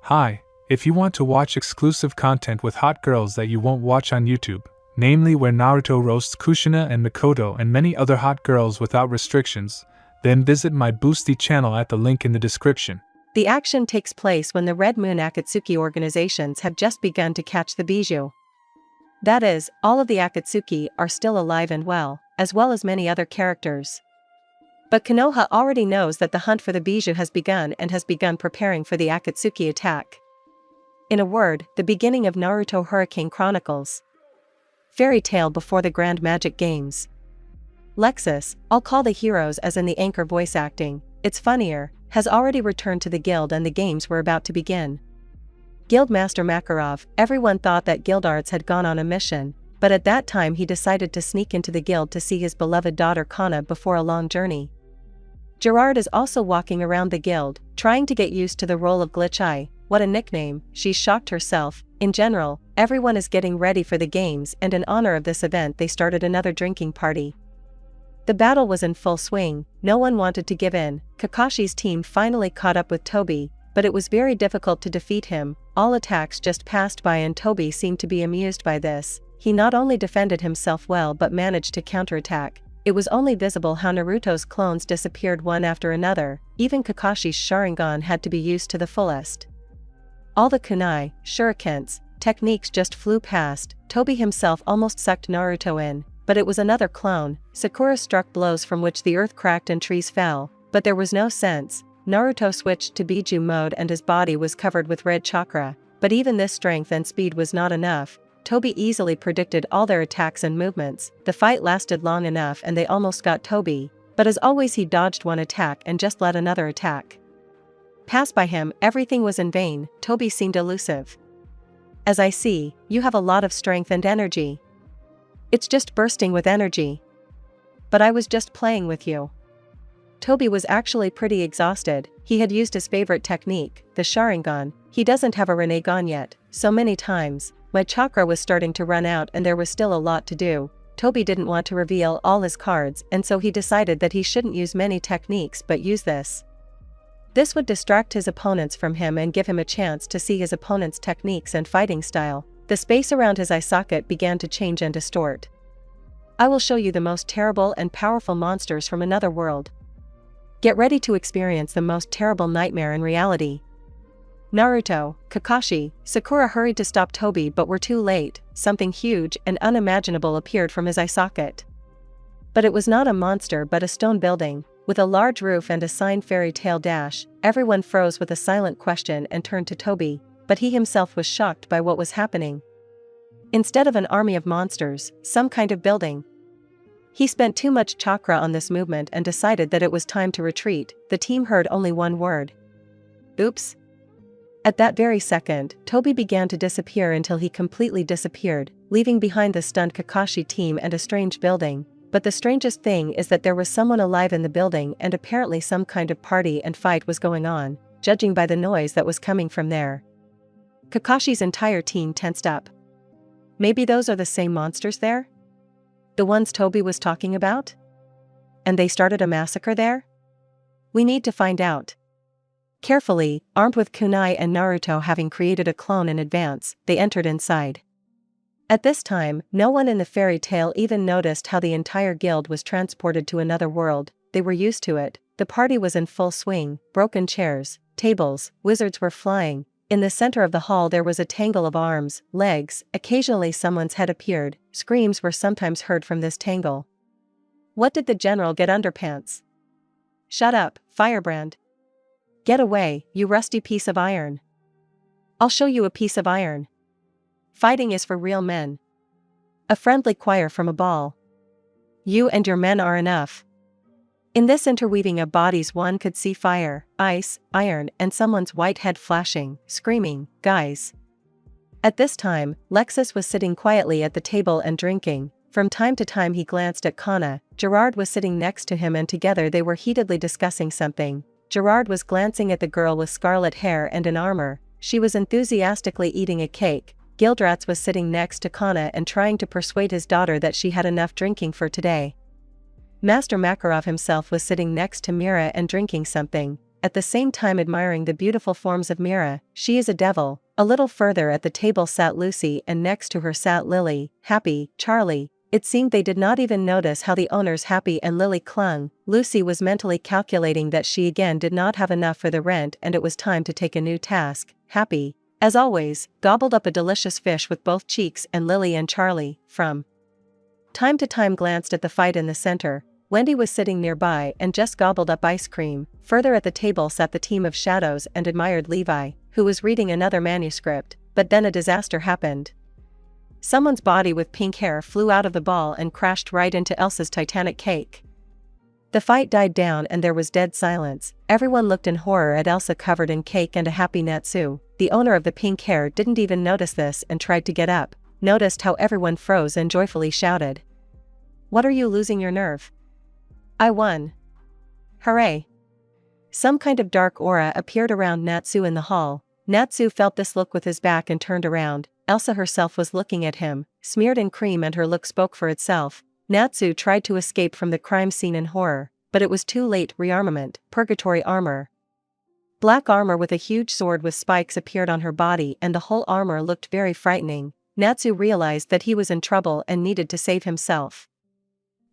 Hi, if you want to watch exclusive content with hot girls that you won't watch on YouTube, namely where Naruto roasts Kushina and Mikoto and many other hot girls without restrictions, then visit my Boosty channel at the link in the description. The action takes place when the Red Moon Akatsuki organizations have just begun to catch the bijou. That is, all of the Akatsuki are still alive and well as many other characters. But Konoha already knows that the hunt for the bijou has begun and has begun preparing for the Akatsuki attack. In a word, the beginning of Naruto Hurricane Chronicles. Fairy tale before the Grand Magic Games. Lexus, I'll call the heroes as in the anchor voice acting, it's funnier, has already returned to the guild and the games were about to begin. Guildmaster Makarov, everyone thought that Guildarts had gone on a mission, but at that time he decided to sneak into the guild to see his beloved daughter Kana before a long journey. Gerard is also walking around the guild, trying to get used to the role of Glitch Eye. What a nickname, she's shocked herself. In general, everyone is getting ready for the games and in honor of this event they started another drinking party. The battle was in full swing, no one wanted to give in. Kakashi's team finally caught up with Tobi, but it was very difficult to defeat him. All attacks just passed by and Tobi seemed to be amused by this. He not only defended himself well but managed to counterattack. It was only visible how Naruto's clones disappeared one after another, even Kakashi's Sharingan had to be used to the fullest. All the kunai, shurikens, techniques just flew past. Tobi himself almost sucked Naruto in, but it was another clone. Sakura struck blows from which the earth cracked and trees fell, but there was no sense. Naruto switched to Biju mode and his body was covered with red chakra, but even this strength and speed was not enough. Tobi easily predicted all their attacks and movements. The fight lasted long enough and they almost got Tobi, but as always he dodged one attack and just let another attack pass by him. Everything was in vain. Tobi seemed elusive. As I see, you have a lot of strength and energy. It's just bursting with energy. But I was just playing with you. Tobi was actually pretty exhausted. He had used his favorite technique, the Sharingan. He doesn't have a Rinnegan yet, so many times. My chakra was starting to run out and there was still a lot to do. Tobi didn't want to reveal all his cards and so he decided that he shouldn't use many techniques but use this. This would distract his opponents from him and give him a chance to see his opponent's techniques and fighting style. The space around his eye socket began to change and distort. I will show you the most terrible and powerful monsters from another world. Get ready to experience the most terrible nightmare in reality. Naruto, Kakashi, Sakura hurried to stop Tobi but were too late. Something huge and unimaginable appeared from his eye socket. But it was not a monster but a stone building, with a large roof and a sign fairy tale dash. Everyone froze with a silent question and turned to Tobi, but he himself was shocked by what was happening. Instead of an army of monsters, some kind of building. He spent too much chakra on this movement and decided that it was time to retreat. The team heard only one word. Oops. At that very second, Tobi began to disappear until he completely disappeared, leaving behind the stunned Kakashi team and a strange building. But the strangest thing is that there was someone alive in the building and apparently some kind of party and fight was going on, judging by the noise that was coming from there. Kakashi's entire team tensed up. Maybe those are the same monsters there? The ones Tobi was talking about? And they started a massacre there? We need to find out. Carefully, armed with kunai and Naruto having created a clone in advance, they entered inside. At this time, no one in the fairy tale even noticed how the entire guild was transported to another world. They were used to it. The party was in full swing, broken chairs, tables, wizards were flying. In the center of the hall there was a tangle of arms, legs, occasionally someone's head appeared. Screams were sometimes heard from this tangle. What did the general get underpants? Shut up, Firebrand. Get away, you rusty piece of iron. I'll show you a piece of iron. Fighting is for real men. A friendly choir from a ball. You and your men are enough. In this interweaving of bodies one could see fire, ice, iron, and someone's white head flashing, screaming, guys. At this time, Lexus was sitting quietly at the table and drinking. From time to time he glanced at Kana. Gerard was sitting next to him and together they were heatedly discussing something. Gerard was glancing at the girl with scarlet hair and in armor. She was enthusiastically eating a cake. Gildrats was sitting next to Kana and trying to persuade his daughter that she had enough drinking for today. Master Makarov himself was sitting next to Mira and drinking something. at the same time admiring the beautiful forms of Mira. She is a devil. A little further at the table sat Lucy, and next to her sat Lily, Happy, Charlie. It seemed they did not even notice how the owners Happy and Lily clung. Lucy was mentally calculating that she again did not have enough for the rent and it was time to take a new task. Happy, as always, gobbled up a delicious fish with both cheeks, and Lily and Charlie, from time to time, glanced at the fight in the center. Wendy was sitting nearby and just gobbled up ice cream. Further at the table sat the team of shadows and admired Levi, who was reading another manuscript, but then a disaster happened. Someone's body with pink hair flew out of the ball and crashed right into Elsa's Titanic cake. The fight died down and there was dead silence. Everyone looked in horror at Elsa covered in cake and a happy Natsu. The owner of the pink hair didn't even notice this and tried to get up, noticed how everyone froze and joyfully shouted, "What are you losing your nerve? I won. Hooray!" Some kind of dark aura appeared around Natsu in the hall. Natsu felt this look with his back and turned around. Elsa herself was looking at him, smeared in cream, and her look spoke for itself. Natsu tried to escape from the crime scene in horror, but it was too late. Rearmament, purgatory armor. Black armor with a huge sword with spikes appeared on her body and the whole armor looked very frightening. Natsu realized that he was in trouble and needed to save himself.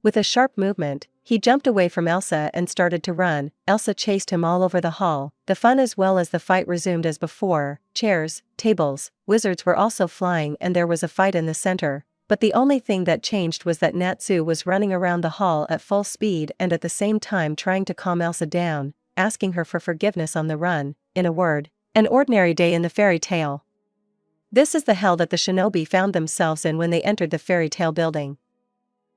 With a sharp movement, he jumped away from Elsa and started to run. Elsa chased him all over the hall. The fun as well as the fight resumed as before. Chairs, tables, wizards were also flying and there was a fight in the center. But the only thing that changed was that Natsu was running around the hall at full speed and at the same time trying to calm Elsa down, asking her for forgiveness on the run. In a word, an ordinary day in the fairy tale. This is the hell that the shinobi found themselves in when they entered the fairy tale building.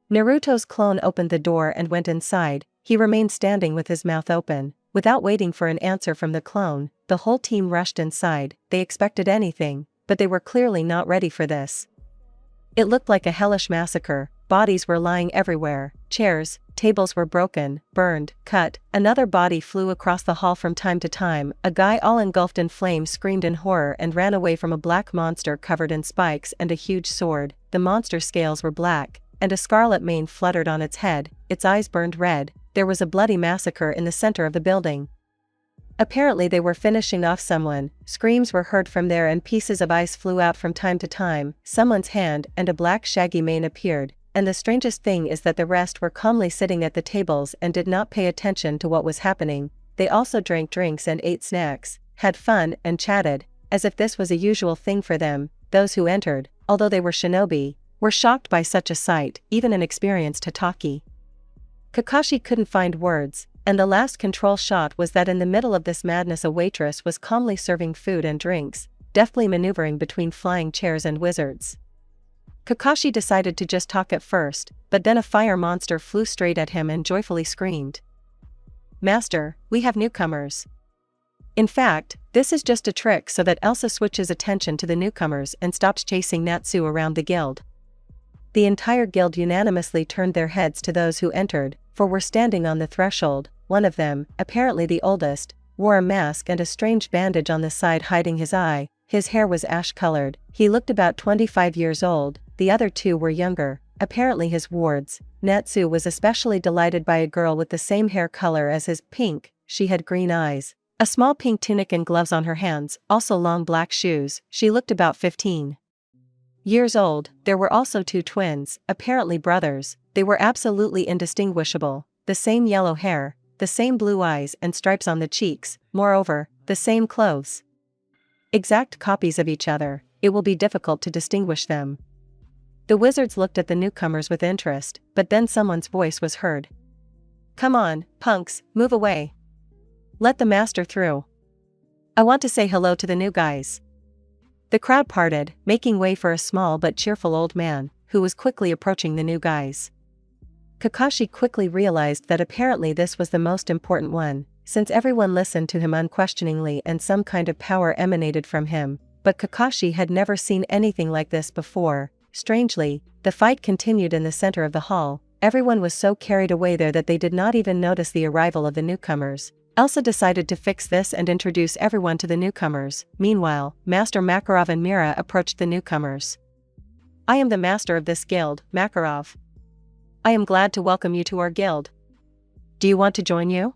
Naruto's clone opened the door and went inside. He remained standing with his mouth open. Without waiting for an answer from the clone, the whole team rushed inside. They expected anything, but they were clearly not ready for this. It looked like a hellish massacre. Bodies were lying everywhere. Chairs, tables were broken, burned, cut. Another body flew across the hall from time to time. A guy all engulfed in flames screamed in horror and ran away from a black monster covered in spikes and a huge sword. The monster's scales were black, and a scarlet mane fluttered on its head. Its eyes burned red. There was a bloody massacre in the center of the building. Apparently they were finishing off someone. Screams were heard from there and pieces of ice flew out from time to time. Someone's hand and a black shaggy mane appeared, and the strangest thing is that the rest were calmly sitting at the tables and did not pay attention to what was happening. They also drank drinks and ate snacks, had fun and chatted, as if this was a usual thing for them. Those who entered, although they were shinobi, were shocked by such a sight. Even an experienced Tataki Kakashi couldn't find words, and the last control shot was that in the middle of this madness a waitress was calmly serving food and drinks, deftly maneuvering between flying chairs and wizards. Kakashi decided to just talk at first, but then a fire monster flew straight at him and joyfully screamed, "Master, we have newcomers." In fact, this is just a trick so that Elsa switches attention to the newcomers and stops chasing Natsu around the guild. The entire guild unanimously turned their heads to those who entered, for were standing on the threshold. One of them, apparently the oldest, wore a mask and a strange bandage on the side hiding his eye. His hair was ash-colored. He looked about 25 years old. The other two were younger, apparently his wards. Natsu was especially delighted by a girl with the same hair color as his, pink. She had green eyes, a small pink tunic and gloves on her hands, also long black shoes. She looked about 15 years old. There were also two twins, apparently brothers. They were absolutely indistinguishable. The same yellow hair, the same blue eyes and stripes on the cheeks, moreover, the same clothes. Exact copies of each other. It will be difficult to distinguish them. The wizards looked at the newcomers with interest, but then someone's voice was heard. "Come on, punks, move away. Let the master through. I want to say hello to the new guys." The crowd parted, making way for a small but cheerful old man, who was quickly approaching the new guys. Kakashi quickly realized that apparently this was the most important one, since everyone listened to him unquestioningly and some kind of power emanated from him. But Kakashi had never seen anything like this before. Strangely, the fight continued in the center of the hall. Everyone was so carried away there that they did not even notice the arrival of the newcomers. Elsa decided to fix this and introduce everyone to the newcomers. Meanwhile, Master Makarov and Mira approached the newcomers. "I am the master of this guild, Makarov. I am glad to welcome you to our guild. Do you want to join you?"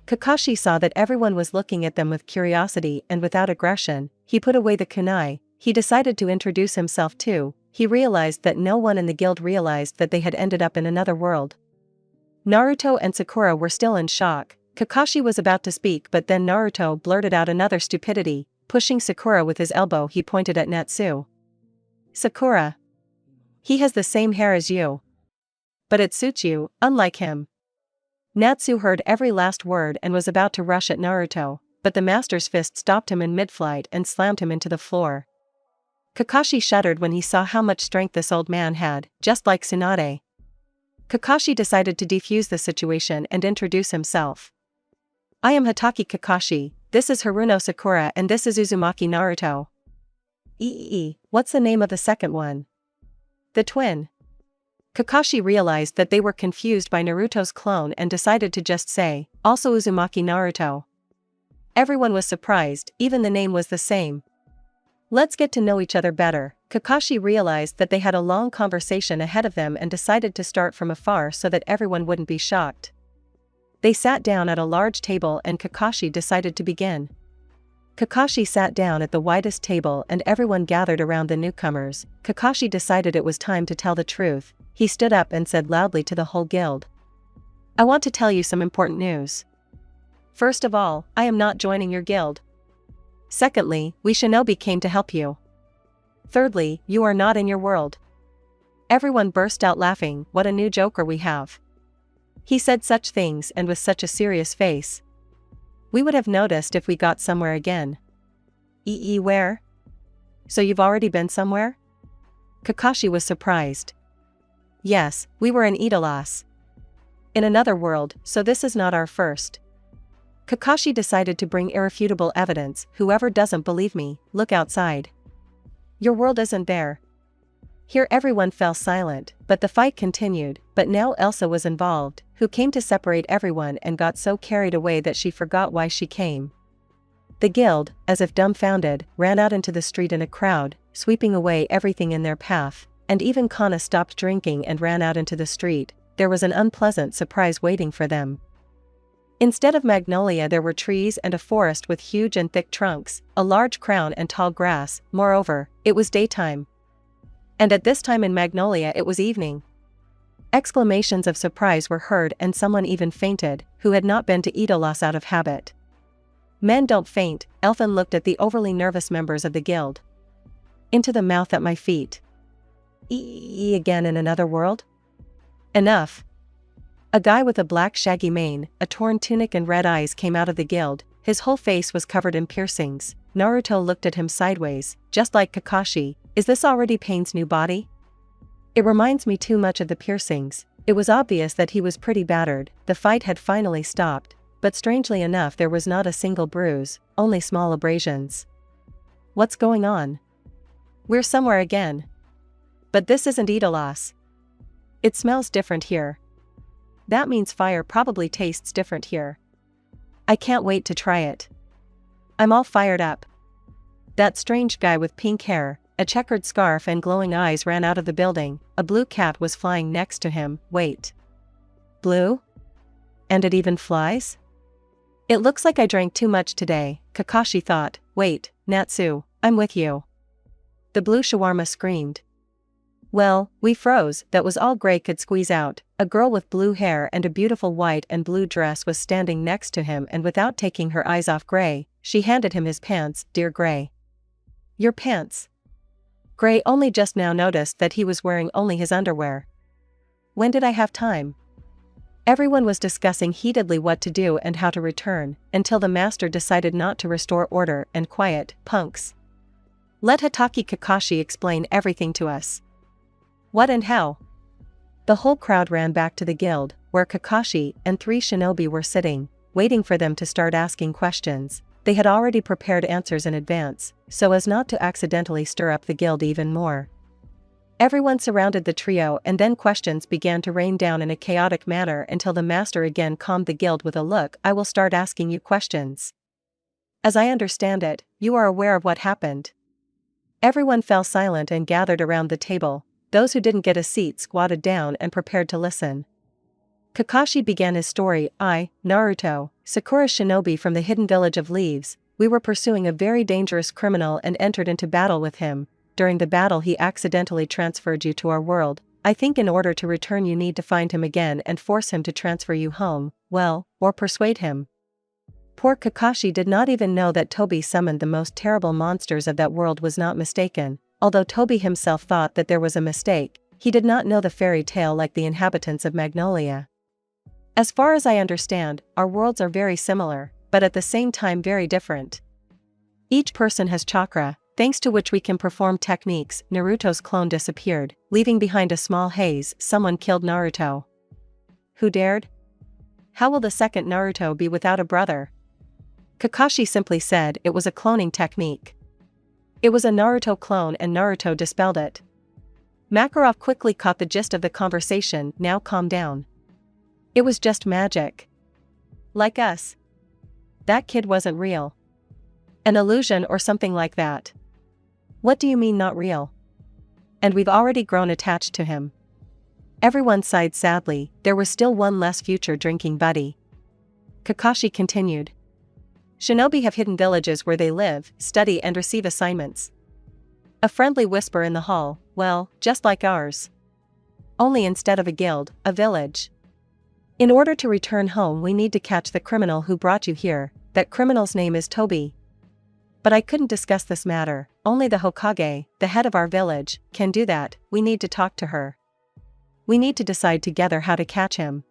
Kakashi saw that everyone was looking at them with curiosity and without aggression. He put away the kunai. He decided to introduce himself too. He realized that no one in the guild realized that they had ended up in another world. Naruto and Sakura were still in shock. Kakashi was about to speak, but then Naruto blurted out another stupidity. Pushing Sakura with his elbow, he pointed at Natsu. Sakura. He has the same hair as you. But it suits you, unlike him. Natsu heard every last word and was about to rush at Naruto, but the master's fist stopped him in mid-flight and slammed him into the floor. Kakashi shuddered when he saw how much strength this old man had, just like Tsunade. Kakashi decided to defuse the situation and introduce himself. I am Hatake Kakashi, this is Haruno Sakura, and this is Uzumaki Naruto. What's the name of the second one? The twin. Kakashi realized that they were confused by Naruto's clone and decided to just say, also Uzumaki Naruto. Everyone was surprised, even the name was the same. Let's get to know each other better. Kakashi realized that they had a long conversation ahead of them and decided to start from afar so that everyone wouldn't be shocked. They sat down at a large table and Kakashi decided to begin. Kakashi sat down at the widest table and everyone gathered around the newcomers. Kakashi decided it was time to tell the truth. He stood up and said loudly to the whole guild. I want to tell you some important news. First of all, I am not joining your guild. Secondly, we shinobi came to help you. Thirdly, you are not in your world. Everyone burst out laughing. What a new joker we have. He said such things and with such a serious face. We would have noticed if we got somewhere again. Where? So you've already been somewhere? Kakashi was surprised. Yes, we were in Idalas. In another world, so this is not our first. Kakashi decided to bring irrefutable evidence. Whoever doesn't believe me, look outside. Your world isn't there. Here everyone fell silent, but the fight continued, but now Elsa was involved, who came to separate everyone and got so carried away that she forgot why she came. The guild, as if dumbfounded, ran out into the street in a crowd, sweeping away everything in their path, and even Kana stopped drinking and ran out into the street. There was an unpleasant surprise waiting for them. Instead of magnolia there were trees and a forest with huge and thick trunks, a large crown and tall grass. Moreover, it was daytime. And at this time in Magnolia it was evening. Exclamations of surprise were heard and someone even fainted, who had not been to Idalas out of habit. Men don't faint. Elfin looked at the overly nervous members of the guild. Into the mouth at my feet. Again in another world? Enough. A guy with a black shaggy mane, a torn tunic and red eyes came out of the guild. His whole face was covered in piercings. Naruto looked at him sideways, just like Kakashi. Is this already Pain's new body? It reminds me too much of the piercings. It was obvious that he was pretty battered. The fight had finally stopped, but strangely enough there was not a single bruise, only small abrasions. What's going on? We're somewhere again. But this isn't Idalas. It smells different here. That means fire probably tastes different here. I can't wait to try it. I'm all fired up. That strange guy with pink hair, a checkered scarf and glowing eyes ran out of the building. A blue cat was flying next to him. Wait. Blue? And it even flies? It looks like I drank too much today, Kakashi thought. Wait, Natsu, I'm with you. The blue shawarma screamed. Well, we froze. That was all Gray could squeeze out. A girl with blue hair and a beautiful white and blue dress was standing next to him, and without taking her eyes off Gray, she handed him his pants. Dear Gray. Your pants. Gray only just now noticed that he was wearing only his underwear. When did I have time? Everyone was discussing heatedly what to do and how to return, until the master decided not to restore order and quiet. Punks. Let Hatake Kakashi explain everything to us. What and how? The whole crowd ran back to the guild, where Kakashi and 3 shinobi were sitting, waiting for them to start asking questions. They had already prepared answers in advance, so as not to accidentally stir up the guild even more. Everyone surrounded the trio and then questions began to rain down in a chaotic manner until the master again calmed the guild with a look. I will start asking you questions. As I understand it, you are aware of what happened. Everyone fell silent and gathered around the table. Those who didn't get a seat squatted down and prepared to listen. Kakashi began his story. I, Naruto, Sakura shinobi from the hidden village of leaves, we were pursuing a very dangerous criminal and entered into battle with him. During the battle he accidentally transferred you to our world. I think in order to return you need to find him again and force him to transfer you home, well, or persuade him. Poor Kakashi did not even know that Toby summoned the most terrible monsters of that world was not mistaken. Although Toby himself thought that there was a mistake, he did not know the fairy tale like the inhabitants of Magnolia. As far as I understand, our worlds are very similar, but at the same time very different. Each person has chakra, thanks to which we can perform techniques. Naruto's clone disappeared, leaving behind a small haze. Someone killed Naruto. Who dared? How will the second Naruto be without a brother? Kakashi simply said it was a cloning technique. It was a Naruto clone and Naruto dispelled it. Makarov quickly caught the gist of the conversation. Now calm down. It was just magic. Like us. That kid wasn't real. An illusion or something like that. What do you mean not real? And we've already grown attached to him. Everyone sighed sadly. There was still one less future drinking buddy. Kakashi continued. Shinobi have hidden villages where they live, study and receive assignments. A friendly whisper in the hall, well, just like ours. Only instead of a guild, a village. In order to return home we need to catch the criminal who brought you here. That criminal's name is Toby. But I couldn't discuss this matter. Only the Hokage, the head of our village, can do that. We need to talk to her. We need to decide together how to catch him.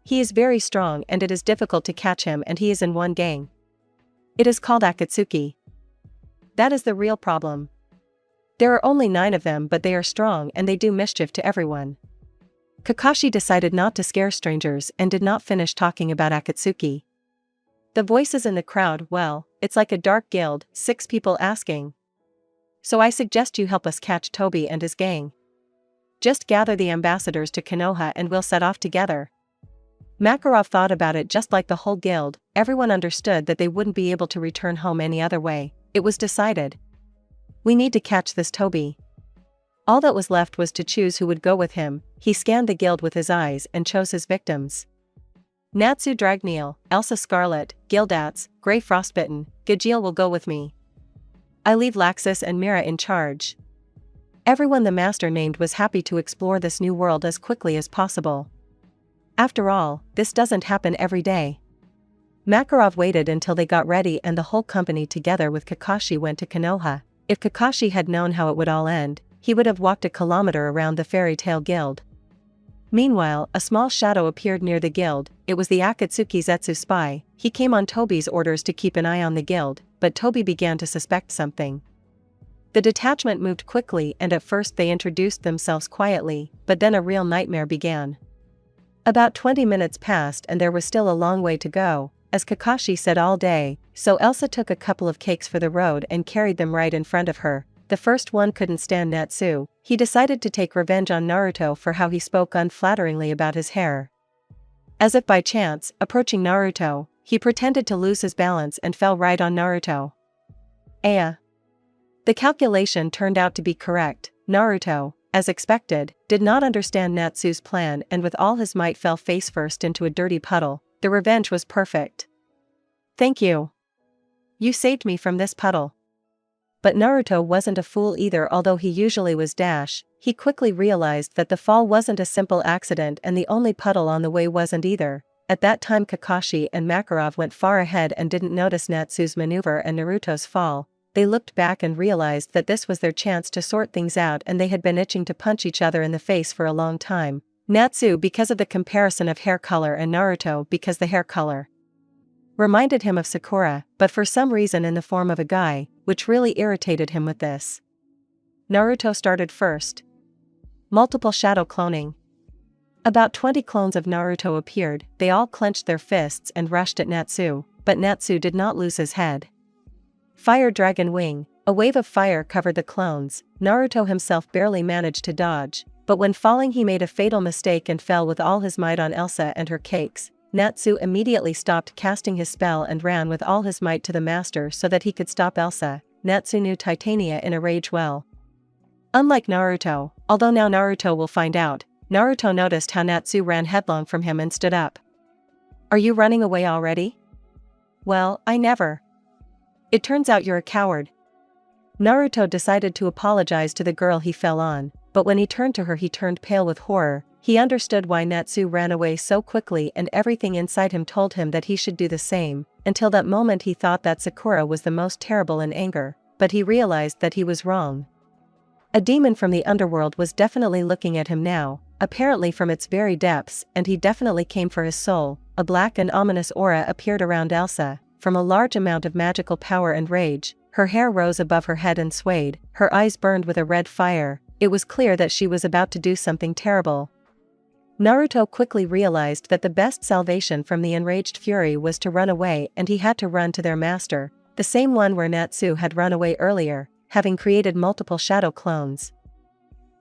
He is very strong and it is difficult to catch him and he is in one gang. It is called Akatsuki. That is the real problem. There are only 9 of them but they are strong and they do mischief to everyone. Kakashi decided not to scare strangers and did not finish talking about Akatsuki. The voices in the crowd, well, it's like a dark guild, 6 people asking. So I suggest you help us catch Toby and his gang. Just gather the ambassadors to Konoha and we'll set off together. Makarov thought about it just like the whole guild. Everyone understood that they wouldn't be able to return home any other way. It was decided. We need to catch this Toby. All that was left was to choose who would go with him. He scanned the guild with his eyes and chose his victims. Natsu Dragneel, Elsa Scarlet, Gildats, Grey Frostbitten, Gajeel will go with me. I leave Laxus and Mira in charge. Everyone the master named was happy to explore this new world as quickly as possible. After all, this doesn't happen every day. Makarov waited until they got ready and the whole company together with Kakashi went to Konoha. If Kakashi had known how it would all end, he would have walked a kilometer around the fairy tale guild. Meanwhile, a small shadow appeared near the guild. It was the Akatsuki Zetsu spy. He came on Toby's orders to keep an eye on the guild, but Toby began to suspect something. The detachment moved quickly and at first they introduced themselves quietly, but then a real nightmare began. About 20 minutes passed and there was still a long way to go, as Kakashi said all day, so Elsa took a couple of cakes for the road and carried them right in front of her. The first one couldn't stand Natsu. He decided to take revenge on Naruto for how he spoke unflatteringly about his hair. As if by chance, approaching Naruto, he pretended to lose his balance and fell right on Naruto. The calculation turned out to be correct. Naruto, as expected, did not understand Natsu's plan and with all his might fell face first into a dirty puddle. The revenge was perfect. Thank you. You saved me from this puddle. But Naruto wasn't a fool either. Although he usually was dash, he quickly realized that the fall wasn't a simple accident and the only puddle on the way wasn't either. At that time Kakashi and Makarov went far ahead and didn't notice Natsu's maneuver and Naruto's fall. They looked back and realized that this was their chance to sort things out and they had been itching to punch each other in the face for a long time. Natsu because of the comparison of hair color and Naruto because the hair color reminded him of Sakura, but for some reason in the form of a guy, which really irritated him with this. Naruto started first. Multiple shadow cloning. About 20 clones of Naruto appeared. They all clenched their fists and rushed at Natsu, but Natsu did not lose his head. Fire Dragon Wing. A wave of fire covered the clones. Naruto himself barely managed to dodge, but when falling he made a fatal mistake and fell with all his might on Elsa and her cakes. Natsu immediately stopped casting his spell and ran with all his might to the master so that he could stop Elsa. Natsu knew Titania in a rage well. Unlike Naruto, although now Naruto will find out, Naruto noticed how Natsu ran headlong from him and stood up. "Are you running away already?" "Well, I never. It turns out you're a coward." Naruto decided to apologize to the girl he fell on, but when he turned to her he turned pale with horror. He understood why Natsu ran away so quickly, and everything inside him told him that he should do the same. Until that moment he thought that Sakura was the most terrible in anger, but he realized that he was wrong. A demon from the underworld was definitely looking at him now, apparently from its very depths, and he definitely came for his soul. A black and ominous aura appeared around Elsa, from a large amount of magical power and rage. Her hair rose above her head and swayed, her eyes burned with a red fire. It was clear that she was about to do something terrible. Naruto quickly realized that the best salvation from the enraged fury was to run away, and he had to run to their master, the same one where Natsu had run away earlier, having created multiple shadow clones.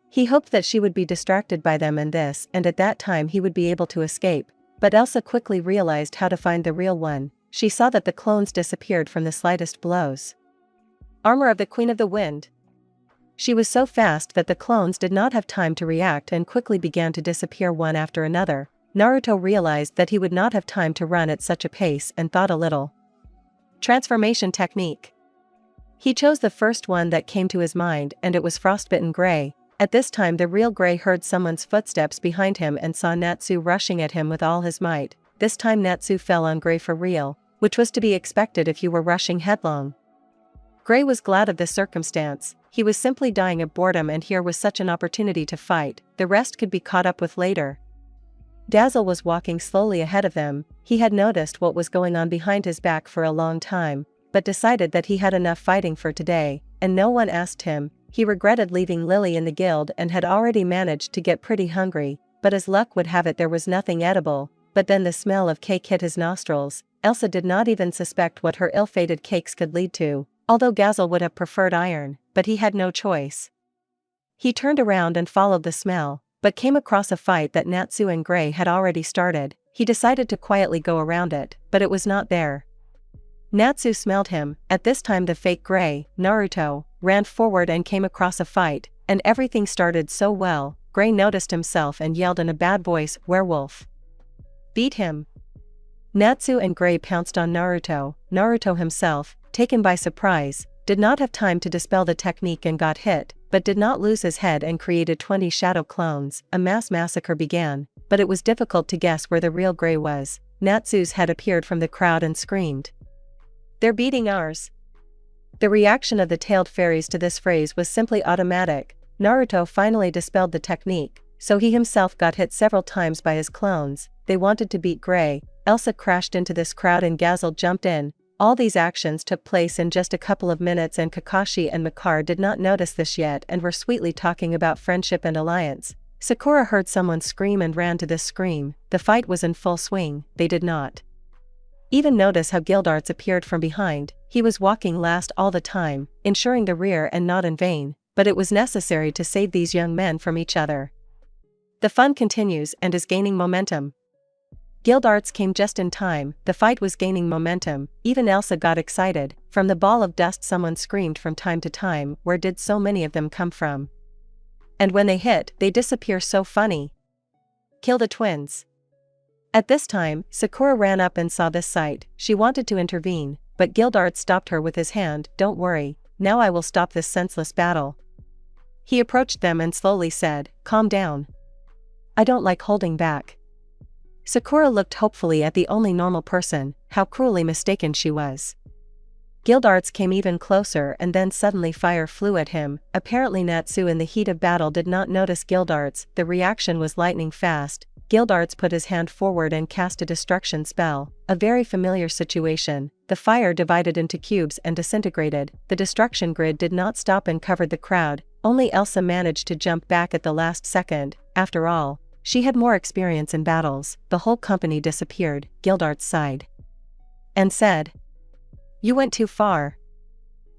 He hoped that she would be distracted by them and at that time he would be able to escape, but Elsa quickly realized how to find the real one. She saw that the clones disappeared from the slightest blows. Armor of the Queen of the Wind. She was so fast that the clones did not have time to react and quickly began to disappear one after another. Naruto realized that he would not have time to run at such a pace and thought a little. Transformation technique. He chose the first one that came to his mind, and it was Frostbitten Gray. At this time the real Gray heard someone's footsteps behind him and saw Natsu rushing at him with all his might. This time Natsu fell on Gray for real, which was to be expected if you were rushing headlong. Gray was glad of this circumstance. He was simply dying of boredom, and here was such an opportunity to fight. The rest could be caught up with later. Dazzle was walking slowly ahead of them. He had noticed what was going on behind his back for a long time, but decided that he had enough fighting for today, and no one asked him. He regretted leaving Lily in the guild and had already managed to get pretty hungry, but as luck would have it there was nothing edible. But then the smell of cake hit his nostrils. Elsa did not even suspect what her ill-fated cakes could lead to. Although Gazel would have preferred iron, but he had no choice. He turned around and followed the smell, but came across a fight that Natsu and Gray had already started. He decided to quietly go around it, but it was not there. Natsu smelled him. At this time the fake Gray, Naruto, ran forward and came across a fight, and everything started so well. Gray noticed himself and yelled in a bad voice, "Werewolf! Beat him!" Natsu and Gray pounced on Naruto. Naruto himself, taken by surprise, did not have time to dispel the technique and got hit, but did not lose his head and created 20 shadow clones. A mass massacre began, but it was difficult to guess where the real Gray was. Natsu's head appeared from the crowd and screamed, "They're beating ours!" The reaction of the tailed fairies to this phrase was simply automatic. Naruto finally dispelled the technique, so he himself got hit several times by his clones. They wanted to beat Gray. Elsa crashed into this crowd and Gazel jumped in. All these actions took place in just a couple of minutes, and Kakashi and Makar did not notice this yet and were sweetly talking about friendship and alliance. Sakura heard someone scream and ran to this scream. The fight was in full swing. They did not even notice how Gildarts appeared from behind. He was walking last all the time, ensuring the rear, and not in vain, but it was necessary to save these young men from each other. The fun continues and is gaining momentum. Gildarts came just in time. The fight was gaining momentum. Even Elsa got excited. From the ball of dust someone screamed from time to time, "Where did so many of them come from? And when they hit, they disappear so funny. Kill the twins." At this time, Sakura ran up and saw this sight. She wanted to intervene, but Gildarts stopped her with his hand. "Don't worry, now I will stop this senseless battle." He approached them and slowly said, "Calm down. I don't like holding back." Sakura looked hopefully at the only normal person. How cruelly mistaken she was. Gildarts came even closer, and then suddenly fire flew at him. Apparently Natsu in the heat of battle did not notice Gildarts. The reaction was lightning fast. Gildarts put his hand forward and cast a destruction spell. A very familiar situation. The fire divided into cubes and disintegrated. The destruction grid did not stop and covered the crowd. Only Elsa managed to jump back at the last second. After all, she had more experience in battles. The whole company disappeared. Gildarts sighed and said, "You went too far."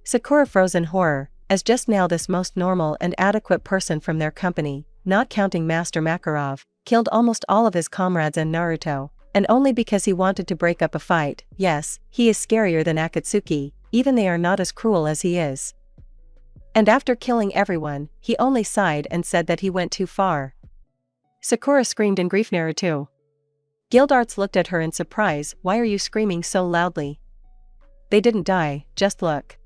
Sakura froze in horror, as just now this most normal and adequate person from their company, not counting Master Makarov, killed almost all of his comrades and Naruto, and only because he wanted to break up a fight. Yes, he is scarier than Akatsuki, even they are not as cruel as he is. And after killing everyone, he only sighed and said that he went too far. Sakura screamed in grief. Naruto. Guildarts looked at her in surprise. Why are you screaming so loudly? They didn't die, just look.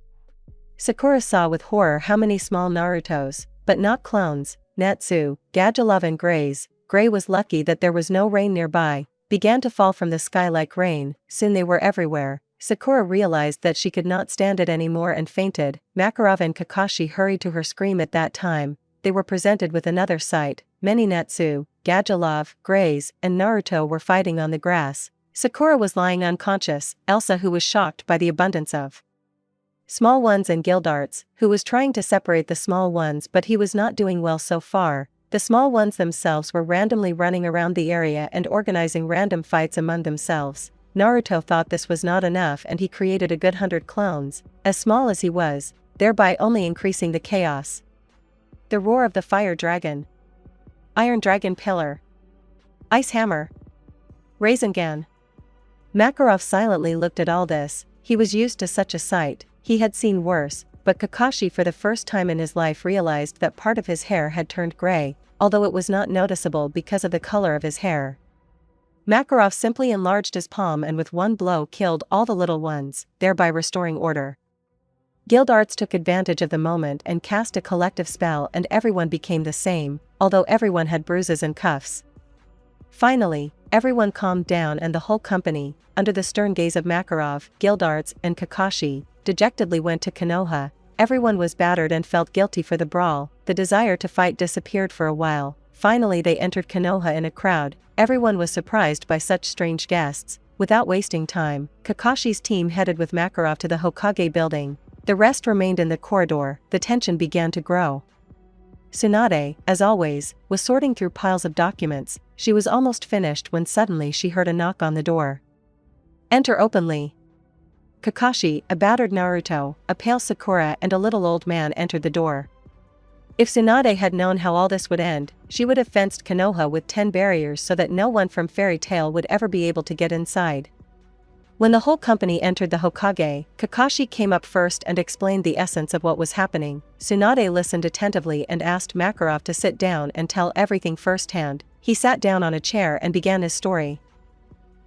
Sakura saw with horror how many small Narutos, but not clones, Natsu, Gadjalov and Greys. Grey was lucky that there was no rain nearby, began to fall from the sky like rain. Soon they were everywhere. Sakura realized that she could not stand it anymore and fainted. Makarov and Kakashi hurried to her scream at that time. They were presented with another sight. Many Natsu, Gadjalov, Greys, and Naruto were fighting on the grass. Sakura was lying unconscious. Elsa, who was shocked by the abundance of small ones, and Guildarts, who was trying to separate the small ones, but he was not doing well so far. The small ones themselves were randomly running around the area and organizing random fights among themselves. Naruto thought this was not enough and he created a good 100 clones, as small as he was, thereby only increasing the chaos. The roar of the fire dragon. Iron dragon pillar. Ice hammer. Rasengan. Makarov silently looked at all this. He was used to such a sight. He had seen worse, but Kakashi for the first time in his life realized that part of his hair had turned gray, although it was not noticeable because of the color of his hair. Makarov simply enlarged his palm and with one blow killed all the little ones, thereby restoring order. Guildarts took advantage of the moment and cast a collective spell and everyone became the same, although everyone had bruises and cuffs. Finally, everyone calmed down and the whole company, under the stern gaze of Makarov, Guildarts, and Kakashi, dejectedly went to Konoha. Everyone was battered and felt guilty for the brawl. The desire to fight disappeared for a while. Finally they entered Konoha in a crowd. Everyone was surprised by such strange guests. Without wasting time, Kakashi's team headed with Makarov to the Hokage building. The rest remained in the corridor. The tension began to grow. Tsunade, as always, was sorting through piles of documents. She was almost finished when suddenly she heard a knock on the door. Enter openly. Kakashi, a battered Naruto, a pale Sakura and a little old man entered the door. If Tsunade had known how all this would end, she would have fenced Konoha with 10 barriers so that no one from Fairy Tail would ever be able to get inside. When the whole company entered the Hokage, Kakashi came up first and explained the essence of what was happening. Tsunade listened attentively and asked Makarov to sit down and tell everything firsthand. He sat down on a chair and began his story.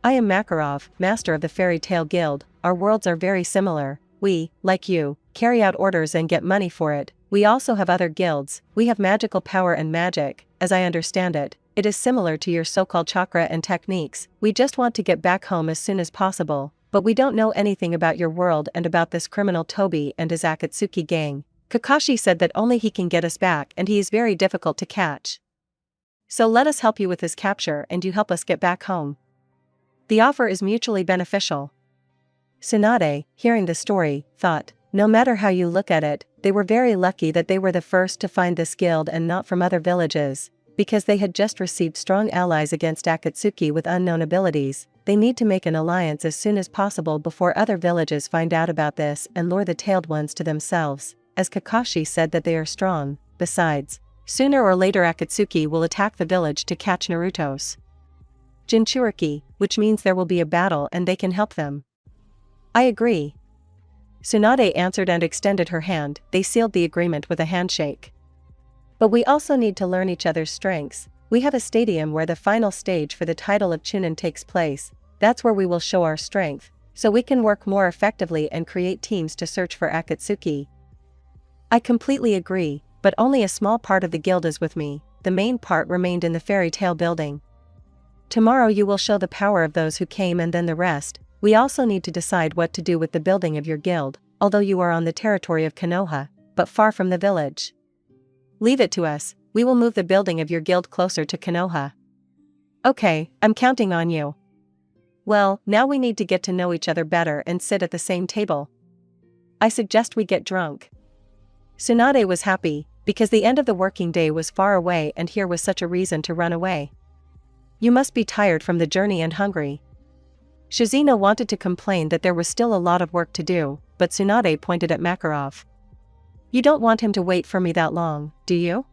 I am Makarov, master of the Fairy Tail Guild. Our worlds are very similar. We, like you, carry out orders and get money for it. We also have other guilds. We have magical power and magic. As I understand it, it is similar to your so-called chakra and techniques. We just want to get back home as soon as possible, but we don't know anything about your world and about this criminal Tobi and his Akatsuki gang. Kakashi said that only he can get us back and he is very difficult to catch. So let us help you with his capture and you help us get back home. The offer is mutually beneficial. Tsunade, hearing the story, thought, no matter how you look at it, they were very lucky that they were the first to find this guild and not from other villages, because they had just received strong allies against Akatsuki with unknown abilities. They need to make an alliance as soon as possible before other villages find out about this and lure the tailed ones to themselves, as Kakashi said that they are strong. Besides, sooner or later Akatsuki will attack the village to catch Naruto's Jinchuriki, which means there will be a battle and they can help them. I agree. Tsunade answered and extended her hand. They sealed the agreement with a handshake. But we also need to learn each other's strengths. We have a stadium where the final stage for the title of Chunin takes place. That's where we will show our strength, so we can work more effectively and create teams to search for Akatsuki. I completely agree, but only a small part of the guild is with me. The main part remained in the Fairy Tail building. Tomorrow you will show the power of those who came and then the rest. We also need to decide what to do with the building of your guild, although you are on the territory of Konoha, but far from the village. Leave it to us, we will move the building of your guild closer to Konoha. Okay, I'm counting on you. Well, now we need to get to know each other better and sit at the same table. I suggest we get drunk. Tsunade was happy, because the end of the working day was far away and here was such a reason to run away. You must be tired from the journey and hungry. Shizuna wanted to complain that there was still a lot of work to do, but Tsunade pointed at Makarov. You don't want him to wait for me that long, do you?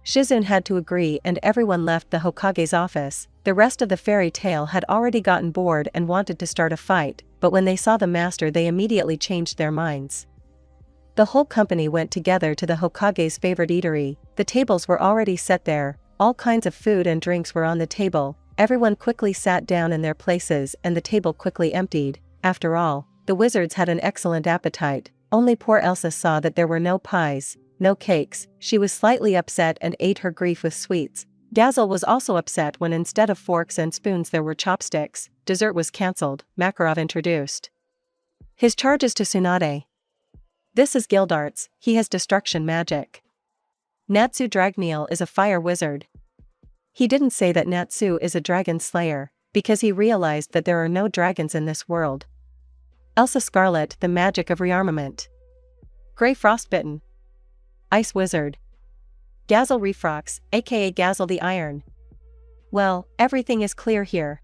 Shizune had to agree and everyone left the Hokage's office. The rest of the Fairy Tail had already gotten bored and wanted to start a fight, but when they saw the master they immediately changed their minds. The whole company went together to the Hokage's favorite eatery. The tables were already set there. all kinds of food and drinks were on the table. Everyone quickly sat down in their places and the table quickly emptied. After all, the wizards had an excellent appetite. Only poor Elsa saw that there were no pies, no cakes. She was slightly upset and ate her grief with sweets. Dazzle was also upset when instead of forks and spoons there were chopsticks. Dessert was cancelled. Makarov introduced his charges to Tsunade. This is Gildarts, he has destruction magic. Natsu Dragneel is a fire wizard. He didn't say that Natsu is a dragon slayer, because he realized that there are no dragons in this world. Elsa Scarlet, the magic of rearmament. Grey Frostbitten. Ice Wizard. Gazel Refrox, aka Gazel the Iron. Well, everything is clear here.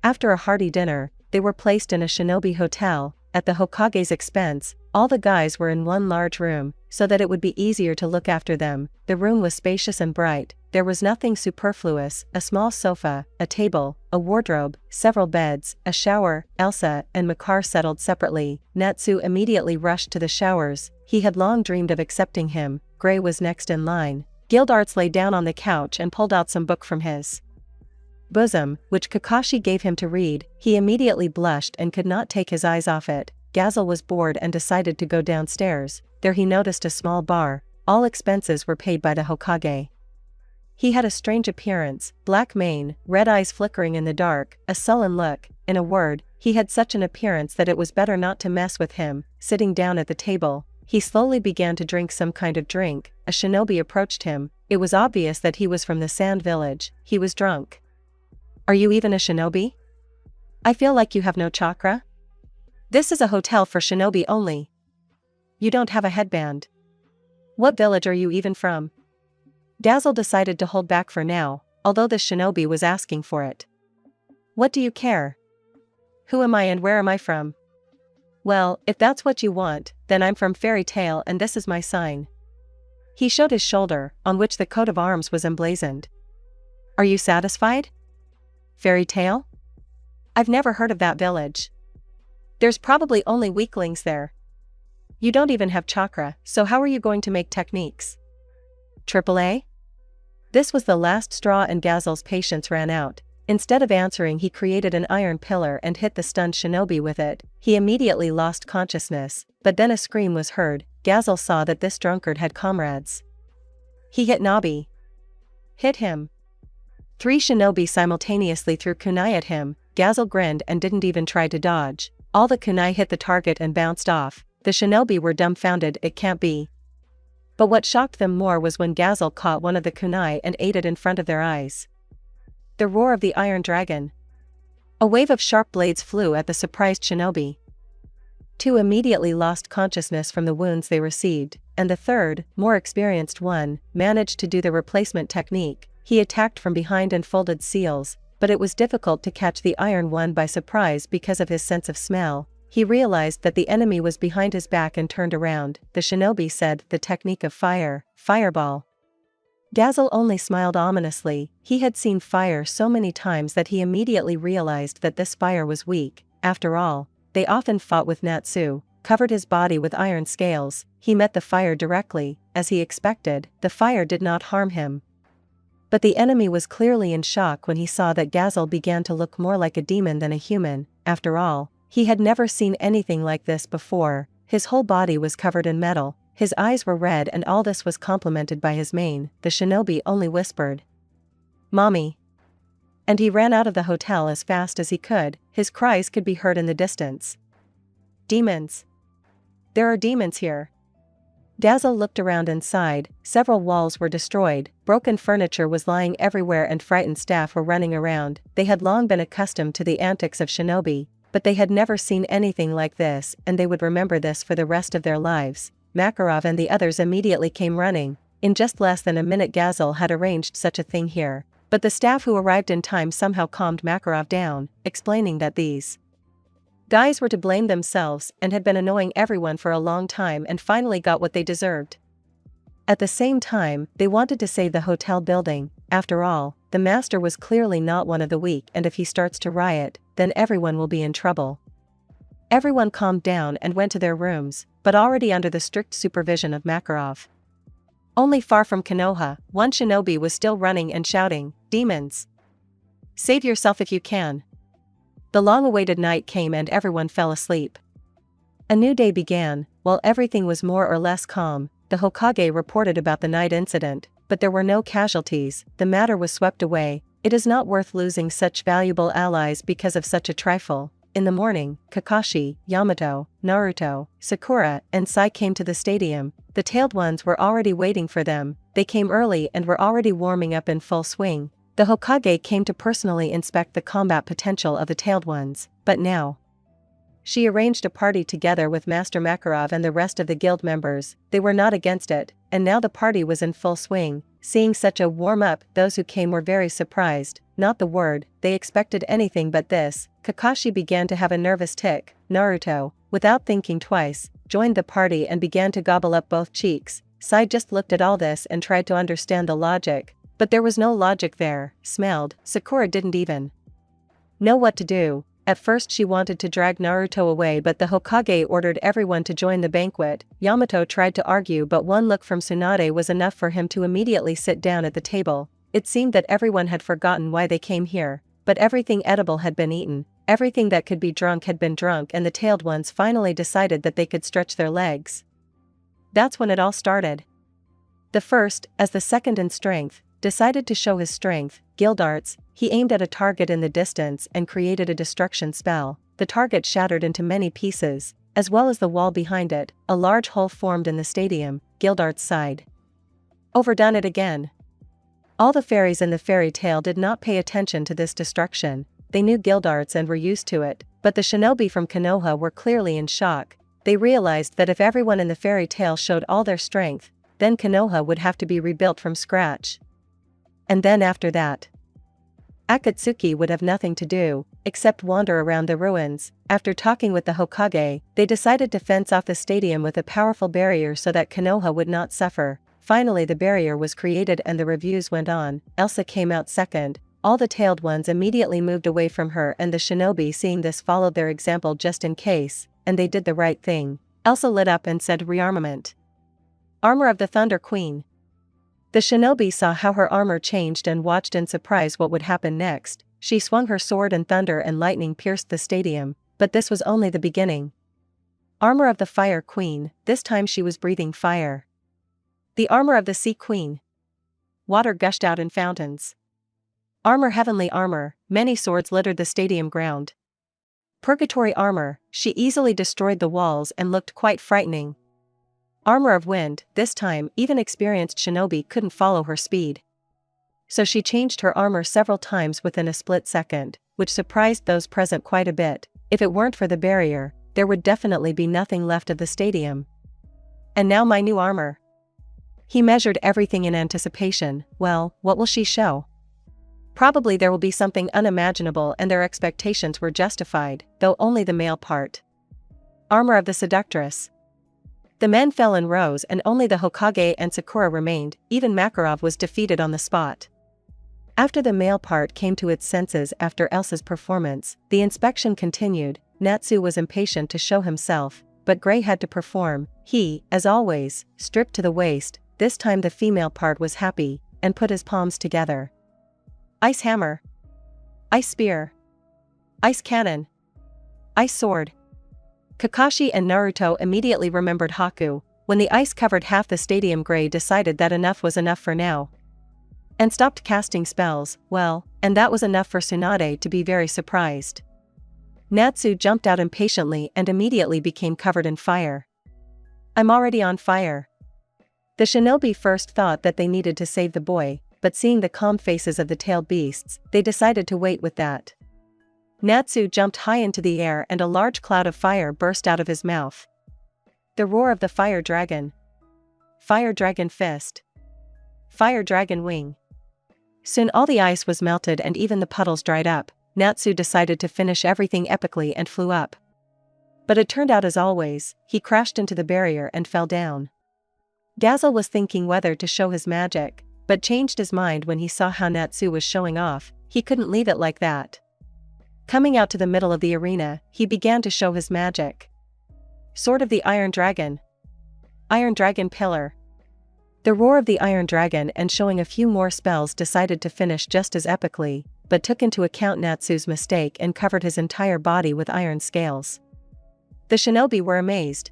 After a hearty dinner, they were placed in a shinobi hotel. At the Hokage's expense, all the guys were in one large room, so that it would be easier to look after them. The room was spacious and bright. There was nothing superfluous: a small sofa, a table, a wardrobe, several beds, a shower. Elsa and Makar settled separately. Natsu immediately rushed to the showers. He had long dreamed of accepting him. Grey was next in line. Gildarts lay down on the couch and pulled out some book from his bosom, which Kakashi gave him to read. He immediately blushed and could not take his eyes off it. Gazel was bored and decided to go downstairs. There he noticed a small bar. All expenses were paid by the Hokage. He had a strange appearance, black mane, red eyes flickering in the dark, a sullen look. In a word, he had such an appearance that it was better not to mess with him. Sitting down at the table, he slowly began to drink some kind of drink. A shinobi approached him. It was obvious that he was from the Sand Village. He was drunk. Are you even a shinobi? I feel like you have no chakra. This is a hotel for shinobi only. You don't have a headband. What village are you even from? Dazzle decided to hold back for now, although the shinobi was asking for it. What do you care? Who am I and where am I from? Well, if that's what you want, then I'm from Fairy Tail and this is my sign. He showed his shoulder, on which the coat of arms was emblazoned. Are you satisfied? Fairy Tail? I've never heard of that village. There's probably only weaklings there. You don't even have chakra, so how are you going to make techniques? AAA? This was the last straw and Gazel's patience ran out. Instead of answering, he created an iron pillar and hit the stunned shinobi with it. He immediately lost consciousness, but then a scream was heard. Gazel saw that this drunkard had comrades. He hit Nabi. Hit him. 3 shinobi simultaneously threw kunai at him. Gazel grinned and didn't even try to dodge. All the kunai hit the target and bounced off. The shinobi were dumbfounded. It can't be. But what shocked them more was when Gazel caught one of the kunai and ate it in front of their eyes. The roar of the Iron Dragon. A wave of sharp blades flew at the surprised shinobi. 2 immediately lost consciousness from the wounds they received, and the third, more experienced one, managed to do the replacement technique. He attacked from behind and folded seals, but it was difficult to catch the Iron One by surprise because of his sense of smell. He realized that the enemy was behind his back and turned around. The shinobi said, the technique of fire, fireball. Dazzle only smiled ominously. He had seen fire so many times that he immediately realized that this fire was weak. After all, they often fought with Natsu, covered his body with iron scales. He met the fire directly. As he expected, the fire did not harm him. But the enemy was clearly in shock when he saw that Gazel began to look more like a demon than a human. After all, he had never seen anything like this before. His whole body was covered in metal. His eyes were red, and all this was complemented by his mane. The shinobi only whispered, "Mommy." And he ran out of the hotel as fast as he could. His cries could be heard in the distance. Demons. There are demons here. Dazzle looked around and sighed. Several walls were destroyed, broken furniture was lying everywhere, and frightened staff were running around. They had long been accustomed to the antics of shinobi, but they had never seen anything like this, and they would remember this for the rest of their lives. Makarov and the others immediately came running. In just less than a minute Gazel had arranged such a thing here, but the staff who arrived in time somehow calmed Makarov down, explaining that these guys were to blame themselves and had been annoying everyone for a long time and finally got what they deserved. At the same time, they wanted to save the hotel building. After all, the master was clearly not one of the weak, and if he starts to riot, then everyone will be in trouble. Everyone calmed down and went to their rooms, but already under the strict supervision of Makarov. Only far from Konoha, one shinobi was still running and shouting, "Demons! Save yourself if you can." The long-awaited night came and everyone fell asleep. A new day began. While everything was more or less calm, the Hokage reported about the night incident, but there were no casualties. The matter was swept away. It is not worth losing such valuable allies because of such a trifle. In the morning, Kakashi, Yamato, Naruto, Sakura, and Sai came to the stadium. The tailed ones were already waiting for them. They came early and were already warming up in full swing. The Hokage came to personally inspect the combat potential of the tailed ones, but now she arranged a party together with Master Makarov and the rest of the guild members. They were not against it, and now the party was in full swing. Seeing such a warm-up, those who came were very surprised. Not the word, they expected anything but this. Kakashi began to have a nervous tic. Naruto, without thinking twice, joined the party and began to gobble up both cheeks. Sai just looked at all this and tried to understand the logic. But there was no logic there. Smelled. Sakura didn't even know what to do. At first she wanted to drag Naruto away, but the Hokage ordered everyone to join the banquet. Yamato tried to argue, but one look from Tsunade was enough for him to immediately sit down at the table. It seemed that everyone had forgotten why they came here, but everything edible had been eaten, everything that could be drunk had been drunk, and the tailed ones finally decided that they could stretch their legs. That's when it all started. The first, as the second in strength, decided to show his strength. Guild arts. He aimed at a target in the distance and created a destruction spell. The target shattered into many pieces, as well as the wall behind it. A large hole formed in the stadium. Guild arts sighed. Overdone it again. All the fairies in the fairy tale did not pay attention to this destruction. They knew guild arts and were used to it, but the shinobi from Konoha were clearly in shock. They realized that if everyone in the fairy tale showed all their strength, then Konoha would have to be rebuilt from scratch. And then after that, Akatsuki would have nothing to do, except wander around the ruins. After talking with the Hokage, they decided to fence off the stadium with a powerful barrier so that Konoha would not suffer. Finally the barrier was created and the reviews went on. Elsa came out second. All the tailed ones immediately moved away from her, and the shinobi seeing this followed their example just in case, and they did the right thing. Elsa lit up and said, "Rearmament. Armor of the Thunder Queen." The shinobi saw how her armor changed and watched in surprise what would happen next. She swung her sword and thunder and lightning pierced the stadium, but this was only the beginning. Armor of the Fire Queen. This time she was breathing fire. The armor of the Sea Queen. Water gushed out in fountains. Armor Heavenly Armor. Many swords littered the stadium ground. Purgatory Armor. She easily destroyed the walls and looked quite frightening. Armor of Wind. This time, even experienced shinobi couldn't follow her speed. So she changed her armor several times within a split second, which surprised those present quite a bit. If it weren't for the barrier, there would definitely be nothing left of the stadium. And now my new armor. He measured everything in anticipation. Well, what will she show? Probably there will be something unimaginable, and their expectations were justified, though only the male part. Armor of the Seductress. The men fell in rows and only the Hokage and Sakura remained. Even Makarov was defeated on the spot. After the male part came to its senses after Elsa's performance, the inspection continued. Natsu was impatient to show himself, but Gray had to perform. He, as always, stripped to the waist. This time the female part was happy, and put his palms together. Ice hammer. Ice spear. Ice cannon. Ice sword. Kakashi and Naruto immediately remembered Haku. When the ice covered half the stadium, Gray decided that enough was enough for now, and stopped casting spells. Well, and that was enough for Tsunade to be very surprised. Natsu jumped out impatiently and immediately became covered in fire. I'm already on fire. The shinobi first thought that they needed to save the boy, but seeing the calm faces of the tailed beasts, they decided to wait with that. Natsu jumped high into the air and a large cloud of fire burst out of his mouth. The roar of the fire dragon. Fire dragon fist. Fire dragon wing. Soon all the ice was melted and even the puddles dried up. Natsu decided to finish everything epically and flew up. But it turned out as always, he crashed into the barrier and fell down. Dazzle was thinking whether to show his magic, but changed his mind when he saw how Natsu was showing off. He couldn't leave it like that. Coming out to the middle of the arena, he began to show his magic. Sword of the Iron Dragon. Iron Dragon Pillar. The roar of the Iron Dragon and showing a few more spells decided to finish just as epically, but took into account Natsu's mistake and covered his entire body with iron scales. The shinobi were amazed.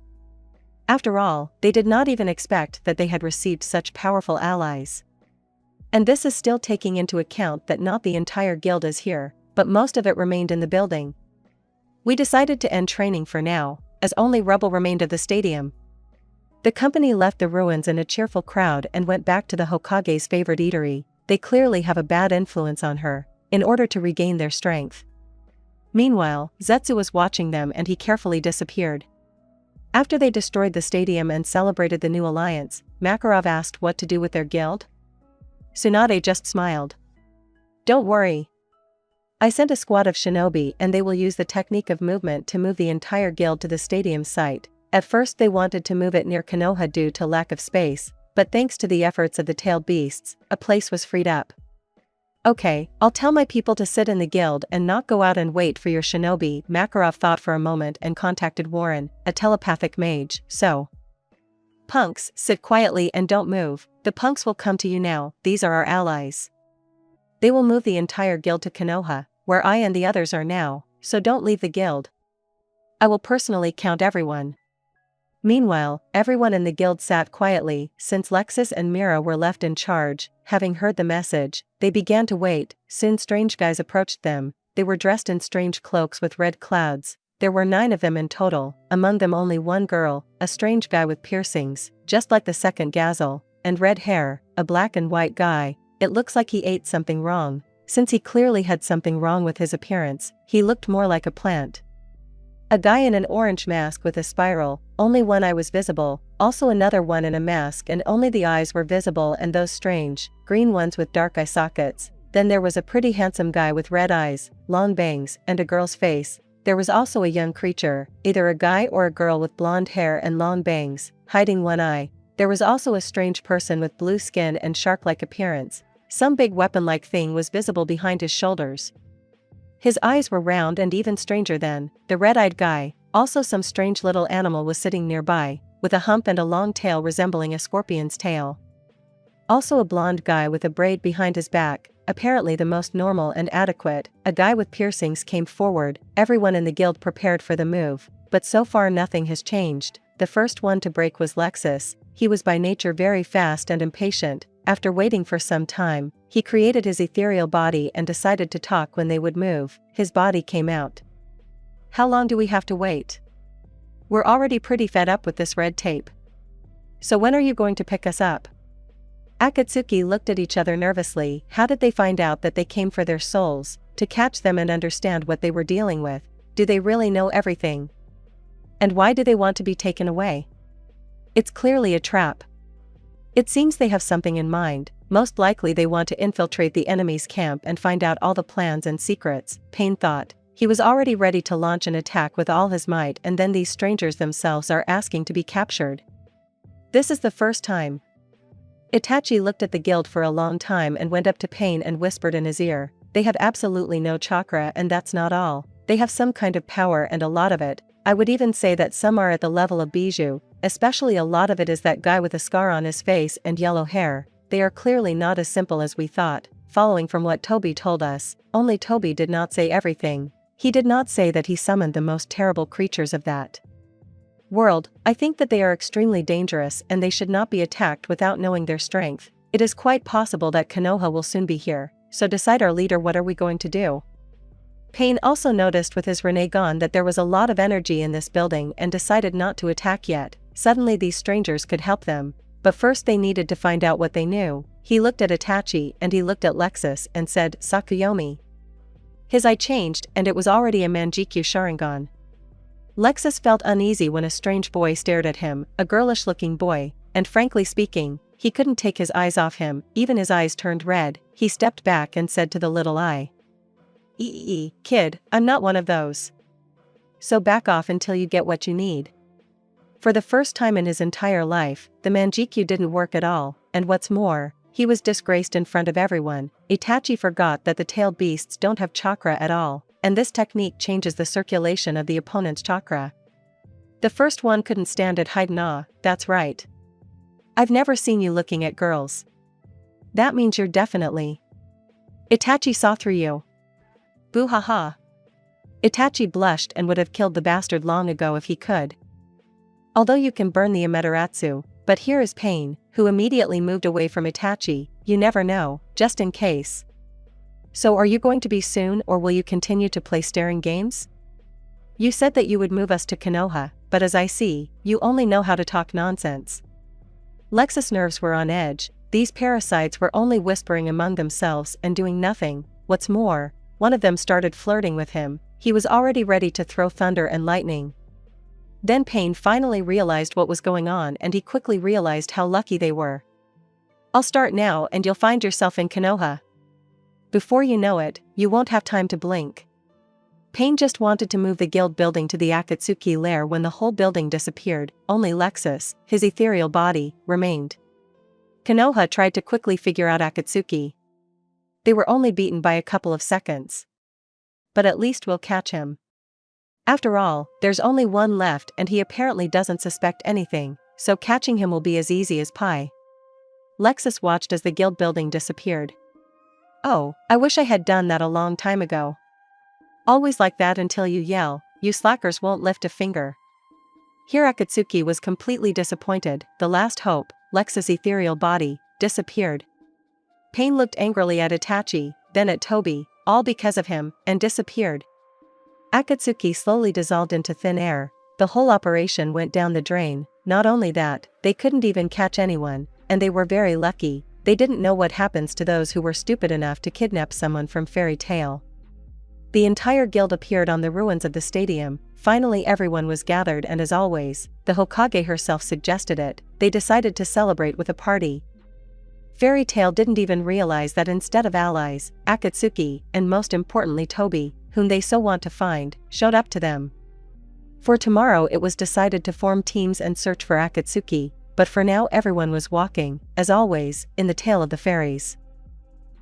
After all, they did not even expect that they had received such powerful allies. And this is still taking into account that not the entire guild is here, but most of it remained in the building. We decided to end training for now, as only rubble remained of the stadium. The company left the ruins in a cheerful crowd and went back to the Hokage's favorite eatery. They clearly have a bad influence on her, in order to regain their strength. Meanwhile, Zetsu was watching them and he carefully disappeared. After they destroyed the stadium and celebrated the new alliance, Makarov asked what to do with their guild. Tsunade just smiled. Don't worry. I sent a squad of shinobi and they will use the technique of movement to move the entire guild to the stadium site. At first they wanted to move it near Konoha due to lack of space, but thanks to the efforts of the tailed beasts, a place was freed up. Okay, I'll tell my people to sit in the guild and not go out and wait for your shinobi. Makarov thought for a moment and contacted Warren, a telepathic mage. So, punks, sit quietly and don't move. The punks will come to you now, these are our allies. They will move the entire guild to Konoha, where I and the others are now, so don't leave the guild. I will personally count everyone. Meanwhile, everyone in the guild sat quietly. Since Lexus and Mira were left in charge, having heard the message, they began to wait. Soon strange guys approached them. They were dressed in strange cloaks with red clouds. There were 9 of them in total, among them only one girl, a strange guy with piercings, just like the second Gazelle, and red hair, a black and white guy. It looks like he ate something wrong. Since he clearly had something wrong with his appearance, he looked more like a plant. A guy in an orange mask with a spiral, only one eye was visible, also another one in a mask and only the eyes were visible and those strange, green ones with dark eye sockets. Then there was a pretty handsome guy with red eyes, long bangs, and a girl's face. There was also a young creature, either a guy or a girl with blonde hair and long bangs, hiding one eye. There was also a strange person with blue skin and shark-like appearance. Some big weapon-like thing was visible behind his shoulders. His eyes were round and even stranger than the red-eyed guy. Also some strange little animal was sitting nearby, with a hump and a long tail resembling a scorpion's tail. Also a blonde guy with a braid behind his back, apparently the most normal and adequate. A guy with piercings came forward. Everyone in the guild prepared for the move, but so far nothing has changed. The first one to break was Lexus. He was by nature very fast and impatient. After waiting for some time, he created his ethereal body and decided to talk when they would move. His body came out. How long do we have to wait? We're already pretty fed up with this red tape. So when are you going to pick us up? Akatsuki looked at each other nervously. How did they find out that they came for their souls, to catch them and understand what they were dealing with? Do they really know everything? And why do they want to be taken away? It's clearly a trap. It seems they have something in mind. Most likely they want to infiltrate the enemy's camp and find out all the plans and secrets, Pain thought. He was already ready to launch an attack with all his might and then these strangers themselves are asking to be captured. This is the first time. Itachi looked at the guild for a long time and went up to Pain and whispered in his ear. They have absolutely no chakra and that's not all. They have some kind of power and a lot of it. I would even say that some are at the level of Bijou, especially a lot of it is that guy with a scar on his face and yellow hair. They are clearly not as simple as we thought. Following from what Toby told us, only Toby did not say everything. He did not say that he summoned the most terrible creatures of that world. I think that they are extremely dangerous and they should not be attacked without knowing their strength. It is quite possible that Konoha will soon be here, so decide our leader what are we going to do. Pain also noticed with his Rinnegan that there was a lot of energy in this building and decided not to attack yet. Suddenly these strangers could help them, but first they needed to find out what they knew. He looked at Itachi and he looked at Lexus and said, Sakuyomi. His eye changed and it was already a Manjikyu Sharingan. Lexus felt uneasy when a strange boy stared at him, a girlish-looking boy, and frankly speaking, he couldn't take his eyes off him, even his eyes turned red. He stepped back and said to the little eye, Kid, I'm not one of those. So back off until you get what you need. For the first time in his entire life, the Manjikyu didn't work at all, and what's more, he was disgraced in front of everyone. Itachi forgot that the tailed beasts don't have chakra at all, and this technique changes the circulation of the opponent's chakra. The first one couldn't stand it. Hide nah, that's right. I've never seen you looking at girls. That means you're definitely. Itachi saw through you. Boo ha ha. Itachi blushed and would have killed the bastard long ago if he could. Although you can burn the Amaterasu, but here is Pain, who immediately moved away from Itachi. You never know, just in case. So are you going to be soon, or will you continue to play staring games? You said that you would move us to Konoha, but as I see, you only know how to talk nonsense. Lexus' nerves were on edge. These parasites were only whispering among themselves and doing nothing. What's more, one of them started flirting with him. He was already ready to throw thunder and lightning. Then Pain finally realized what was going on, and he quickly realized how lucky they were. I'll start now and you'll find yourself in Konoha. Before you know it, you won't have time to blink. Pain just wanted to move the guild building to the Akatsuki lair when the whole building disappeared. Only Lexus, his ethereal body, remained. Konoha tried to quickly figure out Akatsuki. They were only beaten by a couple of seconds. But at least we'll catch him. After all, there's only one left and he apparently doesn't suspect anything, so catching him will be as easy as pie. Lexus watched as the guild building disappeared. Oh, I wish I had done that a long time ago. Always like that until you yell, you slackers won't lift a finger. Here Akatsuki was completely disappointed. The last hope, Lexus' ethereal body, disappeared. Pain looked angrily at Itachi, then at Toby, all because of him, and disappeared. Akatsuki slowly dissolved into thin air. The whole operation went down the drain. Not only that, they couldn't even catch anyone, and they were very lucky. They didn't know what happens to those who were stupid enough to kidnap someone from Fairy Tail. The entire guild appeared on the ruins of the stadium. Finally everyone was gathered, and as always, the Hokage herself suggested it. They decided to celebrate with a party. Fairy Tail didn't even realize that instead of allies, Akatsuki, and most importantly Toby, whom they so want to find, showed up to them. For tomorrow it was decided to form teams and search for Akatsuki, but for now everyone was walking, as always, in the tail of the fairies.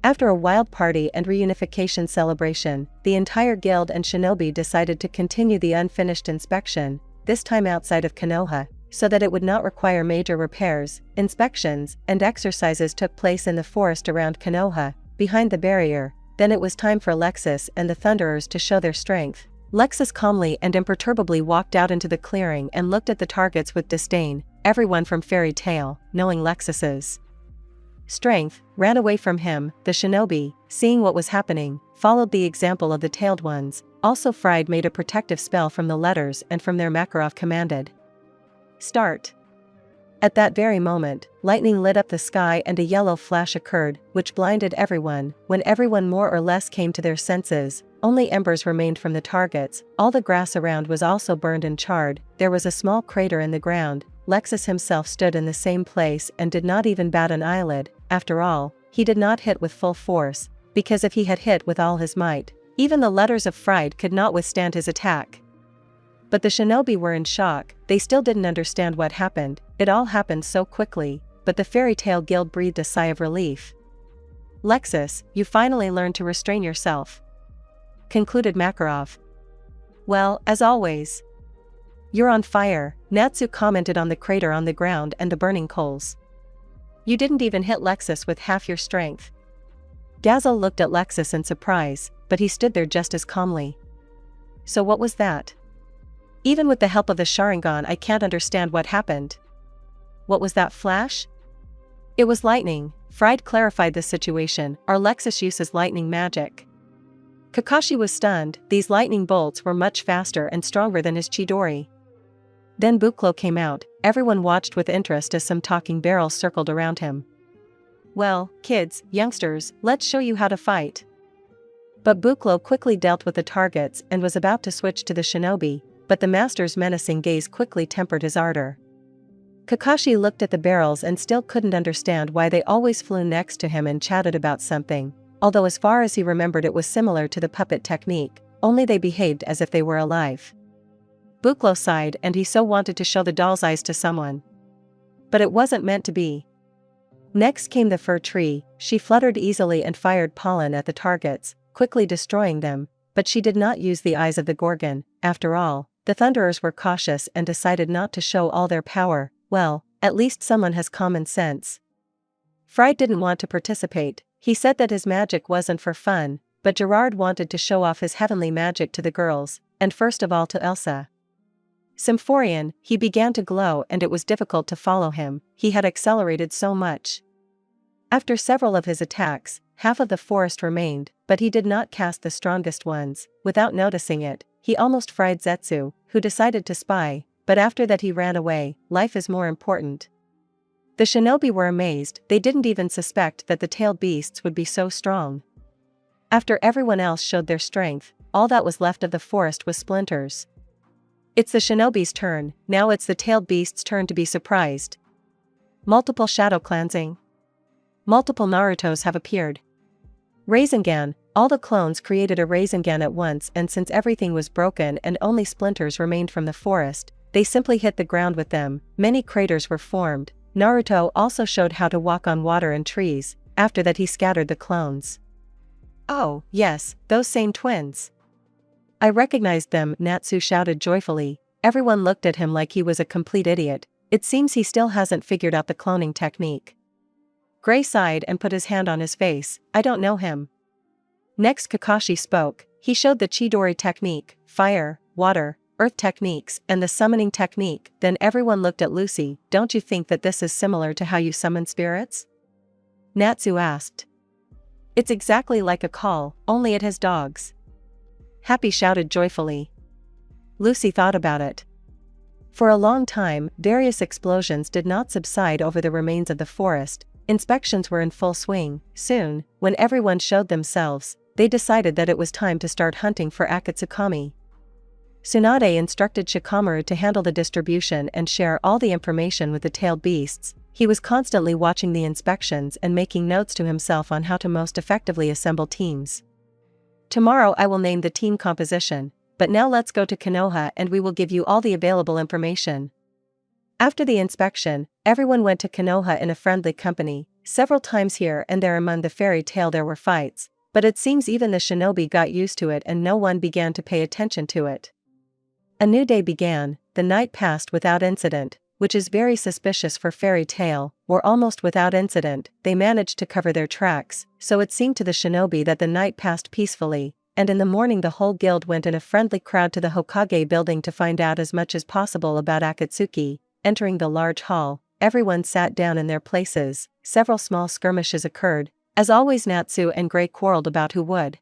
After a wild party and reunification celebration, the entire guild and shinobi decided to continue the unfinished inspection, this time outside of Konoha, so that it would not require major repairs. Inspections and exercises took place in the forest around Konoha, behind the barrier. Then it was time for Lexus and the Thunderers to show their strength. Lexus calmly and imperturbably walked out into the clearing and looked at the targets with disdain. Everyone from Fairy Tail, knowing Lexus's strength, ran away from him. The shinobi, seeing what was happening, followed the example of the tailed ones. Also Fried made a protective spell from the letters, and from there Makarov commanded, "Start." At that very moment, lightning lit up the sky and a yellow flash occurred, which blinded everyone. When everyone more or less came to their senses, only embers remained from the targets. All the grass around was also burned and charred. There was a small crater in the ground. Lexus himself stood in the same place and did not even bat an eyelid. After all, he did not hit with full force, because if he had hit with all his might, even the letters of Fried could not withstand his attack. But the shinobi were in shock. They still didn't understand what happened. It all happened so quickly, but the Fairy Tail Guild breathed a sigh of relief. "Lexus, you finally learned to restrain yourself," concluded Makarov. "Well, as always. You're on fire," Natsu commented on the crater on the ground and the burning coals. "You didn't even hit Lexus with half your strength." Dazzle looked at Lexus in surprise, but he stood there just as calmly. "So what was that? Even with the help of the Sharingan I can't understand what happened." "What was that flash?" "It was lightning." Fried clarified the situation. "Our Lexus uses lightning magic." Kakashi was stunned. These lightning bolts were much faster and stronger than his Chidori. Then Buklo came out. Everyone watched with interest as some talking barrels circled around him. "Well, kids, youngsters, let's show you how to fight." But Buklo quickly dealt with the targets and was about to switch to the shinobi, but the master's menacing gaze quickly tempered his ardor. Kakashi looked at the barrels and still couldn't understand why they always flew next to him and chatted about something, although as far as he remembered it was similar to the puppet technique, only they behaved as if they were alive. Buklo sighed, and he so wanted to show the doll's eyes to someone. But it wasn't meant to be. Next came the fir tree. She fluttered easily and fired pollen at the targets, quickly destroying them, but she did not use the eyes of the Gorgon. After all, the Thunderers were cautious and decided not to show all their power. Well, At least someone has common sense. Fry didn't want to participate. He said that his magic wasn't for fun, but Gerard wanted to show off his heavenly magic to the girls, and first of all to Elsa. Symphorian, he began to glow and it was difficult to follow him, he had accelerated so much. After several of his attacks, half of the forest remained, but he did not cast the strongest ones. Without noticing it, he almost fried Zetsu, who decided to spy, but after that he ran away. Life is more important. The shinobi were amazed, they didn't even suspect that the tailed beasts would be so strong. After everyone else showed their strength, all that was left of the forest was splinters. It's the shinobi's turn, now it's the tailed beast's turn to be surprised. Multiple shadow cleansing. Multiple Narutos have appeared. Rasengan, all the clones created a Rasengan at once, and since everything was broken and only splinters remained from the forest, they simply hit the ground with them. Many craters were formed. Naruto also showed how to walk on water and trees. After that he scattered the clones. Oh, yes, those same twins. I recognized them, Natsu shouted joyfully. Everyone looked at him like he was a complete idiot. It seems he still hasn't figured out the cloning technique. Gray sighed and put his hand on his face. I don't know him. Next Kakashi spoke. He showed the Chidori technique, fire, water, earth techniques, and the summoning technique. Then everyone looked at Lucy. Don't you think that this is similar to how you summon spirits? Natsu asked. It's exactly like a call, only it has dogs. Happy shouted joyfully. Lucy thought about it. For a long time, various explosions did not subside over the remains of the forest. Inspections were in full swing. Soon, when everyone showed themselves, they decided that it was time to start hunting for Akatsukami. Tsunade instructed Shikamaru to handle the distribution and share all the information with the tailed beasts. He was constantly watching the inspections and making notes to himself on how to most effectively assemble teams. Tomorrow I will name the team composition, but now let's go to Konoha and we will give you all the available information. After the inspection, everyone went to Konoha in a friendly company. Several times here and there among the fairy tale there were fights, but it seems even the shinobi got used to it and no one began to pay attention to it. A new day began. The night passed without incident, which is very suspicious for fairy tale, or almost without incident. They managed to cover their tracks, so it seemed to the shinobi that the night passed peacefully, and in the morning the whole guild went in a friendly crowd to the Hokage building to find out as much as possible about Akatsuki. Entering the large hall, everyone sat down in their places. Several small skirmishes occurred. As always, Natsu and Gray quarreled about who would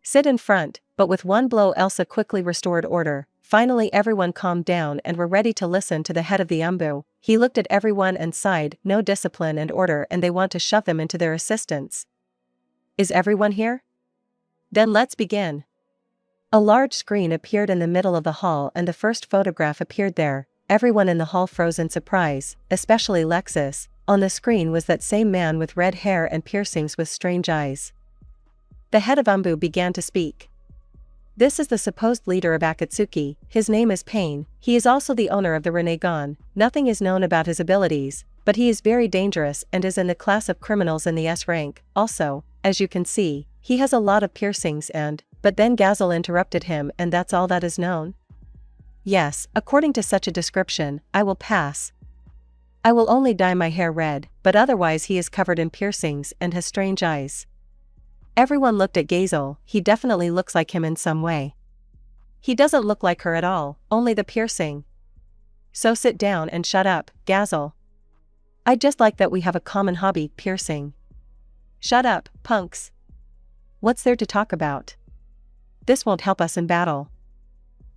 sit in front, but with one blow Elsa quickly restored order. Finally everyone calmed down and were ready to listen to the head of the Umbu. He looked at everyone and sighed. No discipline and order, and they want to shove them into their assistants. Is everyone here? Then let's begin. A large screen appeared in the middle of the hall and the first photograph appeared there. Everyone in the hall froze in surprise, especially Lexus. On the screen was that same man with red hair and piercings with strange eyes. The head of Umbu began to speak. This is the supposed leader of Akatsuki. His name is Pain. He is also the owner of the Rinnegan. Nothing is known about his abilities, but he is very dangerous and is in the class of criminals in the S rank. Also, as you can see, he has a lot of piercings and, but then Gazelle interrupted him, and that's all that is known? Yes, according to such a description, I will pass. I will only dye my hair red, but otherwise he is covered in piercings and has strange eyes. Everyone looked at Gazelle. He definitely looks like him in some way. He doesn't look like her at all, only the piercing. So sit down and shut up, Gazelle. I just like that we have a common hobby, piercing. Shut up, punks. What's there to talk about? This won't help us in battle.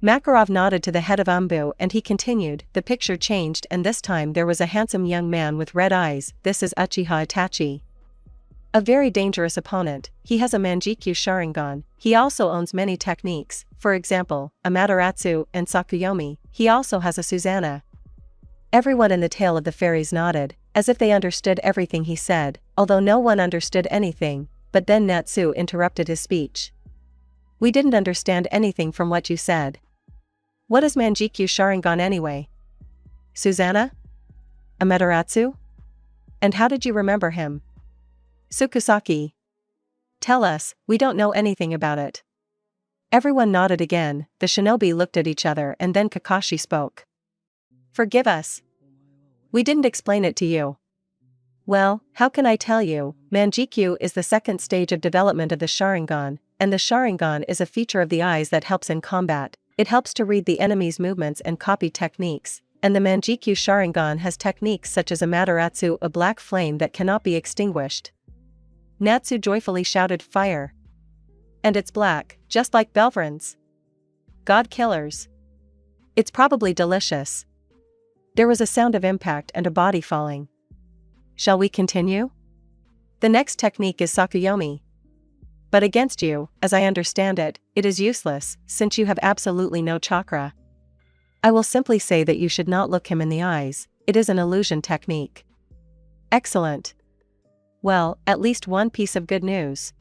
Makarov nodded to the head of Umbu and he continued. The picture changed and this time there was a handsome young man with red eyes. This is Uchiha Itachi. A very dangerous opponent. He has a Manjikyu Sharingan. He also owns many techniques, for example, Amaterasu and Sakuyomi. He also has a Susanna. Everyone in the Tale of the Fairies nodded, as if they understood everything he said, although no one understood anything, but then Natsu interrupted his speech. We didn't understand anything from what you said. What is Manjikyu Sharingan anyway? Susanna? Amaterasu? And how did you remember him? Tsukusaki. Tell us, we don't know anything about it. Everyone nodded again. The shinobi looked at each other and then Kakashi spoke. Forgive us. We didn't explain it to you. Well, how can I tell you? Manjikyu is the second stage of development of the Sharingan, and the Sharingan is a feature of the eyes that helps in combat. It helps to read the enemy's movements and copy techniques, and the Manjikyu Sharingan has techniques such as Amaterasu, a black flame that cannot be extinguished. Natsu joyfully shouted, "Fire!" And it's black, just like Belverin's. God killers. It's probably delicious. There was a sound of impact and a body falling. Shall we continue? The next technique is Sakuyomi. But against you, as I understand it, it is useless, since you have absolutely no chakra. I will simply say that you should not look him in the eyes. It is an illusion technique. Excellent. Well, at least one piece of good news.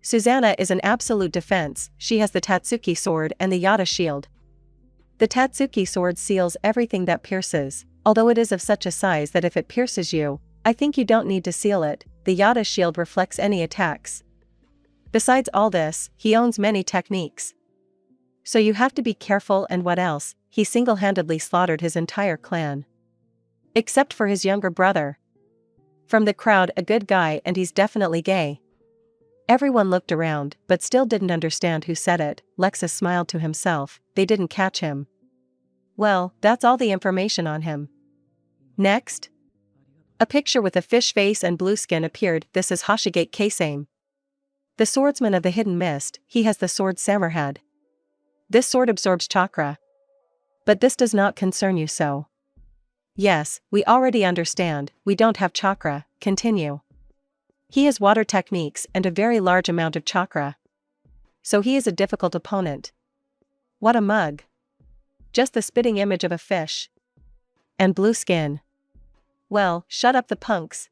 Susanna is an absolute defense. She has the Tatsuki sword and the Yata shield. The Tatsuki sword seals everything that pierces, although it is of such a size that if it pierces you, I think you don't need to seal it. The Yata shield reflects any attacks. Besides all this, he owns many techniques. So you have to be careful. And what else? He single-handedly slaughtered his entire clan. Except for his younger brother. From the crowd, a good guy, and he's definitely gay. Everyone looked around, but still didn't understand who said it. Lexus smiled to himself. They didn't catch him. Well, that's all the information on him. Next. A picture with a fish face and blue skin appeared. This is Hoshigate Kasame. The swordsman of the hidden mist. He has the sword Samarhad. This sword absorbs chakra. But this does not concern you so. Yes, we already understand, we don't have chakra. Continue. He has water techniques and a very large amount of chakra. So he is a difficult opponent. What a mug. Just the spitting image of a fish. And blue skin. Well, shut up the punks.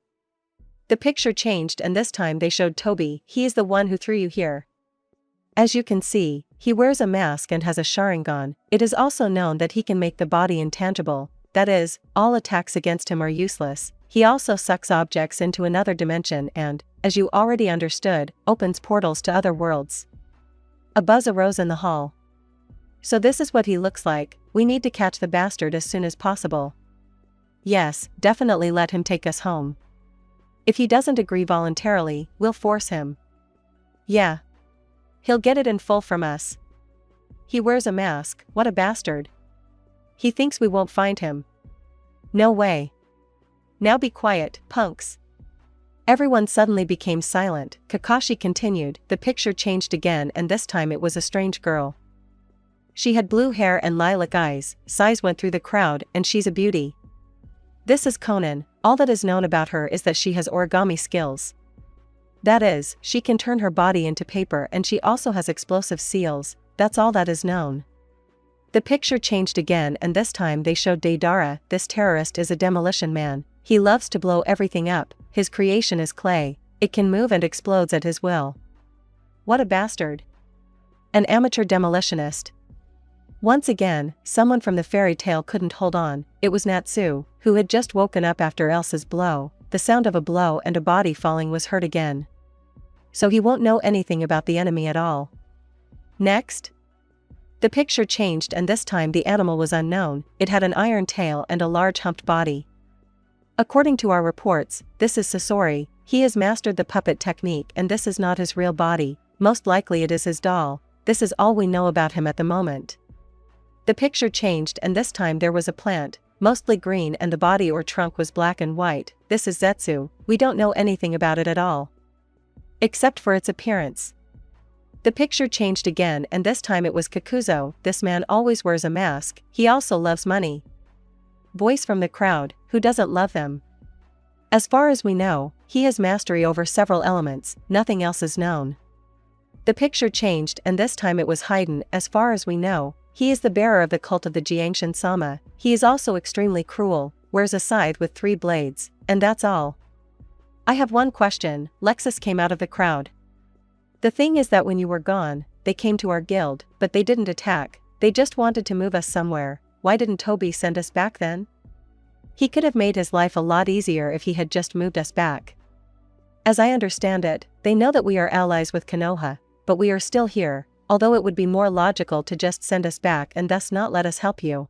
The picture changed and this time they showed Toby. He is the one who threw you here. As you can see, he wears a mask and has a Sharingan. It is also known that he can make the body intangible. That is, all attacks against him are useless. He also sucks objects into another dimension and, as you already understood, opens portals to other worlds. A buzz arose in the hall. So this is what he looks like. We need to catch the bastard as soon as possible. Yes, definitely let him take us home. If he doesn't agree voluntarily, we'll force him. Yeah. He'll get it in full from us. He wears a mask. What a bastard. He thinks we won't find him. No way. Now be quiet, punks. Everyone suddenly became silent. Kakashi continued. The picture changed again and this time it was a strange girl. She had blue hair and lilac eyes. Sighs went through the crowd and she's a beauty. This is Conan. All that is known about her is that she has origami skills. That is, she can turn her body into paper and she also has explosive seals. That's all that is known. The picture changed again and this time they showed Deidara. This terrorist is a demolition man. He loves to blow everything up. His creation is clay. It can move and explodes at his will. What a bastard. An amateur demolitionist. Once again, someone from the fairy tale couldn't hold on. It was Natsu, who had just woken up after Elsa's blow. The sound of a blow and a body falling was heard again. So he won't know anything about the enemy at all. Next. The picture changed and this time the animal was unknown. It had an iron tail and a large humped body. According to our reports, this is Sasori. He has mastered the puppet technique and this is not his real body. Most likely it is his doll. This is all we know about him at the moment. The picture changed and this time there was a plant, mostly green, and the body or trunk was black and white. This is Zetsu. We don't know anything about it at all. Except for its appearance. The picture changed again and this time it was Kakuzo. This man always wears a mask. He also loves money. Voice from the crowd, who doesn't love them? As far as we know, he has mastery over several elements. Nothing else is known. The picture changed and this time it was Haydn. As far as we know, he is the bearer of the cult of the Jiangshan Sama. He is also extremely cruel, wears a scythe with 3 blades, and that's all. I have one question. Lexus came out of the crowd. The thing is that when you were gone, they came to our guild, but they didn't attack. They just wanted to move us somewhere. Why didn't Toby send us back then? He could have made his life a lot easier if he had just moved us back. As I understand it, they know that we are allies with Konoha, but we are still here, although it would be more logical to just send us back and thus not let us help you.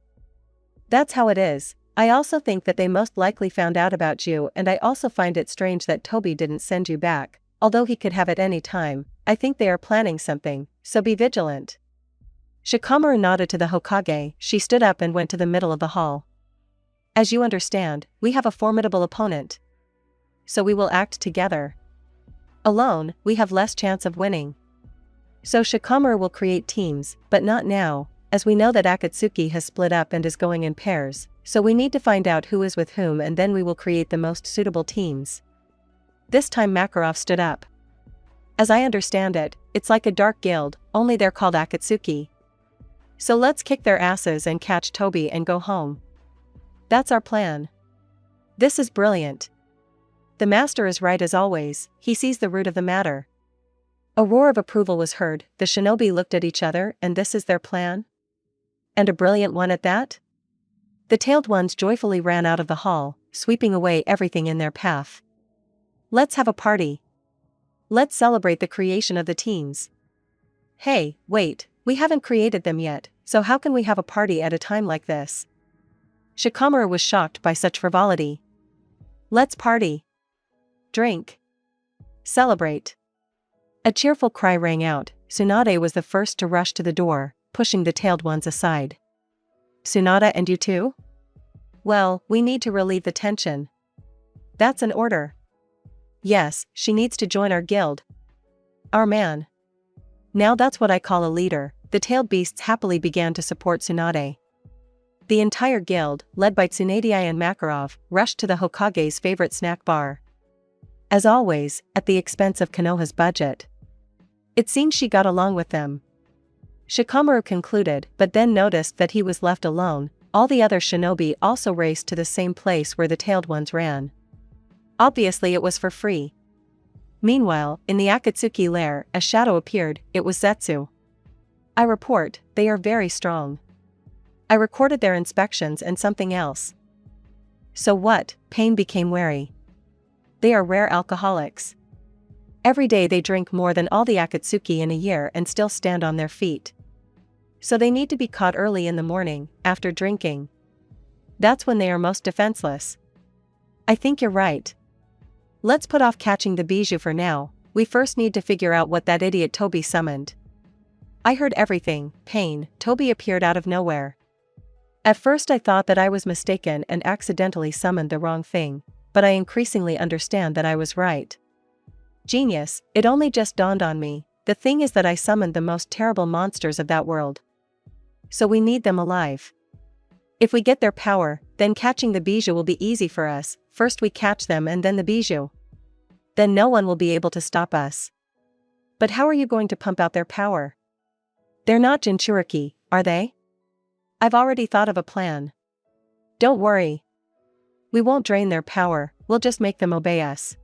That's how it is. I also think that they most likely found out about you, and I also find it strange that Toby didn't send you back, although he could have at any time. I think they are planning something, so be vigilant. Shikamaru nodded to the Hokage. She stood up and went to the middle of the hall. As you understand, we have a formidable opponent. So we will act together. Alone, we have less chance of winning. So Shikamaru will create teams, but not now, as we know that Akatsuki has split up and is going in pairs, so we need to find out who is with whom and then we will create the most suitable teams. This time Makarov stood up. As I understand it, it's like a dark guild, only they're called Akatsuki. So let's kick their asses and catch Toby and go home. That's our plan. This is brilliant. The master is right as always, he sees the root of the matter. A roar of approval was heard, the shinobi looked at each other, and this is their plan? And a brilliant one at that? The tailed ones joyfully ran out of the hall, sweeping away everything in their path. Let's have a party. Let's celebrate the creation of the teams. Hey, wait, we haven't created them yet, so how can we have a party at a time like this? Shikamaru was shocked by such frivolity. Let's party. Drink. Celebrate. A cheerful cry rang out. Tsunade was the first to rush to the door, pushing the tailed ones aside. Tsunade and you too? Well, we need to relieve the tension. That's an order. Yes, she needs to join our guild. Our man. Now that's what I call a leader. The tailed beasts happily began to support Tsunade. The entire guild, led by Tsunade and Makarov, rushed to the Hokage's favorite snack bar. As always, at the expense of Konoha's budget. It seemed she got along with them. Shikamaru concluded, but then noticed that he was left alone. All the other shinobi also raced to the same place where the tailed ones ran. Obviously it was for free. Meanwhile, in the Akatsuki lair, a shadow appeared. It was Zetsu. I report, they are very strong. I recorded their inspections and something else. So what? Pain became wary. They are rare alcoholics. Every day they drink more than all the Akatsuki in a year and still stand on their feet. So they need to be caught early in the morning, after drinking. That's when they are most defenseless. I think you're right. Let's put off catching the bijou for now. We first need to figure out what that idiot Toby summoned. I heard everything. Pain. Toby appeared out of nowhere. At first I thought that I was mistaken and accidentally summoned the wrong thing, but I increasingly understand that I was right. Genius, it only just dawned on me. The thing is that I summoned the most terrible monsters of that world. So we need them alive. If we get their power, then catching the bijou will be easy for us. First we catch them and then the bijou. Then no one will be able to stop us. But how are you going to pump out their power? They're not Jinchuriki, are they? I've already thought of a plan. Don't worry. We won't drain their power, we'll just make them obey us.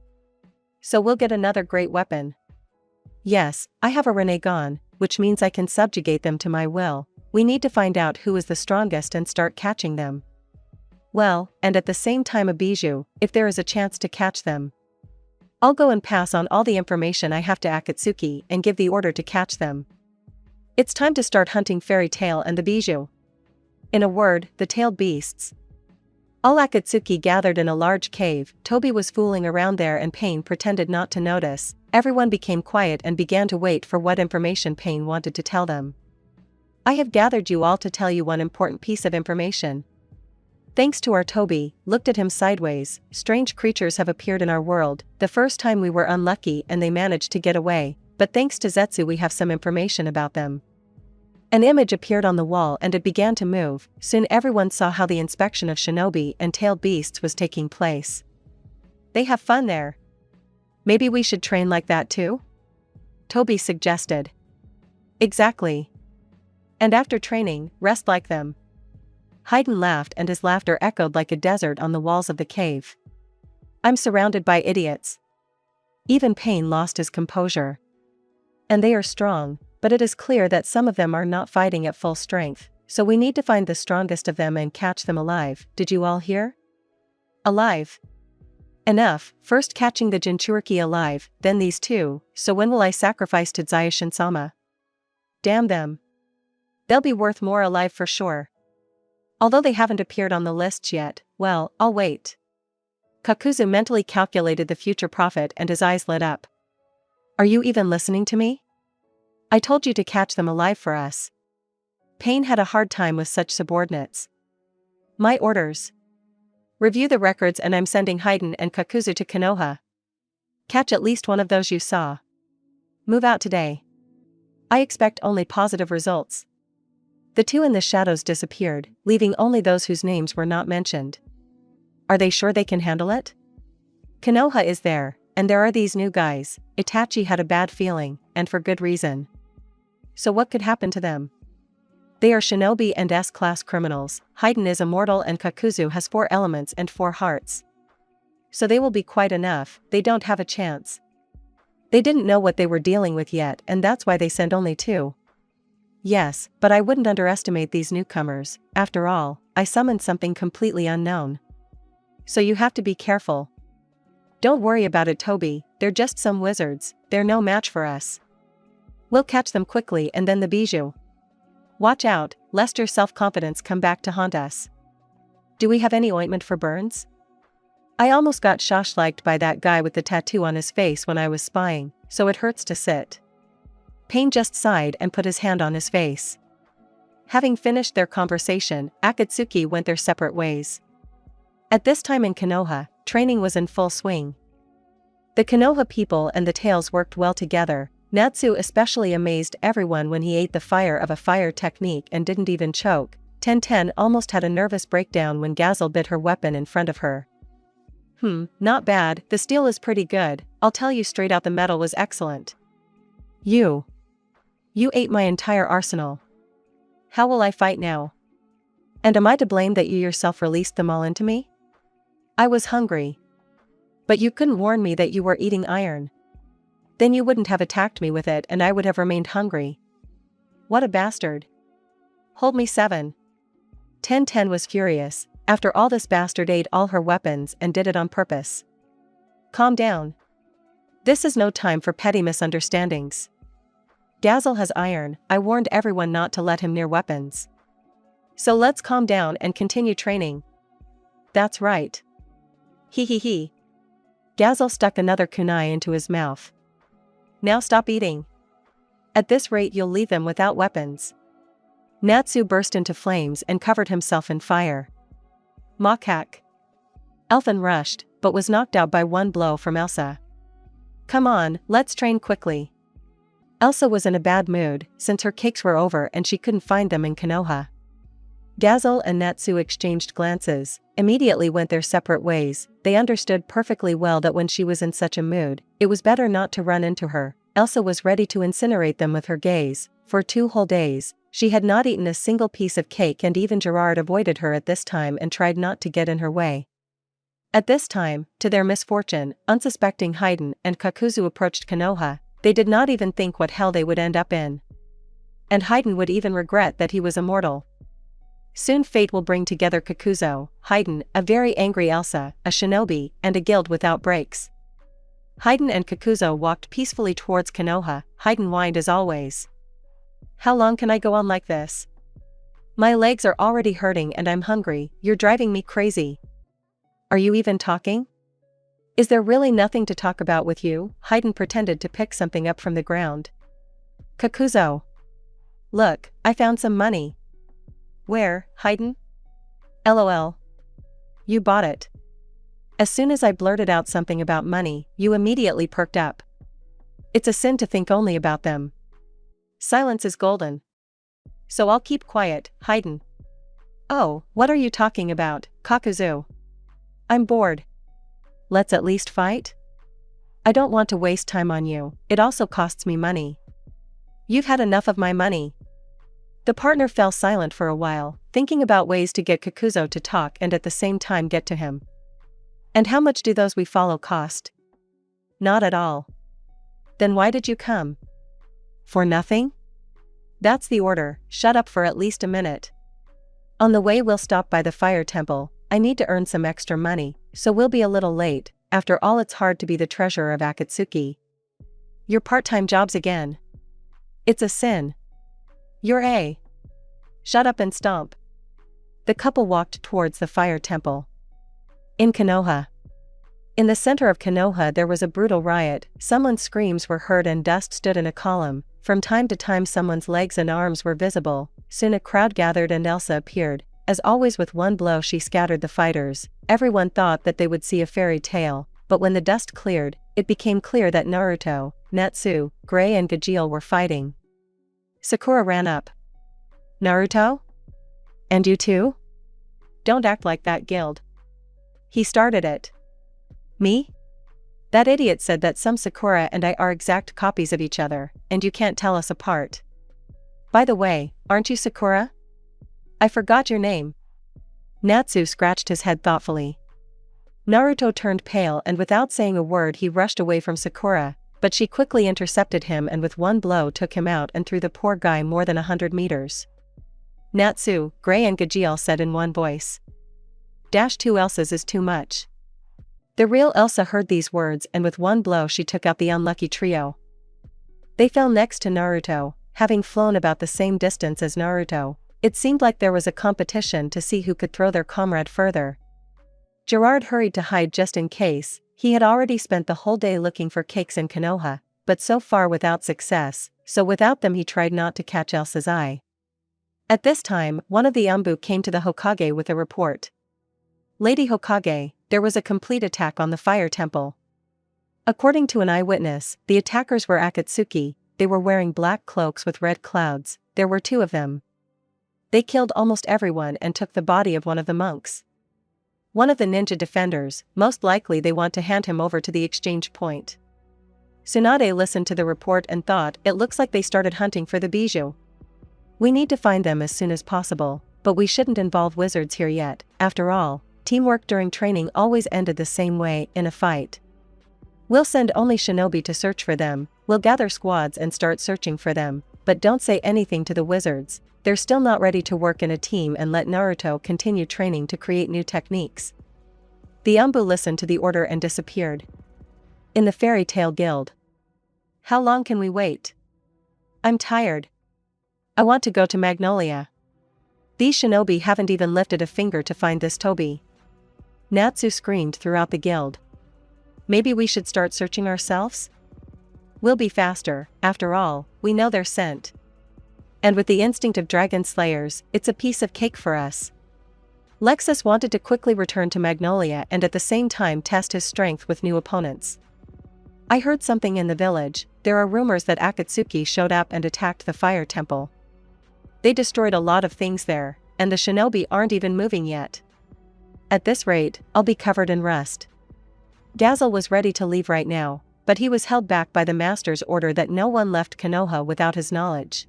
So we'll get another great weapon. Yes, I have a Rinnegan, which means I can subjugate them to my will. We need to find out who is the strongest and start catching them. Well, and at the same time a bijou, if there is a chance to catch them. I'll go and pass on all the information I have to Akatsuki and give the order to catch them. It's time to start hunting Fairy Tail and the bijou. In a word, the tailed beasts. All Akatsuki gathered in a large cave. Toby was fooling around there and Pain pretended not to notice. Everyone became quiet and began to wait for what information Pain wanted to tell them. I have gathered you all to tell you one important piece of information. Thanks to our Toby, looked at him sideways, strange creatures have appeared in our world. The first time we were unlucky and they managed to get away, but thanks to Zetsu we have some information about them. An image appeared on the wall and it began to move. Soon everyone saw how the inspection of shinobi and tailed beasts was taking place. They have fun there. Maybe we should train like that too? Toby suggested. Exactly. And after training, rest like them. Haydn laughed and his laughter echoed like a desert on the walls of the cave. I'm surrounded by idiots. Even Pain lost his composure. And they are strong, but it is clear that some of them are not fighting at full strength, so we need to find the strongest of them and catch them alive. Did you all hear? Alive. Enough, first catching the Jinchuriki alive, then these two, so when will I sacrifice to Zayashin-sama? Damn them. They'll be worth more alive for sure. Although they haven't appeared on the lists yet, well, I'll wait. Kakuzu mentally calculated the future profit and his eyes lit up. Are you even listening to me? I told you to catch them alive for us. Pain had a hard time with such subordinates. My orders. Review the records and I'm sending Haiden and Kakuzu to Konoha. Catch at least one of those you saw. Move out today. I expect only positive results. The two in the shadows disappeared, leaving only those whose names were not mentioned. Are they sure they can handle it? Konoha is there, and there are these new guys. Itachi had a bad feeling, and for good reason. So what could happen to them? They are shinobi and S-class criminals. Haiden is immortal and Kakuzu has 4 elements and 4 hearts. So they will be quite enough, they don't have a chance. They didn't know what they were dealing with yet and that's why they sent only 2. Yes, but I wouldn't underestimate these newcomers. After all, I summoned something completely unknown. So you have to be careful. Don't worry about it, Toby, they're just some wizards, they're no match for us. We'll catch them quickly and then the bijou. Watch out, lest your self-confidence come back to haunt us. Do we have any ointment for burns? I almost got shoshlaged by that guy with the tattoo on his face when I was spying, so it hurts to sit. Pain just sighed and put his hand on his face. Having finished their conversation, Akatsuki went their separate ways. At this time in Konoha, training was in full swing. The Konoha people and the tails worked well together. Natsu especially amazed everyone when he ate the fire of a fire technique and didn't even choke. Ten Ten almost had a nervous breakdown when Gazelle bit her weapon in front of her. Not bad, the steel is pretty good, I'll tell you straight out the metal was excellent. You ate my entire arsenal. How will I fight now? And am I to blame that you yourself released them all into me? I was hungry. But you couldn't warn me that you were eating iron. Then you wouldn't have attacked me with it and I would have remained hungry. What a bastard. Hold me 7. Ten Ten was furious. After all, this bastard ate all her weapons and did it on purpose. Calm down. This is no time for petty misunderstandings. Gazelle has iron, I warned everyone not to let him near weapons. So let's calm down and continue training. That's right. He. Gazelle stuck another kunai into his mouth. Now stop eating. At this rate you'll leave them without weapons. Natsu burst into flames and covered himself in fire. Makak. Elfin rushed, but was knocked out by one blow from Elsa. Come on, let's train quickly. Elsa was in a bad mood, since her cakes were over and she couldn't find them in Konoha. Gazelle and Natsu exchanged glances, immediately went their separate ways. They understood perfectly well that when she was in such a mood, it was better not to run into her. Elsa was ready to incinerate them with her gaze. For 2 whole days, she had not eaten a single piece of cake and even Gerard avoided her at this time and tried not to get in her way. At this time, to their misfortune, unsuspecting Haiden and Kakuzu approached Konoha. They did not even think what hell they would end up in. And Haiden would even regret that he was immortal. Soon fate will bring together Kakuzu, Haiden, a very angry Elsa, a shinobi, and a guild without breaks. Haiden and Kakuzu walked peacefully towards Konoha. Haiden whined as always. How long can I go on like this? My legs are already hurting and I'm hungry, you're driving me crazy. Are you even talking? Is there really nothing to talk about with you? Haiden pretended to pick something up from the ground. Kakuzu. Look, I found some money. Where, Haiden? LOL. You bought it. As soon as I blurted out something about money, you immediately perked up. It's a sin to think only about them. Silence is golden. So I'll keep quiet, Haiden. Oh, what are you talking about, Kakuzu? I'm bored. Let's at least fight? I don't want to waste time on you, it also costs me money. You've had enough of my money. The partner fell silent for a while, thinking about ways to get Kakuzu to talk and at the same time get to him. And how much do those we follow cost? Not at all. Then why did you come? For nothing? That's the order, shut up for at least a minute. On the way we'll stop by the fire temple. I need to earn some extra money, so we'll be a little late. After all, it's hard to be the treasurer of Akatsuki. Your part-time jobs again. It's a sin. You're a. Shut up and stomp. The couple walked towards the fire temple. In Konoha. In the center of Konoha there was a brutal riot, someone's screams were heard and dust stood in a column, from time to time someone's legs and arms were visible, soon a crowd gathered and Elsa appeared, as always with one blow she scattered the fighters. Everyone thought that they would see a fairy tale, but when the dust cleared, it became clear that Naruto, Natsu, Gray and Gajeel were fighting. Sakura ran up. Naruto? And you too? Don't act like that, Guild. He started it. Me? That idiot said that some Sakura and I are exact copies of each other, and you can't tell us apart. By the way, aren't you Sakura? I forgot your name. Natsu scratched his head thoughtfully. Naruto turned pale and without saying a word he rushed away from Sakura, but she quickly intercepted him and with one blow took him out and threw the poor guy more than 100 meters. Natsu, Gray and Gajeel said in one voice. -2 Elsa's is too much. The real Elsa heard these words and with one blow she took out the unlucky trio. They fell next to Naruto, having flown about the same distance as Naruto. It seemed like there was a competition to see who could throw their comrade further. Gerard hurried to hide just in case. He had already spent the whole day looking for cakes in Konoha, but so far without success, so without them he tried not to catch Elsa's eye. At this time, one of the Anbu came to the Hokage with a report. Lady Hokage, there was a complete attack on the fire temple. According to an eyewitness, the attackers were Akatsuki. They were wearing black cloaks with red clouds. There were 2 of them. They killed almost everyone and took the body of one of the monks. One of the ninja defenders, most likely they want to hand him over to the exchange point. Tsunade listened to the report and thought, it looks like they started hunting for the bijou. We need to find them as soon as possible, but we shouldn't involve wizards here yet. After all, teamwork during training always ended the same way, in a fight. We'll send only shinobi to search for them. We'll gather squads and start searching for them, but don't say anything to the wizards. They're still not ready to work in a team, and let Naruto continue training to create new techniques. The Anbu listened to the order and disappeared. In the Fairy Tale Guild. How long can we wait? I'm tired. I want to go to Magnolia. These shinobi haven't even lifted a finger to find this Toby. Natsu screamed throughout the guild. Maybe we should start searching ourselves? We'll be faster, after all, we know they're sent. And with the instinct of dragon slayers, it's a piece of cake for us. Lexus wanted to quickly return to Magnolia and at the same time test his strength with new opponents. I heard something in the village. There are rumors that Akatsuki showed up and attacked the fire temple. They destroyed a lot of things there, and the shinobi aren't even moving yet. At this rate, I'll be covered in rust. Dazzle was ready to leave right now, but he was held back by the master's order that no one left Konoha without his knowledge.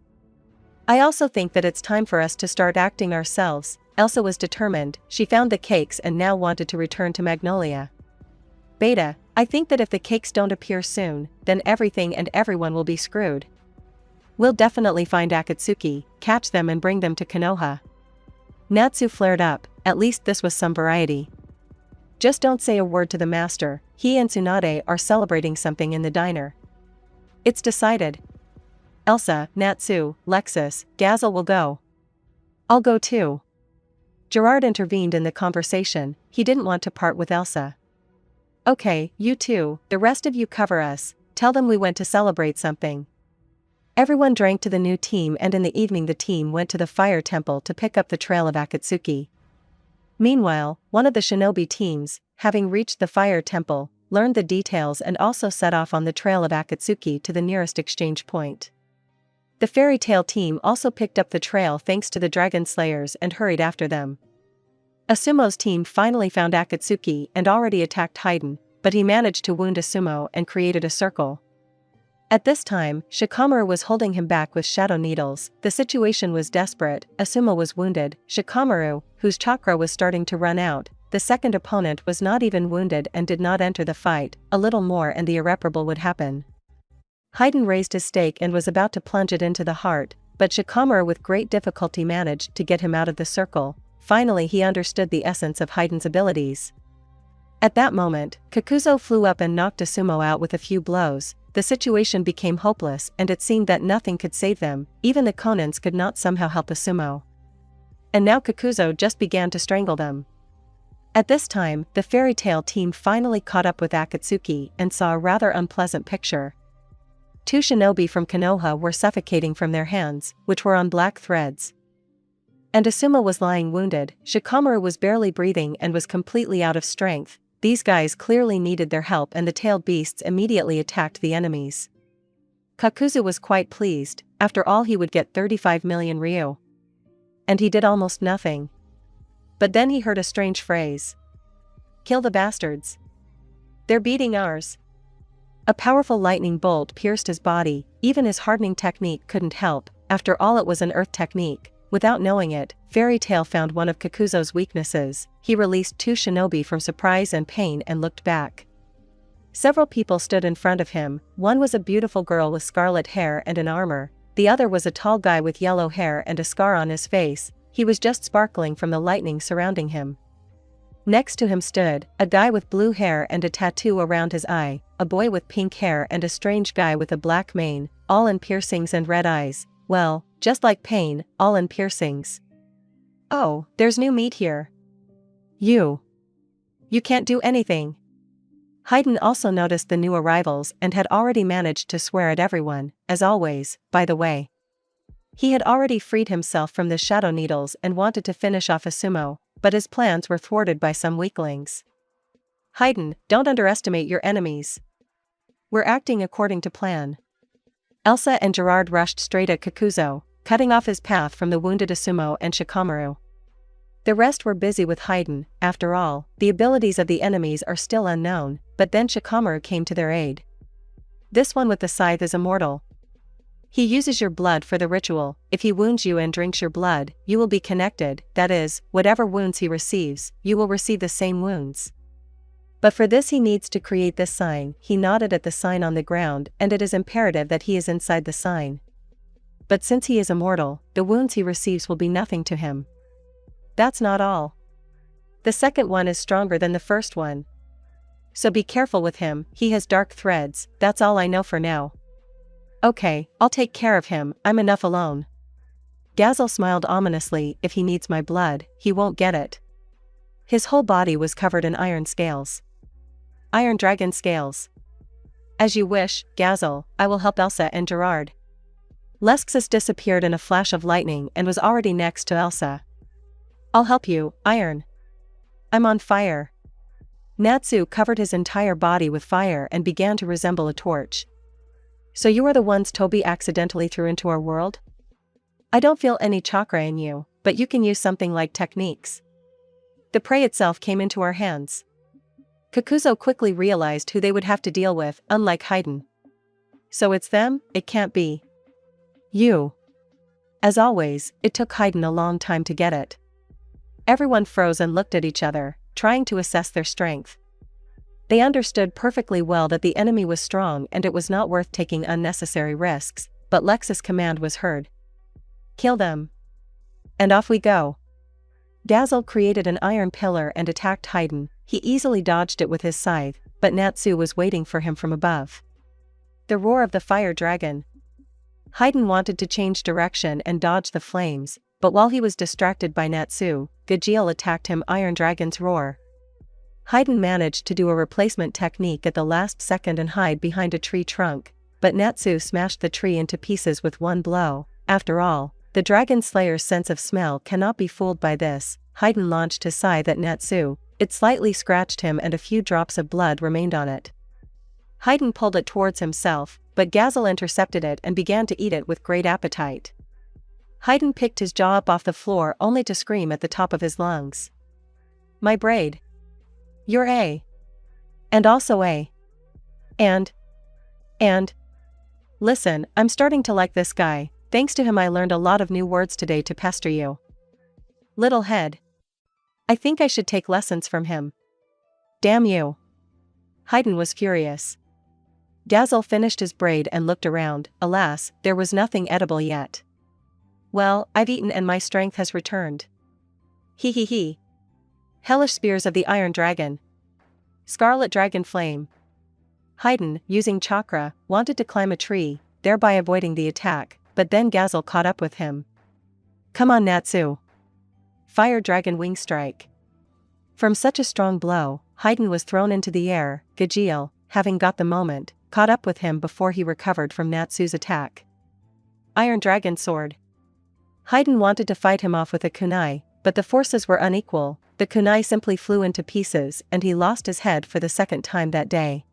I also think that it's time for us to start acting ourselves. Elsa was determined. She found the cakes and now wanted to return to Magnolia. Beta, I think that if the cakes don't appear soon, then everything and everyone will be screwed. We'll definitely find Akatsuki, catch them and bring them to Konoha. Natsu flared up. At least this was some variety. Just don't say a word to the master. He and Tsunade are celebrating something in the diner. It's decided. Elsa, Natsu, Lexus, Dazzle will go. I'll go too. Gerard intervened in the conversation. He didn't want to part with Elsa. Okay, you two, the rest of you cover us. Tell them we went to celebrate something. Everyone drank to the new team, and in the evening the team went to the fire temple to pick up the trail of Akatsuki. Meanwhile, one of the shinobi teams, having reached the fire temple, learned the details and also set off on the trail of Akatsuki to the nearest exchange point. The fairy tale team also picked up the trail thanks to the dragon slayers and hurried after them. Asumo's team finally found Akatsuki and already attacked Haiden, but he managed to wound Asumo and created a circle. At this time, Shikamaru was holding him back with shadow needles. The situation was desperate. Asumo was wounded. Shikamaru, whose chakra was starting to run out, the second opponent, was not even wounded and did not enter the fight. A little more and the irreparable would happen. Haiden raised his stake and was about to plunge it into the heart, but Shikamaru with great difficulty managed to get him out of the circle. Finally he understood the essence of Haiden's abilities. At that moment, Kakuzo flew up and knocked Asumo out with a few blows. The situation became hopeless and it seemed that nothing could save them. Even the Konins could not somehow help Asumo. And now Kakuzo just began to strangle them. At this time, the fairy tale team finally caught up with Akatsuki and saw a rather unpleasant picture. Two shinobi from Konoha were suffocating from their hands, which were on black threads. And Asuma was lying wounded. Shikamaru was barely breathing and was completely out of strength. These guys clearly needed their help, and the tailed beasts immediately attacked the enemies. Kakuzu was quite pleased. After all, he would get 35 million ryu. And he did almost nothing. But then he heard a strange phrase. "Kill the bastards. They're beating ours." A powerful lightning bolt pierced his body. Even his hardening technique couldn't help. After all, it was an earth technique. Without knowing it, Fairy Tail found one of Kakuzo's weaknesses. He released two shinobi from surprise and pain and looked back. Several people stood in front of him. One was a beautiful girl with scarlet hair and an armor. The other was a tall guy with yellow hair and a scar on his face. He was just sparkling from the lightning surrounding him. Next to him stood a guy with blue hair and a tattoo around his eye, a boy with pink hair and a strange guy with a black mane, all in piercings and red eyes. Well, just like Pain, all in piercings. "Oh, there's new meat here. You can't do anything." Haydn also noticed the new arrivals and had already managed to swear at everyone, as always, by the way. He had already freed himself from the shadow needles and wanted to finish off Asumo, but his plans were thwarted by some weaklings. "Haydn, don't underestimate your enemies. We're acting according to plan." Elsa and Gerard rushed straight at Kakuzo, cutting off his path from the wounded Asumo and Shikamaru. The rest were busy with Haydn. After all, the abilities of the enemies are still unknown, but then Shikamaru came to their aid. "This one with the scythe is immortal. He uses your blood for the ritual. If he wounds you and drinks your blood, you will be connected, that is, whatever wounds he receives, you will receive the same wounds. But for this he needs to create this sign." He nodded at the sign on the ground, "and it is imperative that he is inside the sign. But since he is immortal, the wounds he receives will be nothing to him. That's not all. The second one is stronger than the first one. So be careful with him, he has dark threads. That's all I know for now." "Okay, I'll take care of him, I'm enough alone." Gazel smiled ominously. "If he needs my blood, he won't get it." His whole body was covered in iron scales. Iron dragon scales. "As you wish, Gazel, I will help Elsa and Gerard." Lexus disappeared in a flash of lightning and was already next to Elsa. "I'll help you, Iron. I'm on fire." Natsu covered his entire body with fire and began to resemble a torch. "So you are the ones Toby accidentally threw into our world? I don't feel any chakra in you, but you can use something like techniques." The prey itself came into our hands. Kakuzo quickly realized who they would have to deal with, unlike Haydn. "So it's them? It can't be you." As always, it took Haydn a long time to get it. Everyone froze and looked at each other, trying to assess their strength. They understood perfectly well that the enemy was strong and it was not worth taking unnecessary risks, but Lexus' command was heard. "Kill them. And off we go." Gazel created an iron pillar and attacked Haydn. He easily dodged it with his scythe, but Natsu was waiting for him from above. The roar of the fire dragon. Haydn wanted to change direction and dodge the flames, but while he was distracted by Natsu, Gajiel attacked him. Iron Dragon's roar. Haydn managed to do a replacement technique at the last second and hide behind a tree trunk, but Natsu smashed the tree into pieces with one blow. After all, the Dragon Slayer's sense of smell cannot be fooled by this. Haydn launched his scythe at Natsu. It slightly scratched him and a few drops of blood remained on it. Haydn pulled it towards himself, but Gazel intercepted it and began to eat it with great appetite. Haydn picked his jaw up off the floor only to scream at the top of his lungs. "My braid. You're A. And also A. And. Listen, I'm starting to like this guy. Thanks to him I learned a lot of new words today to pester you. Little head. I think I should take lessons from him. Damn you." Haydn was furious. Gazel finished his braid and looked around. Alas, there was nothing edible yet. "Well, I've eaten and my strength has returned. He. Hellish spears of the Iron Dragon. Scarlet Dragon Flame." Haydn, using chakra, wanted to climb a tree, thereby avoiding the attack, but then Gazel caught up with him. "Come on, Natsu. Fire Dragon Wing Strike. From such a strong blow, Haydn was thrown into the air. Gajeel, having got the moment, caught up with him before he recovered from Natsu's attack. Iron Dragon Sword. Haydn wanted to fight him off with a kunai, but the forces were unequal. The kunai simply flew into pieces and he lost his head for the second time that day.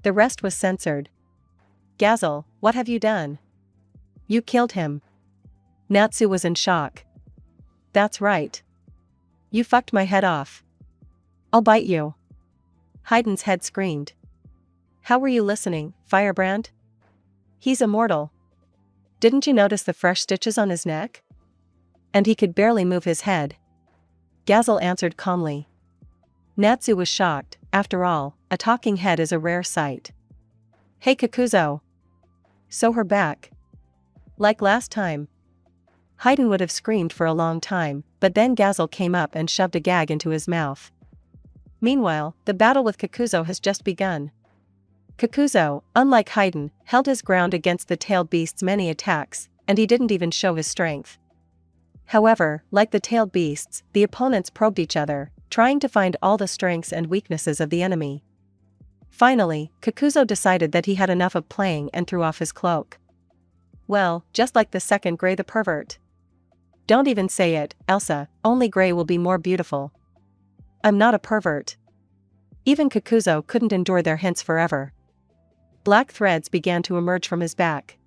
The rest was censored. Gazelle, what have you done? You killed him. Natsu was in shock. That's right. You fucked my head off. I'll bite you. Haydn's head screamed. How were you listening, Firebrand? He's immortal. Didn't you notice the fresh stitches on his neck? And he could barely move his head. Gazelle answered calmly. Natsu was shocked. After all, a talking head is a rare sight. Hey Kakuzo. Sew her back. Like last time. Haydn would have screamed for a long time, but then Gazelle came up and shoved a gag into his mouth. Meanwhile, the battle with Kakuzo has just begun. Kakuzo, unlike Haydn, held his ground against the tailed beast's many attacks, and he didn't even show his strength. However, like the tailed beasts, the opponents probed each other, trying to find all the strengths and weaknesses of the enemy. Finally, Kakuzo decided that he had enough of playing and threw off his cloak. Well, just like the second Grey the pervert. Don't even say it, Elsa, only Grey will be more beautiful. I'm not a pervert. Even Kakuzo couldn't endure their hints forever. Black threads began to emerge from his back.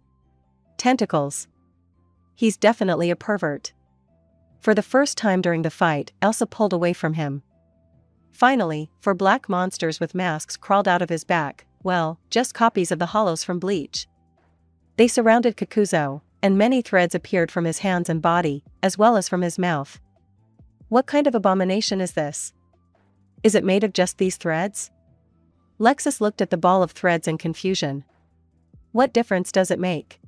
Tentacles. He's definitely a pervert. For the first time during the fight, Elsa pulled away from him. Finally, 4 black monsters with masks crawled out of his back, well, just copies of the hollows from Bleach. They surrounded Kakuzo, and many threads appeared from his hands and body, as well as from his mouth. What kind of abomination is this? Is it made of just these threads? Lexus looked at the ball of threads in confusion. What difference does it make?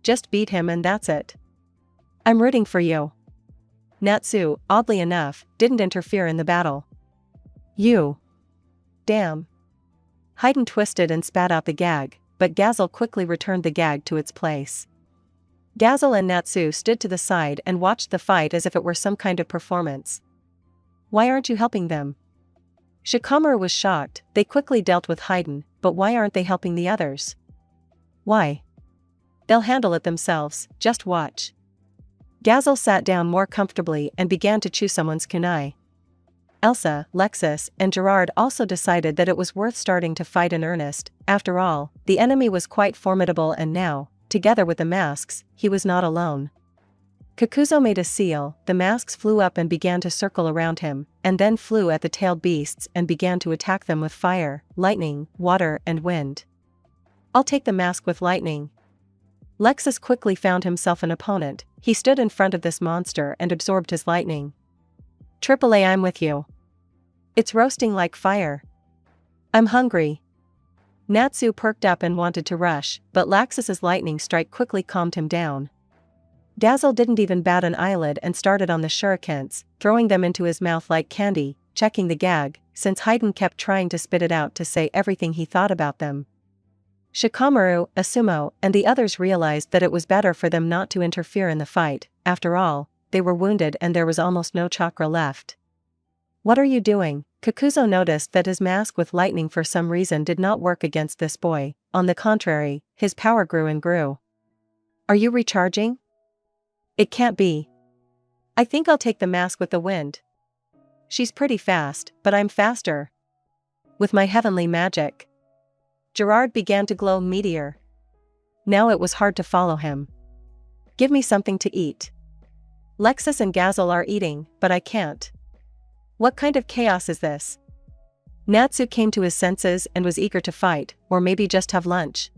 Just beat him and that's it. I'm rooting for you. Natsu, oddly enough, didn't interfere in the battle. You. Damn. Haydn twisted and spat out the gag, but Gazelle quickly returned the gag to its place. Gazelle and Natsu stood to the side and watched the fight as if it were some kind of performance. Why aren't you helping them? Shikamaru was shocked. They quickly dealt with Haydn, but why aren't they helping the others? Why? They'll handle it themselves, just watch. Gazelle sat down more comfortably and began to chew someone's kunai. Elsa, Lexus, and Gerard also decided that it was worth starting to fight in earnest. After all, the enemy was quite formidable and now, together with the masks, he was not alone. Kakuzo made a seal, the masks flew up and began to circle around him, and then flew at the tailed beasts and began to attack them with fire, lightning, water and wind. I'll take the mask with lightning. Lexus quickly found himself an opponent. He stood in front of this monster and absorbed his lightning. AAA, I'm with you. It's roasting like fire. I'm hungry. Natsu perked up and wanted to rush, but Laxus's lightning strike quickly calmed him down. Dazzle didn't even bat an eyelid and started on the shurikens, throwing them into his mouth like candy, checking the gag, since Haydn kept trying to spit it out to say everything he thought about them. Shikamaru, Asumo, and the others realized that it was better for them not to interfere in the fight. After all, they were wounded and there was almost no chakra left. What are you doing? Kakuzo noticed that his mask with lightning for some reason did not work against this boy. On the contrary, his power grew and grew. Are you recharging? It can't be. I think I'll take the mask with the wind. She's pretty fast, but I'm faster. With my heavenly magic. Gerard began to glow meteor. Now it was hard to follow him. Give me something to eat. Lexus and Gazelle are eating, but I can't. What kind of chaos is this? Natsu came to his senses and was eager to fight, or maybe just have lunch.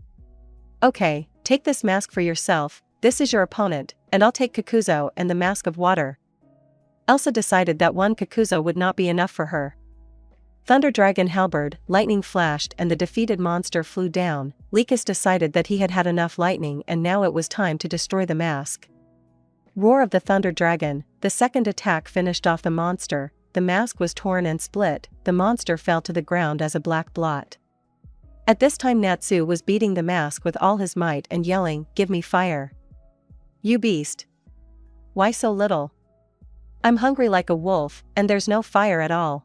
Okay, take this mask for yourself, this is your opponent, and I'll take Kakuzo and the mask of water. Elsa decided that one Kakuzo would not be enough for her. Thunder Dragon halberd, lightning flashed and the defeated monster flew down. Likas decided that he had had enough lightning and now it was time to destroy the mask. Roar of the Thunder Dragon, the second attack finished off the monster, the mask was torn and split, the monster fell to the ground as a black blot. At this time Natsu was beating the mask with all his might and yelling, "Give me fire! You beast! Why so little? I'm hungry like a wolf, and there's no fire at all.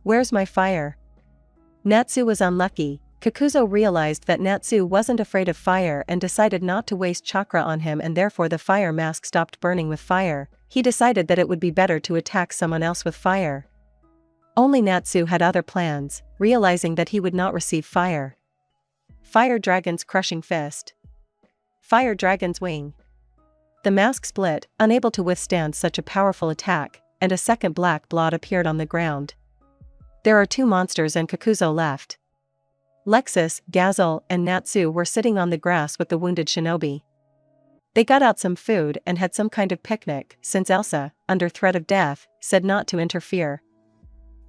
Where's my fire? Natsu was unlucky. Kakuzo realized that Natsu wasn't afraid of fire and decided not to waste chakra on him, and therefore the fire mask stopped burning with fire. He decided that it would be better to attack someone else with fire. Only Natsu had other plans, realizing that he would not receive fire. Fire Dragon's Crushing Fist. Fire Dragon's Wing. The mask split, unable to withstand such a powerful attack, and a second black blot appeared on the ground. There are 2 monsters and Kakuzo left. Lexus, Gazelle, and Natsu were sitting on the grass with the wounded shinobi. They got out some food and had some kind of picnic, since Elsa, under threat of death, said not to interfere.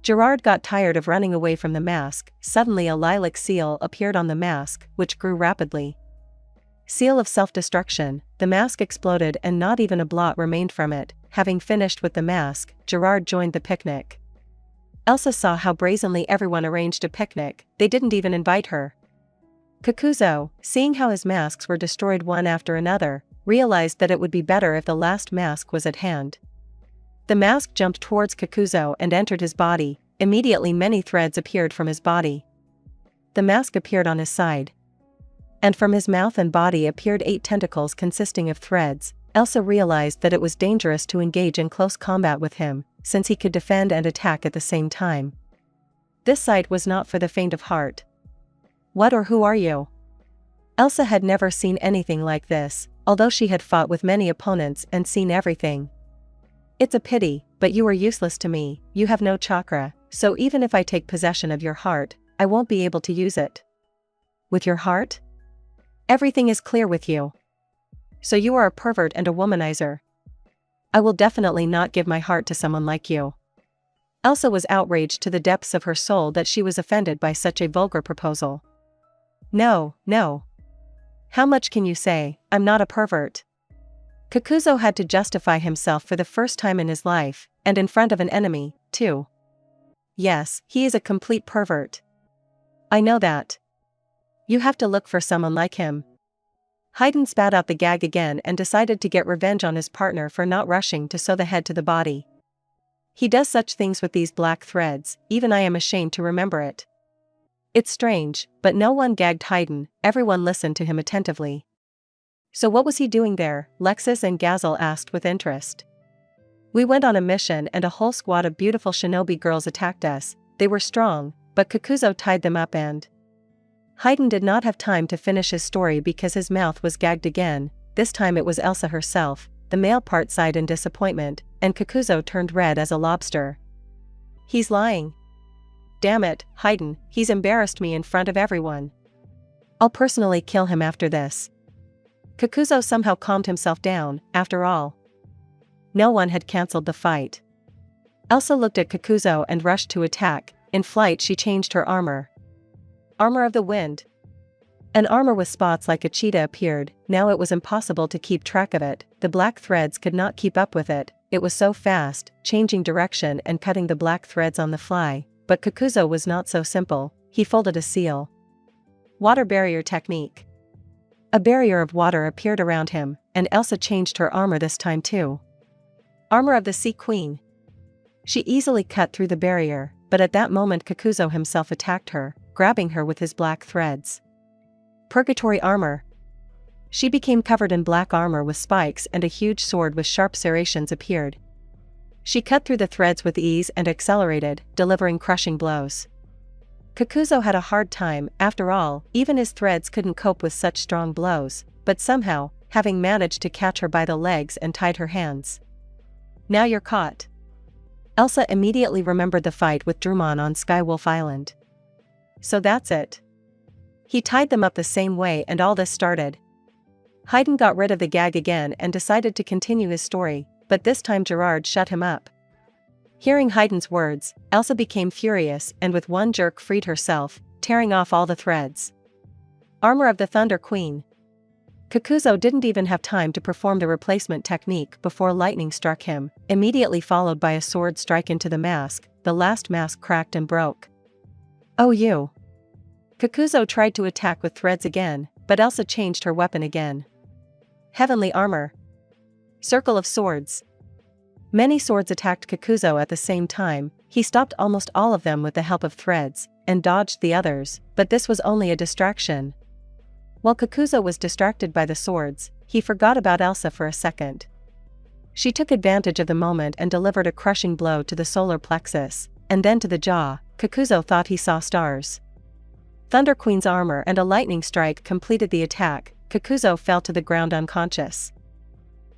Gerard got tired of running away from the mask. Suddenly a lilac seal appeared on the mask, which grew rapidly. Seal of self-destruction. The mask exploded and not even a blot remained from it. Having finished with the mask, Gerard joined the picnic. Elsa saw how brazenly everyone arranged a picnic. They didn't even invite her. Kakuzo, seeing how his masks were destroyed one after another, realized that it would be better if the last mask was at hand. The mask jumped towards Kakuzo and entered his body. Immediately many threads appeared from his body. The mask appeared on his side. And from his mouth and body appeared 8 tentacles consisting of threads. Elsa realized that it was dangerous to engage in close combat with him, since he could defend and attack at the same time. This sight was not for the faint of heart. What or who are you? Elsa had never seen anything like this, although she had fought with many opponents and seen everything. It's a pity, but you are useless to me. You have no chakra, so even if I take possession of your heart, I won't be able to use it. With your heart? Everything is clear with you. So you are a pervert and a womanizer. I will definitely not give my heart to someone like you. Elsa was outraged to the depths of her soul that she was offended by such a vulgar proposal. No, no. How much can you say? I'm not a pervert. Kakuzo had to justify himself for the first time in his life, and in front of an enemy, too. Yes, he is a complete pervert. I know that. You have to look for someone like him. Haydn spat out the gag again and decided to get revenge on his partner for not rushing to sew the head to the body. He does such things with these black threads, even I am ashamed to remember it. It's strange, but no one gagged Haydn. Everyone listened to him attentively. So what was he doing there? Lexus and Gazelle asked with interest. We went on a mission and a whole squad of beautiful shinobi girls attacked us. They were strong, but Kakuzo tied them up and... Haydn did not have time to finish his story because his mouth was gagged again. This time it was Elsa herself. The male part sighed in disappointment, and Kakuzo turned red as a lobster. He's lying. Damn it, Haydn, he's embarrassed me in front of everyone. I'll personally kill him after this. Kakuzo somehow calmed himself down. After all, no one had cancelled the fight. Elsa looked at Kakuzo and rushed to attack. In flight she changed her armor. Armor of the wind. An armor with spots like a cheetah appeared. Now it was impossible to keep track of it. The black threads could not keep up with it. It was so fast, changing direction and cutting the black threads on the fly. But Kakuzo was not so simple. He folded a seal. Water barrier technique. A barrier of water appeared around him, and Elsa changed her armor this time too. Armor of the Sea Queen. She easily cut through the barrier, but at that moment Kakuzo himself attacked her, grabbing her with his black threads. Purgatory armor. She became covered in black armor with spikes, and a huge sword with sharp serrations appeared. She cut through the threads with ease and accelerated, delivering crushing blows. Kakuzo had a hard time. After all, even his threads couldn't cope with such strong blows, but somehow, having managed to catch her by the legs and tied her hands. Now you're caught. Elsa immediately remembered the fight with Drummond on Skywolf Island. So that's it. He tied them up the same way and all this started. Haydn got rid of the gag again and decided to continue his story, but this time Gerard shut him up. Hearing Haydn's words, Elsa became furious and with one jerk freed herself, tearing off all the threads. Armor of the Thunder Queen. Kakuzo didn't even have time to perform the replacement technique before lightning struck him, immediately followed by a sword strike into the mask. The last mask cracked and broke. Oh you! Kakuzo tried to attack with threads again, but Elsa changed her weapon again. Heavenly armor. Circle of swords. Many swords attacked Kakuzo at the same time. He stopped almost all of them with the help of threads, and dodged the others, but this was only a distraction. While Kakuzo was distracted by the swords, he forgot about Elsa for a second. She took advantage of the moment and delivered a crushing blow to the solar plexus, and then to the jaw. Kakuzo thought he saw stars. Thunder Queen's armor and a lightning strike completed the attack. Kakuzo fell to the ground unconscious.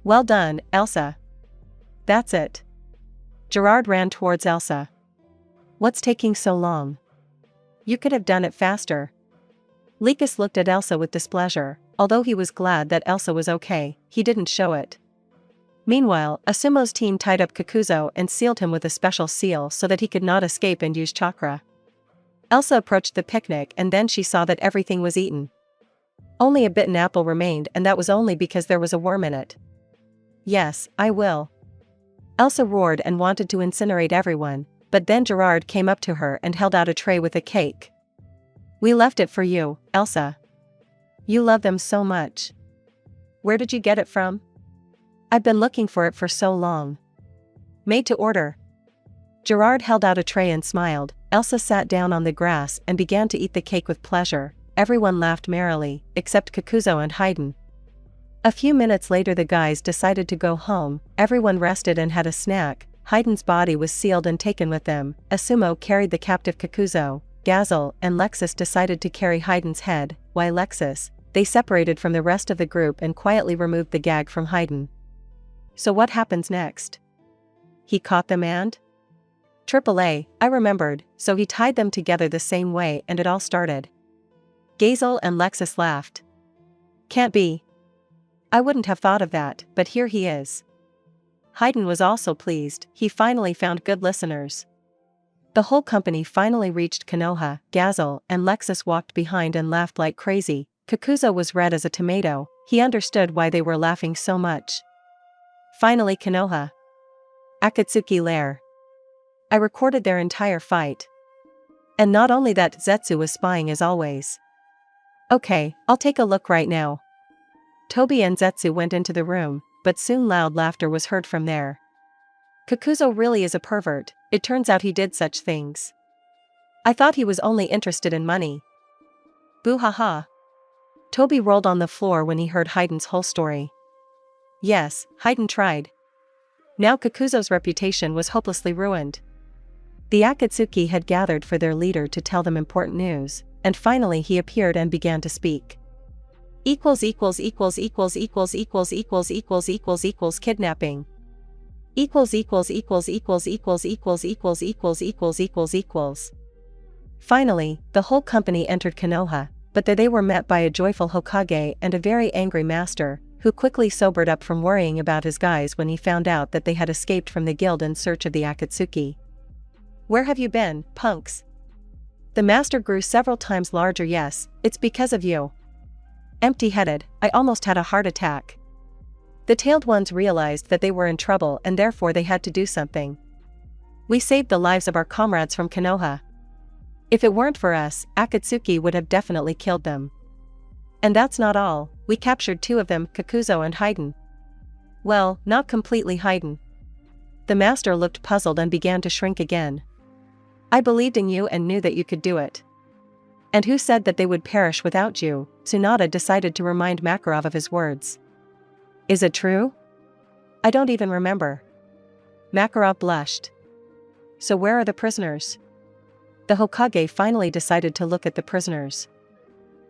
Well done, Elsa. That's it. Gerard ran towards Elsa. What's taking so long? You could have done it faster. Likas looked at Elsa with displeasure. Although he was glad that Elsa was okay, he didn't show it. Meanwhile, Asumo's team tied up Kakuzo and sealed him with a special seal so that he could not escape and use chakra. Elsa approached the picnic and then she saw that everything was eaten. Only a bitten apple remained, and that was only because there was a worm in it. Yes, I will. Elsa roared and wanted to incinerate everyone, but then Gerard came up to her and held out a tray with a cake. We left it for you, Elsa. You love them so much. Where did you get it from? I've been looking for it for so long. Made to order. Gerard held out a tray and smiled. Elsa sat down on the grass and began to eat the cake with pleasure. Everyone laughed merrily, except Kakuzo and Haydn. A few minutes later the guys decided to go home. Everyone rested and had a snack. Haydn's body was sealed and taken with them. Asumo carried the captive Kakuzo. Gazel and Lexus decided to carry Haydn's head. While Lexus, they separated from the rest of the group and quietly removed the gag from Haydn. So what happens next? He caught them and? AAA, I remembered, so he tied them together the same way and it all started. Gazel and Lexus laughed. Can't be. I wouldn't have thought of that, but here he is. Haydn was also pleased. He finally found good listeners. The whole company finally reached Konoha. Gazel and Lexus walked behind and laughed like crazy. Kakuzo was red as a tomato. He understood why they were laughing so much. Finally Konoha. Akatsuki Lair. I recorded their entire fight. And not only that, Zetsu was spying as always. Okay, I'll take a look right now. Tobi and Zetsu went into the room, but soon loud laughter was heard from there. Kakuzo really is a pervert. It turns out he did such things. I thought he was only interested in money. Boo ha ha. Tobi rolled on the floor when he heard Haydn's whole story. Yes, Haydn tried. Now Kakuzo's reputation was hopelessly ruined. The Akatsuki had gathered for their leader to tell them important news, and finally he appeared and began to speak. Kidnapping. Finally, the whole company entered Konoha, but there they were met by a joyful Hokage and a very angry master, who quickly sobered up from worrying about his guys when he found out that they had escaped from the guild in search of the Akatsuki. Where have you been, punks? The master grew several times larger. Yes, it's because of you. Empty-headed, I almost had a heart attack. The tailed ones realized that they were in trouble and therefore they had to do something. We saved the lives of our comrades from Konoha. If it weren't for us, Akatsuki would have definitely killed them. And that's not all, we captured two of them, Kakuzo and Haydn. Well, not completely Haydn. The master looked puzzled and began to shrink again. I believed in you and knew that you could do it. And who said that they would perish without you? Tsunade decided to remind Makarov of his words. Is it true? I don't even remember. Makarov blushed. So where are the prisoners? The Hokage finally decided to look at the prisoners.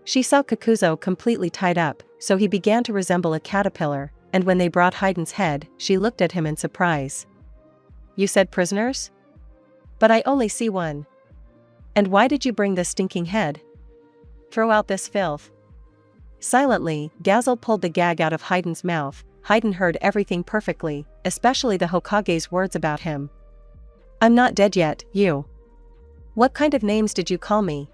She saw Kakuzo completely tied up, so he began to resemble a caterpillar, and when they brought Haydn's head, she looked at him in surprise. You said prisoners? But I only see one. And why did you bring this stinking head? Throw out this filth. Silently, Gazel pulled the gag out of Haydn's mouth. Haydn heard everything perfectly, especially the Hokage's words about him. I'm not dead yet, you. What kind of names did you call me?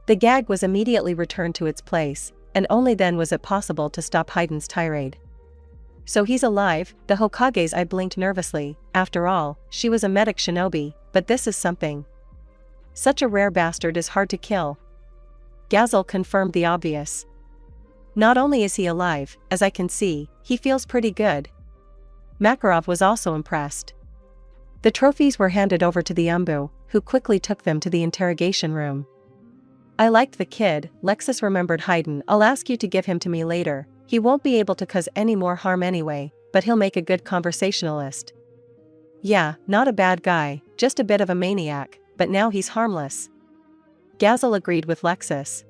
The gag was immediately returned to its place, and only then was it possible to stop Haydn's tirade. So he's alive? The Hokage's eye blinked nervously. After all, she was a medic shinobi, but this is something. Such a rare bastard is hard to kill. Gazel confirmed the obvious. Not only is he alive, as I can see, he feels pretty good. Makarov was also impressed. The trophies were handed over to the Umbu, who quickly took them to the interrogation room. I liked the kid, Lexus remembered Haydn. I'll ask you to give him to me later. He won't be able to cause any more harm anyway, but he'll make a good conversationalist. Yeah, not a bad guy, just a bit of a maniac, but now he's harmless. Gazelle agreed with Lexus.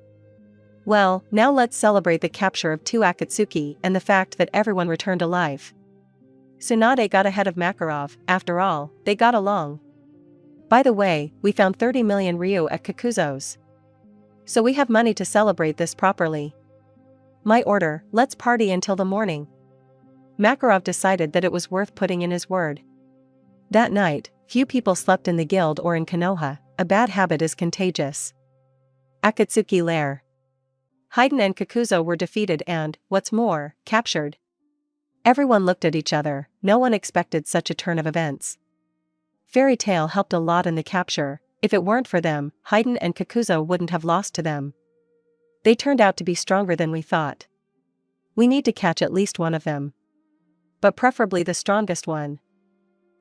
Well, now let's celebrate the capture of 2 Akatsuki and the fact that everyone returned alive. Tsunade got ahead of Makarov. After all, they got along. By the way, we found 30 million ryu at Kakuzo's. So we have money to celebrate this properly. My order, let's party until the morning. Makarov decided that it was worth putting in his word. That night, few people slept in the guild or in Konoha. A bad habit is contagious. Akatsuki Lair. Haydn and Kakuzo were defeated and, what's more, captured. Everyone looked at each other. No one expected such a turn of events. Fairy Tail helped a lot in the capture. If it weren't for them, Haydn and Kakuzo wouldn't have lost to them. They turned out to be stronger than we thought. We need to catch at least one of them. But preferably the strongest one.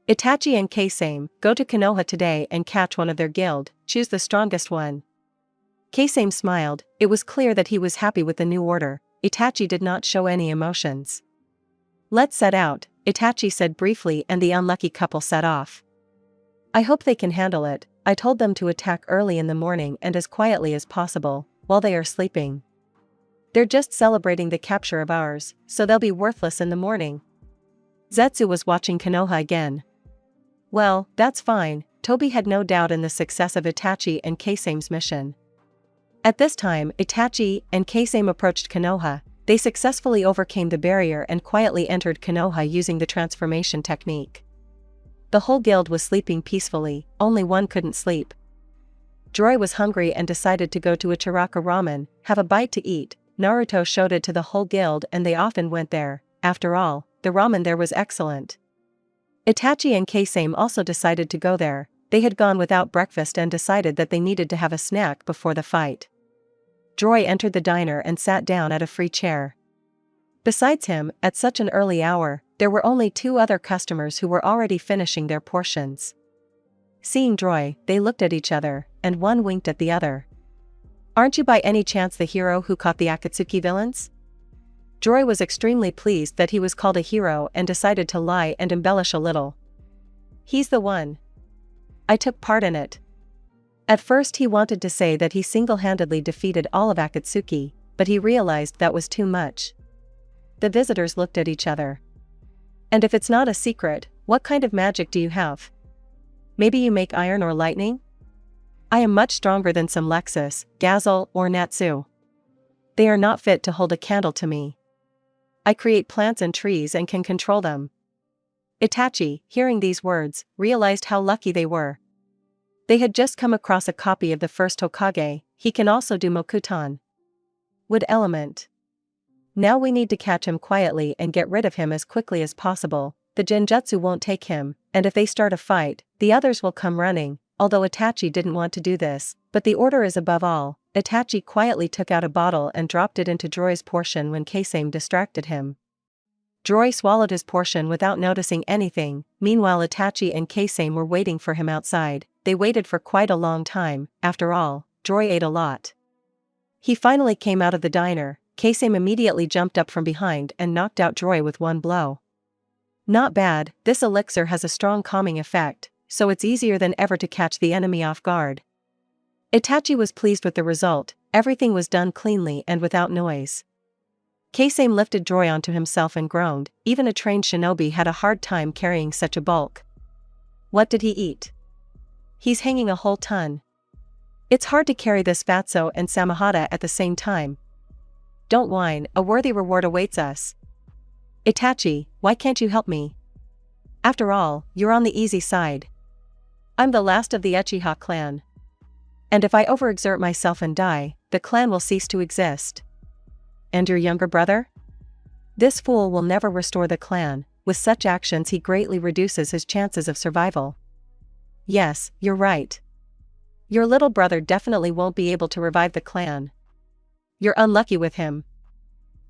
Itachi and Keisame, go to Konoha today and catch one of their guild. Choose the strongest one. Keisame smiled. It was clear that he was happy with the new order. Itachi did not show any emotions. Let's set out, Itachi said briefly, and the unlucky couple set off. I hope they can handle it. I told them to attack early in the morning and as quietly as possible, while they are sleeping. They're just celebrating the capture of ours, so they'll be worthless in the morning. Zetsu was watching Konoha again. Well, that's fine. Tobi had no doubt in the success of Itachi and Keisame's mission. At this time, Itachi and Keisame approached Konoha. They successfully overcame the barrier and quietly entered Konoha using the transformation technique. The whole guild was sleeping peacefully, only one couldn't sleep. Joy was hungry and decided to go to Ichiraka Ramen, have a bite to eat. Naruto showed it to the whole guild and they often went there. After all, the ramen there was excellent. Itachi and Keisame also decided to go there. They had gone without breakfast and decided that they needed to have a snack before the fight. Joy entered the diner and sat down at a free chair. Besides him, at such an early hour, there were only 2 other customers who were already finishing their portions. Seeing Joy, they looked at each other, and one winked at the other. Aren't you by any chance the hero who caught the Akatsuki villains? Joy was extremely pleased that he was called a hero and decided to lie and embellish a little. He's the one. I took part in it. At first he wanted to say that he single-handedly defeated all of Akatsuki, but he realized that was too much. The visitors looked at each other. And if it's not a secret, what kind of magic do you have? Maybe you make iron or lightning? I am much stronger than some Lexus, Gazelle, or Natsu. They are not fit to hold a candle to me. I create plants and trees and can control them. Itachi, hearing these words, realized how lucky they were. They had just come across a copy of the first Hokage. He can also do Mokuton. Wood element. Now we need to catch him quietly and get rid of him as quickly as possible. The Genjutsu won't take him, and if they start a fight, the others will come running. Although Itachi didn't want to do this, but the order is above all. Itachi quietly took out a bottle and dropped it into Joy's portion when Keisame distracted him. Joy swallowed his portion without noticing anything. Meanwhile, Itachi and Keisame were waiting for him outside. They waited for quite a long time. After all, Joy ate a lot. He finally came out of the diner. Keisame immediately jumped up from behind and knocked out Joy with one blow. Not bad, this elixir has a strong calming effect, so it's easier than ever to catch the enemy off guard. Itachi was pleased with the result. Everything was done cleanly and without noise. Keisame lifted Joy onto himself and groaned. Even a trained shinobi had a hard time carrying such a bulk. What did he eat? He's hanging a whole ton. It's hard to carry this fatso and samahata at the same time. Don't whine, a worthy reward awaits us. Itachi, why can't you help me? After all, you're on the easy side. I'm the last of the Uchiha clan. And if I overexert myself and die, the clan will cease to exist. And your younger brother? This fool will never restore the clan. With such actions he greatly reduces his chances of survival. Yes, you're right. Your little brother definitely won't be able to revive the clan. You're unlucky with him.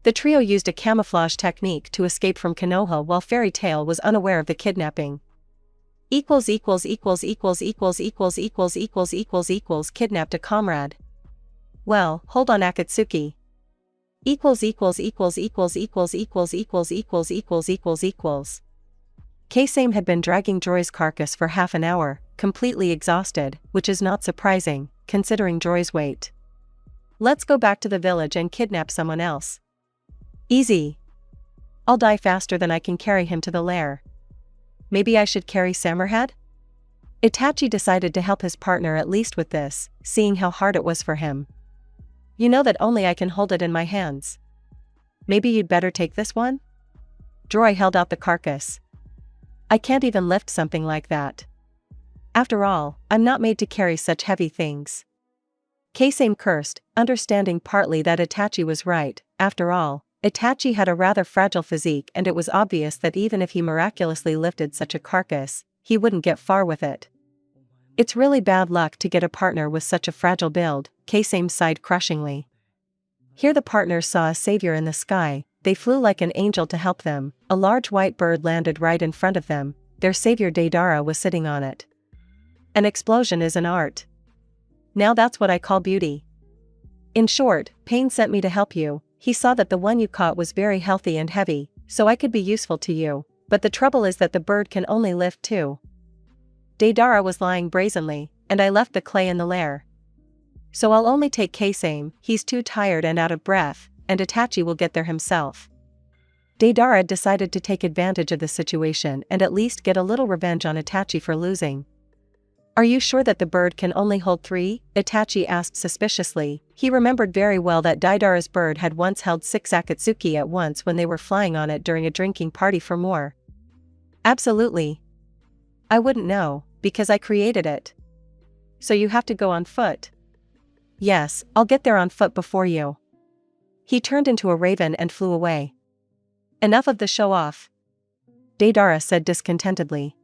The trio used a camouflage technique to escape from Konoha while Fairy Tail was unaware of the kidnapping. Kidnapped a comrade. Well, hold on Akatsuki. K-Same had been dragging Joy's carcass for half an hour, completely exhausted, which is not surprising, considering Joy's weight. Let's go back to the village and kidnap someone else. Easy. I'll die faster than I can carry him to the lair. Maybe I should carry Samurai? Itachi decided to help his partner at least with this, seeing how hard it was for him. You know that only I can hold it in my hands. Maybe you'd better take this one? Joy held out the carcass. I can't even lift something like that. After all, I'm not made to carry such heavy things. K-Same cursed, understanding partly that Itachi was right. After all, Itachi had a rather fragile physique and it was obvious that even if he miraculously lifted such a carcass, he wouldn't get far with it. It's really bad luck to get a partner with such a fragile build, K-Same sighed crushingly. Here the partners saw a savior in the sky. They flew like an angel to help them. A large white bird landed right in front of them. Their savior Deidara was sitting on it. An explosion is an art. Now that's what I call beauty. In short, Pain sent me to help you. He saw that the one you caught was very healthy and heavy, so I could be useful to you. But the trouble is that the bird can only lift 2. Deidara was lying brazenly, and I left the clay in the lair. So I'll only take K-Same, he's too tired and out of breath, and Itachi will get there himself. Deidara decided to take advantage of the situation and at least get a little revenge on Itachi for losing. Are you sure that the bird can only hold 3? Itachi asked suspiciously. He remembered very well that Deidara's bird had once held 6 Akatsuki at once when they were flying on it during a drinking party for more. Absolutely. I wouldn't know, because I created it. So you have to go on foot? Yes, I'll get there on foot before you. He turned into a raven and flew away. Enough of the show-off, Deidara said discontentedly.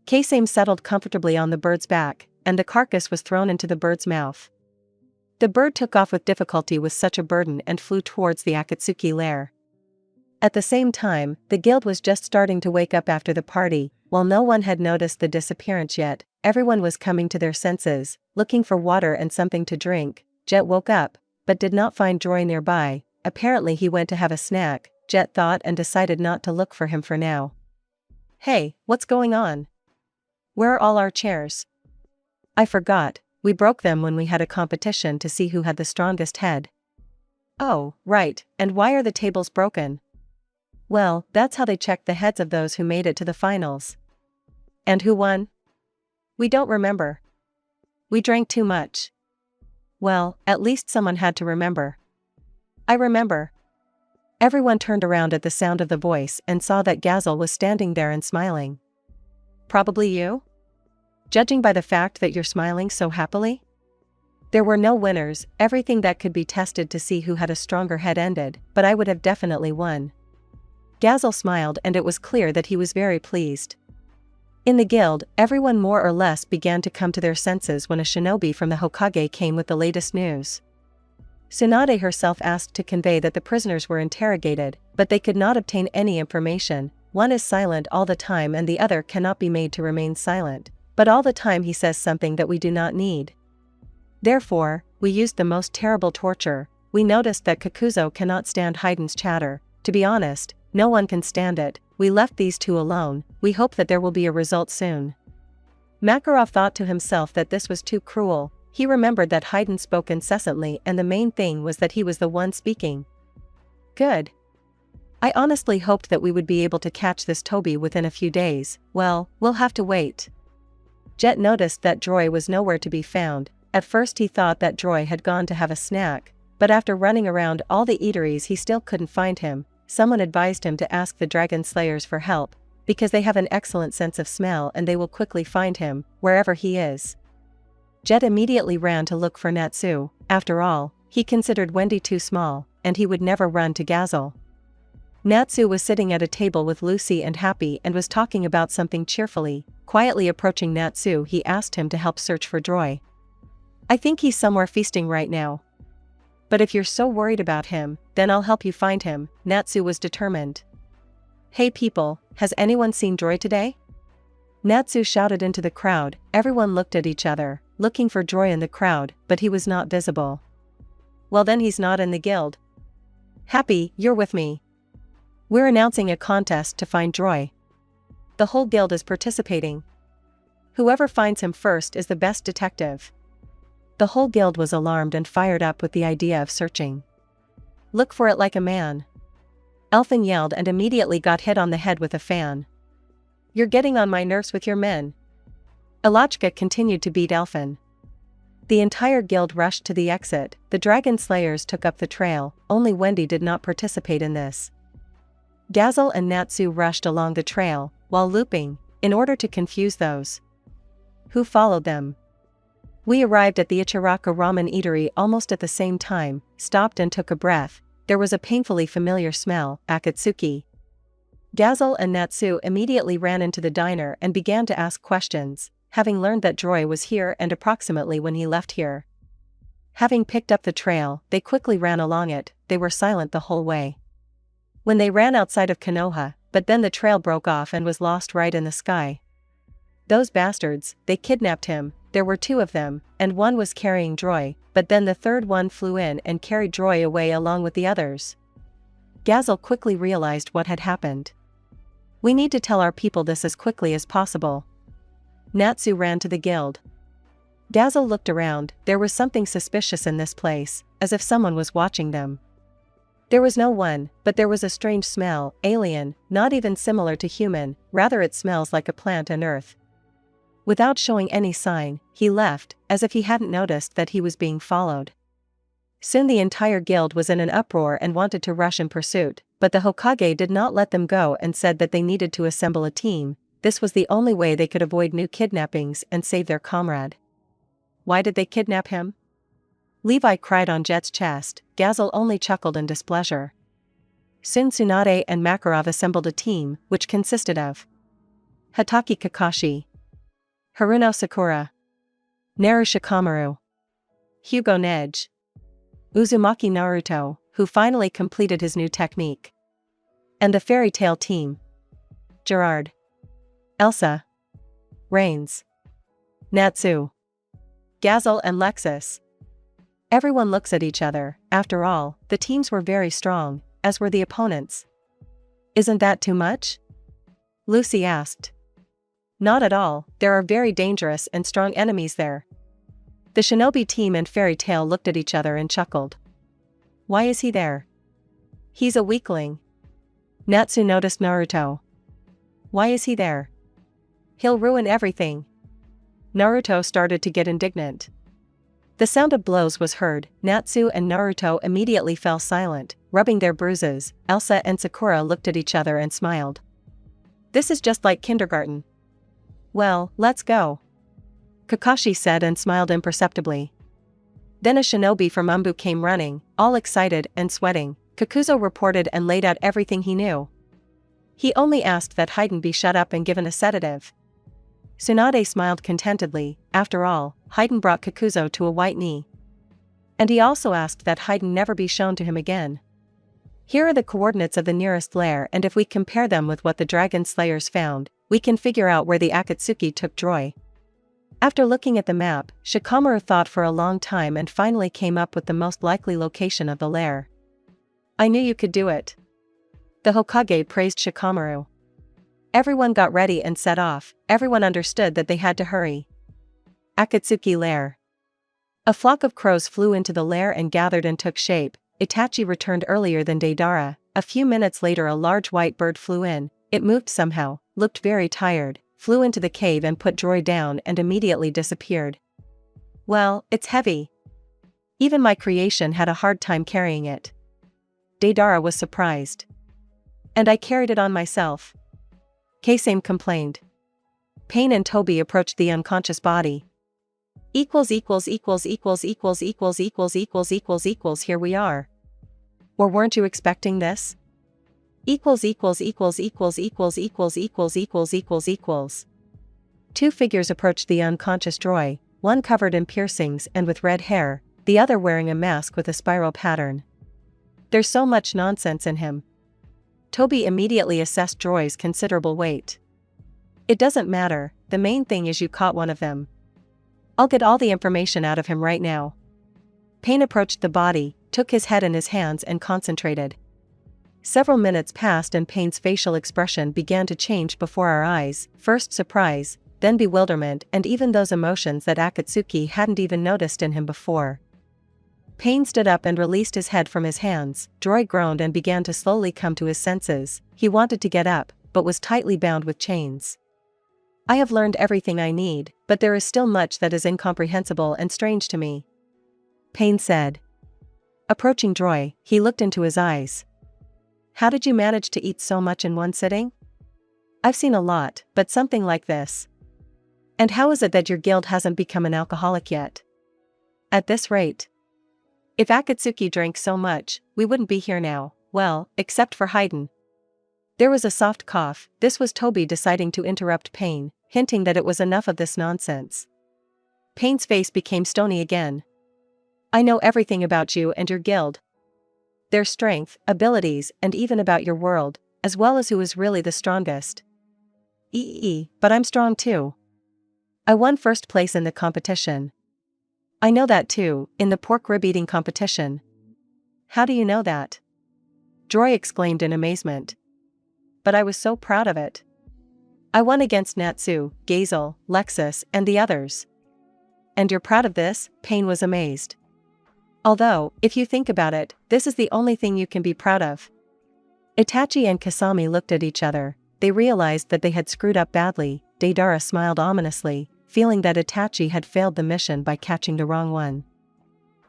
K-Same settled comfortably on the bird's back, and the carcass was thrown into the bird's mouth. The bird took off with difficulty with such a burden and flew towards the Akatsuki lair. At the same time, the guild was just starting to wake up after the party. While no one had noticed the disappearance yet, everyone was coming to their senses, looking for water and something to drink. Jet woke up, but did not find Joy nearby. Apparently he went to have a snack, Jet thought, and decided not to look for him for now. Hey, what's going on? Where are all our chairs? I forgot, we broke them when we had a competition to see who had the strongest head. Oh, right, and why are the tables broken? Well, that's how they checked the heads of those who made it to the finals. And who won? We don't remember. We drank too much. Well, at least someone had to remember. I remember. Everyone turned around at the sound of the voice and saw that Gazelle was standing there and smiling. Probably you? Judging by the fact that you're smiling so happily? There were no winners, everything that could be tested to see who had a stronger head ended, but I would have definitely won. Gazelle smiled and it was clear that he was very pleased. In the guild, everyone more or less began to come to their senses when a shinobi from the Hokage came with the latest news. Tsunade herself asked to convey that the prisoners were interrogated, but they could not obtain any information. One is silent all the time and the other cannot be made to remain silent, but all the time he says something that we do not need. Therefore, we used the most terrible torture. We noticed that Kakuzo cannot stand Hayden's chatter. To be honest, no one can stand it. We left these two alone. We hope that there will be a result soon. Makarov thought to himself that this was too cruel. He remembered that Hayden spoke incessantly and the main thing was that he was the one speaking. Good. I honestly hoped that we would be able to catch this Toby within a few days. Well, we'll have to wait. Jet noticed that Joy was nowhere to be found. At first he thought that Joy had gone to have a snack, but after running around all the eateries he still couldn't find him. Someone advised him to ask the Dragon Slayers for help, because they have an excellent sense of smell and they will quickly find him, wherever he is. Jet immediately ran to look for Natsu. After all, he considered Wendy too small, and he would never run to Gazelle. Natsu was sitting at a table with Lucy and Happy and was talking about something cheerfully. Quietly approaching Natsu, he asked him to help search for Joy. I think he's somewhere feasting right now. But if you're so worried about him, then I'll help you find him, Natsu was determined. Hey people, has anyone seen Joy today? Natsu shouted into the crowd. Everyone looked at each other, looking for Joy in the crowd, but he was not visible. Well then he's not in the guild. Happy, you're with me. We're announcing a contest to find Joy. The whole guild is participating. Whoever finds him first is the best detective. The whole guild was alarmed and fired up with the idea of searching. Look for it like a man. Elfin yelled and immediately got hit on the head with a fan. You're getting on my nerves with your men. Alachka continued to beat Elfin. The entire guild rushed to the exit. The dragon slayers took up the trail. Only Wendy did not participate in this. Dazzle and Natsu rushed along the trail, while looping, in order to confuse those who followed them. We arrived at the Ichiraka ramen eatery almost at the same time, stopped and took a breath. There was a painfully familiar smell, Akatsuki. Dazzle and Natsu immediately ran into the diner and began to ask questions, having learned that Joy was here and approximately when he left here. Having picked up the trail, they quickly ran along it. They were silent the whole way. When they ran outside of Konoha, but then the trail broke off and was lost right in the sky. Those bastards, they kidnapped him. There were 2 of them, and one was carrying Joy, but then the third one flew in and carried Joy away along with the others. Dazzle quickly realized what had happened. We need to tell our people this as quickly as possible. Natsu ran to the guild. Dazzle looked around. There was something suspicious in this place, as if someone was watching them. There was no one, but there was a strange smell, alien, not even similar to human, rather it smells like a plant and earth. Without showing any sign, he left, as if he hadn't noticed that he was being followed. Soon the entire guild was in an uproar and wanted to rush in pursuit, but the Hokage did not let them go and said that they needed to assemble a team. This was the only way they could avoid new kidnappings and save their comrade. Why did they kidnap him? Levi cried on Jet's chest. Dazzle only chuckled in displeasure. Soon Tsunade and Makarov assembled a team, which consisted of Hatake Kakashi, Haruno Sakura, Naru Shikamaru, Hugo Neji, Uzumaki Naruto, who finally completed his new technique, and the fairy tale team: Gerard, Elsa, Reigns, Natsu, Dazzle and Lexus. Everyone looks at each other. After all, the teams were very strong, as were the opponents. Isn't that too much? Lucy asked. Not at all, there are very dangerous and strong enemies there. The shinobi team and fairy tale looked at each other and chuckled. Why is he there? He's a weakling. Natsu noticed Naruto. Why is he there? He'll ruin everything. Naruto started to get indignant. The sound of blows was heard. Natsu and Naruto immediately fell silent, rubbing their bruises. Elsa and Sakura looked at each other and smiled. This is just like kindergarten. Well, let's go, Kakashi said and smiled imperceptibly. Then a shinobi from Umbu came running, all excited and sweating. Kakuzo reported and laid out everything he knew. He only asked that Haiden be shut up and given a sedative. Tsunade smiled contentedly. After all, Haiden brought Kakuzo to a white knee. And he also asked that Haiden never be shown to him again. Here are the coordinates of the nearest lair, and if we compare them with what the dragon slayers found, we can figure out where the Akatsuki took Joy. After looking at the map, Shikamaru thought for a long time and finally came up with the most likely location of the lair. I knew you could do it. The Hokage praised Shikamaru. Everyone got ready and set off. Everyone understood that they had to hurry. Akatsuki Lair. A flock of crows flew into the lair and gathered and took shape. Itachi returned earlier than Deidara. A few minutes later a large white bird flew in. It moved somehow, looked very tired, flew into the cave and put Joy down and immediately disappeared. Well, it's heavy. Even my creation had a hard time carrying it. Deidara was surprised. And I carried it on myself. Kasame complained. Pain and Toby approached the unconscious body. Here we are. Or weren't you expecting this? Two figures approached the unconscious Joy, one covered in piercings and with red hair, the other wearing a mask with a spiral pattern. There's so much nonsense in him. Toby immediately assessed Joy's considerable weight. It doesn't matter, the main thing is you caught one of them. I'll get all the information out of him right now. Payne approached the body, took his head in his hands and concentrated. Several minutes passed and Payne's facial expression began to change before our eyes, first surprise, then bewilderment and even those emotions that Akatsuki hadn't even noticed in him before. Payne stood up and released his head from his hands. Joy groaned and began to slowly come to his senses. He wanted to get up, but was tightly bound with chains. I have learned everything I need, but there is still much that is incomprehensible and strange to me, Payne said. Approaching Joy, he looked into his eyes. How did you manage to eat so much in one sitting? I've seen a lot, but something like this. And how is it that your guild hasn't become an alcoholic yet? At this rate. If Akatsuki drank so much, we wouldn't be here now, well, except for Haydn. There was a soft cough. This was Toby deciding to interrupt Payne, hinting that it was enough of this nonsense. Payne's face became stony again. I know everything about you and your guild. Their strength, abilities, and even about your world, as well as who is really the strongest. But I'm strong too. I won first place in the competition. I know that too, in the pork rib eating competition. How do you know that? Joy exclaimed in amazement. But I was so proud of it. I won against Natsu, Gazel, Lexus, and the others. And you're proud of this? Payne was amazed. Although, if you think about it, this is the only thing you can be proud of. Itachi and Kasami looked at each other. They realized that they had screwed up badly. Deidara smiled ominously, feeling that Itachi had failed the mission by catching the wrong one.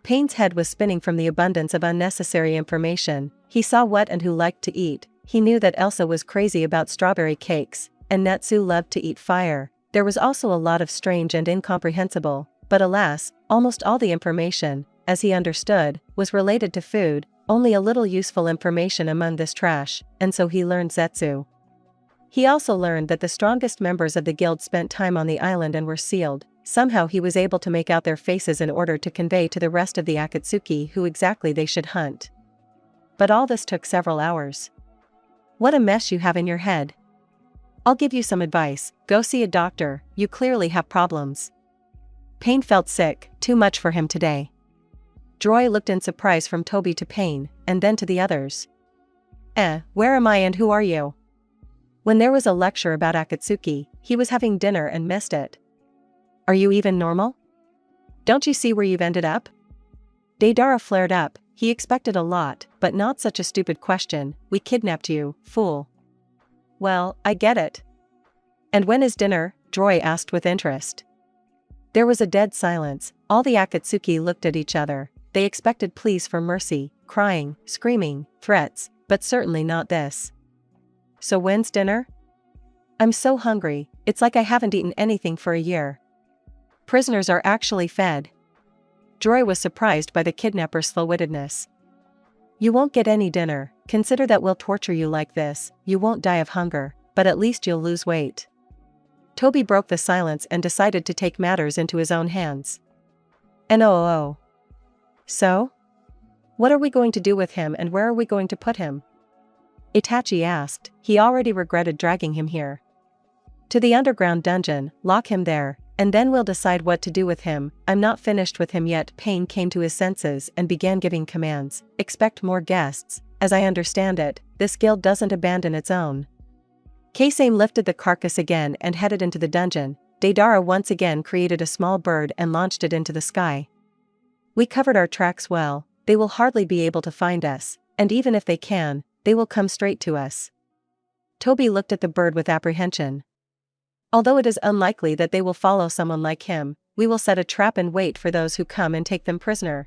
Payne's head was spinning from the abundance of unnecessary information. He saw what and who liked to eat. He knew that Elsa was crazy about strawberry cakes, and Natsu loved to eat fire. There was also a lot of strange and incomprehensible, but alas, almost all the information, as he understood, was related to food, only a little useful information among this trash, and so he learned Zetsu. He also learned that the strongest members of the guild spent time on the island and were sealed. Somehow he was able to make out their faces in order to convey to the rest of the Akatsuki who exactly they should hunt. But all this took several hours. What a mess you have in your head. I'll give you some advice, go see a doctor, you clearly have problems. Payne felt sick, too much for him today. Joy looked in surprise from Toby to Payne, and then to the others. Where am I and who are you? When there was a lecture about Akatsuki, he was having dinner and missed it. Are you even normal? Don't you see where you've ended up? Deidara flared up. He expected a lot, but not such a stupid question. We kidnapped you, fool. Well, I get it. And when is dinner? Joy asked with interest. There was a dead silence. All the Akatsuki looked at each other. They expected pleas for mercy, crying, screaming, threats, but certainly not this. So when's dinner? I'm so hungry, it's like I haven't eaten anything for a year. Prisoners are actually fed. Joy was surprised by the kidnapper's slow-wittedness. You won't get any dinner. Consider that we'll torture you like this. You won't die of hunger, but at least you'll lose weight. Toby broke the silence and decided to take matters into his own hands. No. So? What are we going to do with him and where are we going to put him? Itachi asked. He already regretted dragging him here. To the underground dungeon, lock him there, and then we'll decide what to do with him. I'm not finished with him yet. Payne came to his senses and began giving commands. Expect more guests. As I understand it, this guild doesn't abandon its own. Kasame lifted the carcass again and headed into the dungeon. Deidara once again created a small bird and launched it into the sky. We covered our tracks well. They will hardly be able to find us, and even if they can, they will come straight to us. Toby looked at the bird with apprehension. Although it is unlikely that they will follow someone like him, we will set a trap and wait for those who come and take them prisoner.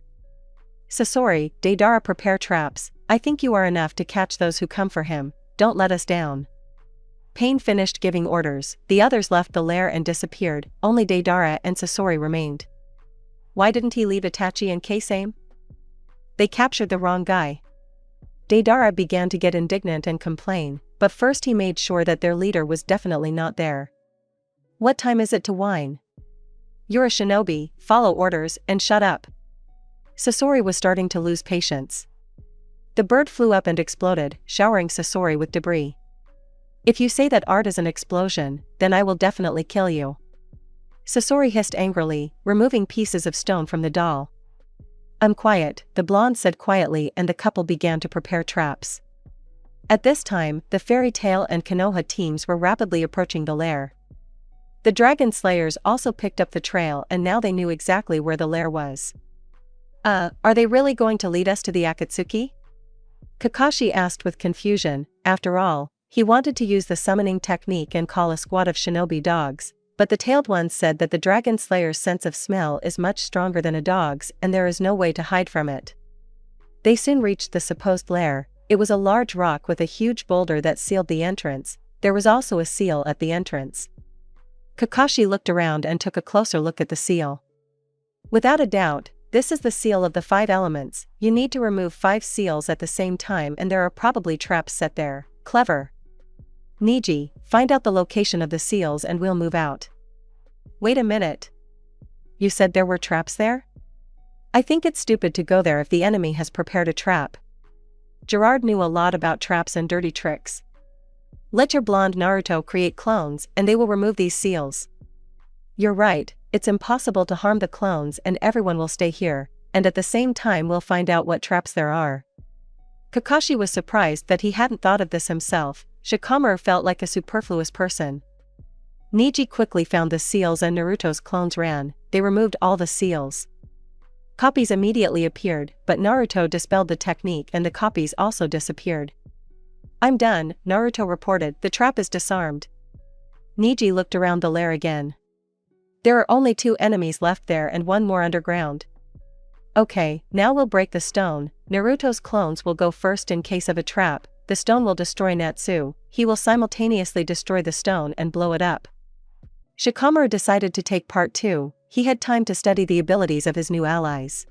Sasori, Deidara, prepare traps. I think you are enough to catch those who come for him. Don't let us down. Payne finished giving orders. The others left the lair and disappeared. Only Deidara and Sasori remained. Why didn't he leave Itachi and Kasame? They captured the wrong guy. Deidara began to get indignant and complain, but first he made sure that their leader was definitely not there. What time is it to whine? You're a shinobi, follow orders and shut up. Sasori was starting to lose patience. The bird flew up and exploded, showering Sasori with debris. If you say that art is an explosion, then I will definitely kill you. Sasori hissed angrily, removing pieces of stone from the doll. I'm quiet, the blonde said quietly, and the couple began to prepare traps. At this time, the Fairy Tail and Konoha teams were rapidly approaching the lair. The dragon slayers also picked up the trail, and now they knew exactly where the lair was. Are they really going to lead us to the Akatsuki? Kakashi asked with confusion. After all, he wanted to use the summoning technique and call a squad of shinobi dogs, but the tailed ones said that the dragon slayer's sense of smell is much stronger than a dog's and there is no way to hide from it. They soon reached the supposed lair. It was a large rock with a huge boulder that sealed the entrance. There was also a seal at the entrance. Kakashi looked around and took a closer look at the seal. Without a doubt, this is the seal of the 5 elements. You need to remove 5 seals at the same time, and there are probably traps set there. Clever. Niji, find out the location of the seals and we'll move out. Wait a minute. You said there were traps there? I think it's stupid to go there if the enemy has prepared a trap. Gerard knew a lot about traps and dirty tricks. Let your blonde Naruto create clones and they will remove these seals. You're right, it's impossible to harm the clones and everyone will stay here, and at the same time we'll find out what traps there are. Kakashi was surprised that he hadn't thought of this himself. Shikamaru felt like a superfluous person. Niji quickly found the seals and Naruto's clones ran. They removed all the seals. Copies immediately appeared, but Naruto dispelled the technique and the copies also disappeared. I'm done, Naruto reported. The trap is disarmed. Niji looked around the lair again. There are only 2 enemies left there and 1 more underground. Okay, now we'll break the stone. Naruto's clones will go first in case of a trap. The stone will destroy Natsu. He will simultaneously destroy the stone and blow it up. Shikamaru decided to take part too. He had time to study the abilities of his new allies.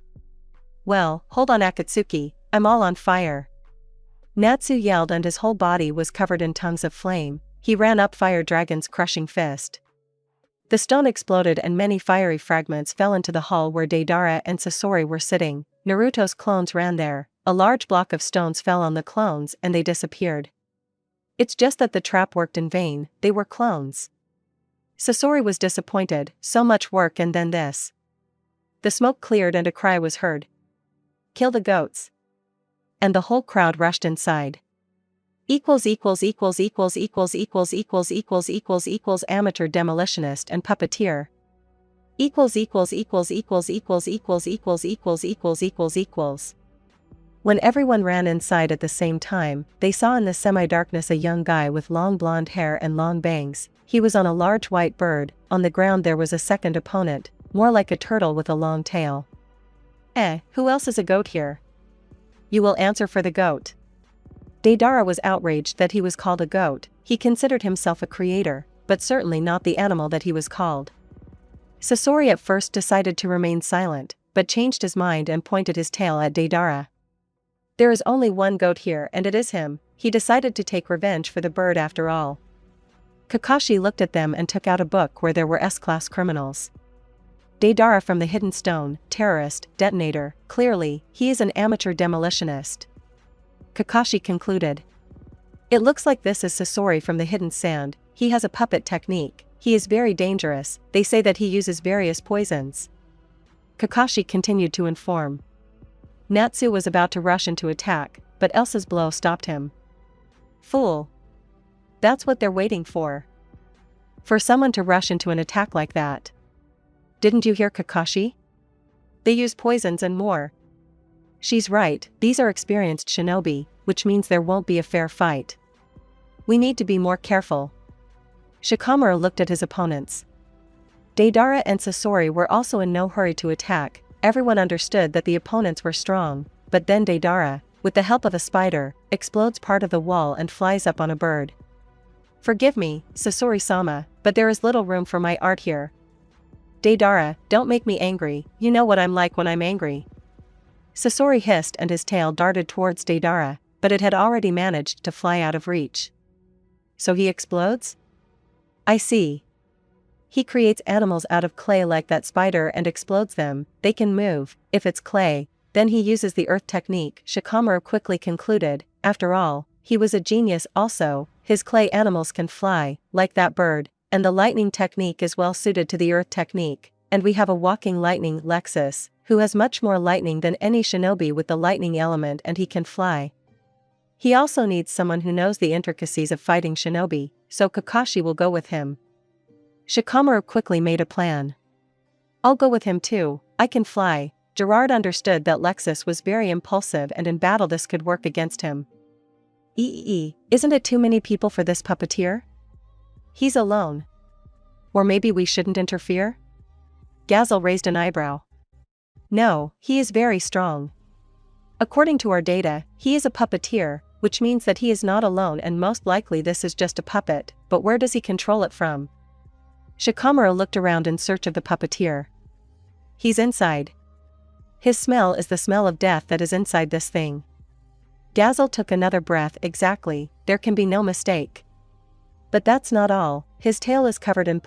Well, hold on Akatsuki, I'm all on fire. Natsu yelled and his whole body was covered in tongues of flame. He ran up Fire Dragon's crushing fist. The stone exploded and many fiery fragments fell into the hall where Deidara and Sasori were sitting. Naruto's clones ran there. A large block of stones fell on the clones and they disappeared. It's just that the trap worked in vain, they were clones. Sasori was disappointed, so much work and then this. The smoke cleared and a cry was heard. Kill the goats. And the whole crowd rushed inside. Amateur demolitionist and puppeteer. When everyone ran inside at the same time, they saw in the semi-darkness a young guy with long blonde hair and long bangs. He was on a large white bird. On the ground there was a second opponent, more like a turtle with a long tail. Who else is a goat here? You will answer for the goat. Deidara was outraged that he was called a goat. He considered himself a creator, but certainly not the animal that he was called. Sasori at first decided to remain silent, but changed his mind and pointed his tail at Deidara. There is only one goat here and it is him. He decided to take revenge for the bird after all. Kakashi looked at them and took out a book where there were S-class criminals. Deidara from the Hidden Stone, terrorist, detonator. Clearly, he is an amateur demolitionist. Kakashi concluded. It looks like this is Sasori from the Hidden Sand. He has a puppet technique. He is very dangerous. They say that he uses various poisons. Kakashi continued to inform. Natsu was about to rush into attack, but Elsa's blow stopped him. Fool. That's what they're waiting for. For someone to rush into an attack like that. Didn't you hear Kakashi? They use poisons and more. She's right, these are experienced shinobi, which means there won't be a fair fight. We need to be more careful. Shikamaru looked at his opponents. Deidara and Sasori were also in no hurry to attack. Everyone understood that the opponents were strong, but then Deidara, with the help of a spider, explodes part of the wall and flies up on a bird. Forgive me, Sasori-sama, but there is little room for my art here. Deidara, don't make me angry, you know what I'm like when I'm angry. Sasori hissed and his tail darted towards Deidara, but it had already managed to fly out of reach. So he explodes? I see. He creates animals out of clay like that spider and explodes them. They can move. If it's clay, Then he uses the earth technique, Shikamaru quickly concluded. After all, he was a genius also. His clay animals can fly, like that bird, and the lightning technique is well suited to the earth technique, and we have a walking lightning, Lexus, who has much more lightning than any shinobi with the lightning element, and he can fly. He also needs someone who knows the intricacies of fighting shinobi, so Kakashi will go with him. Shikamaru quickly made a plan. I'll go with him too, I can fly. Gerard understood that Lexus was very impulsive and in battle this could work against him. Isn't it too many people for this puppeteer? He's alone. Or maybe we shouldn't interfere? Gazelle raised an eyebrow. No, he is very strong. According to our data, he is a puppeteer, which means that he is not alone and most likely this is just a puppet, but where does he control it from? Shikamaru looked around in search of the puppeteer. He's inside. His smell is the smell of death that is inside this thing. Gazelle took another breath. Exactly, there can be no mistake. But that's not all, his tail is covered in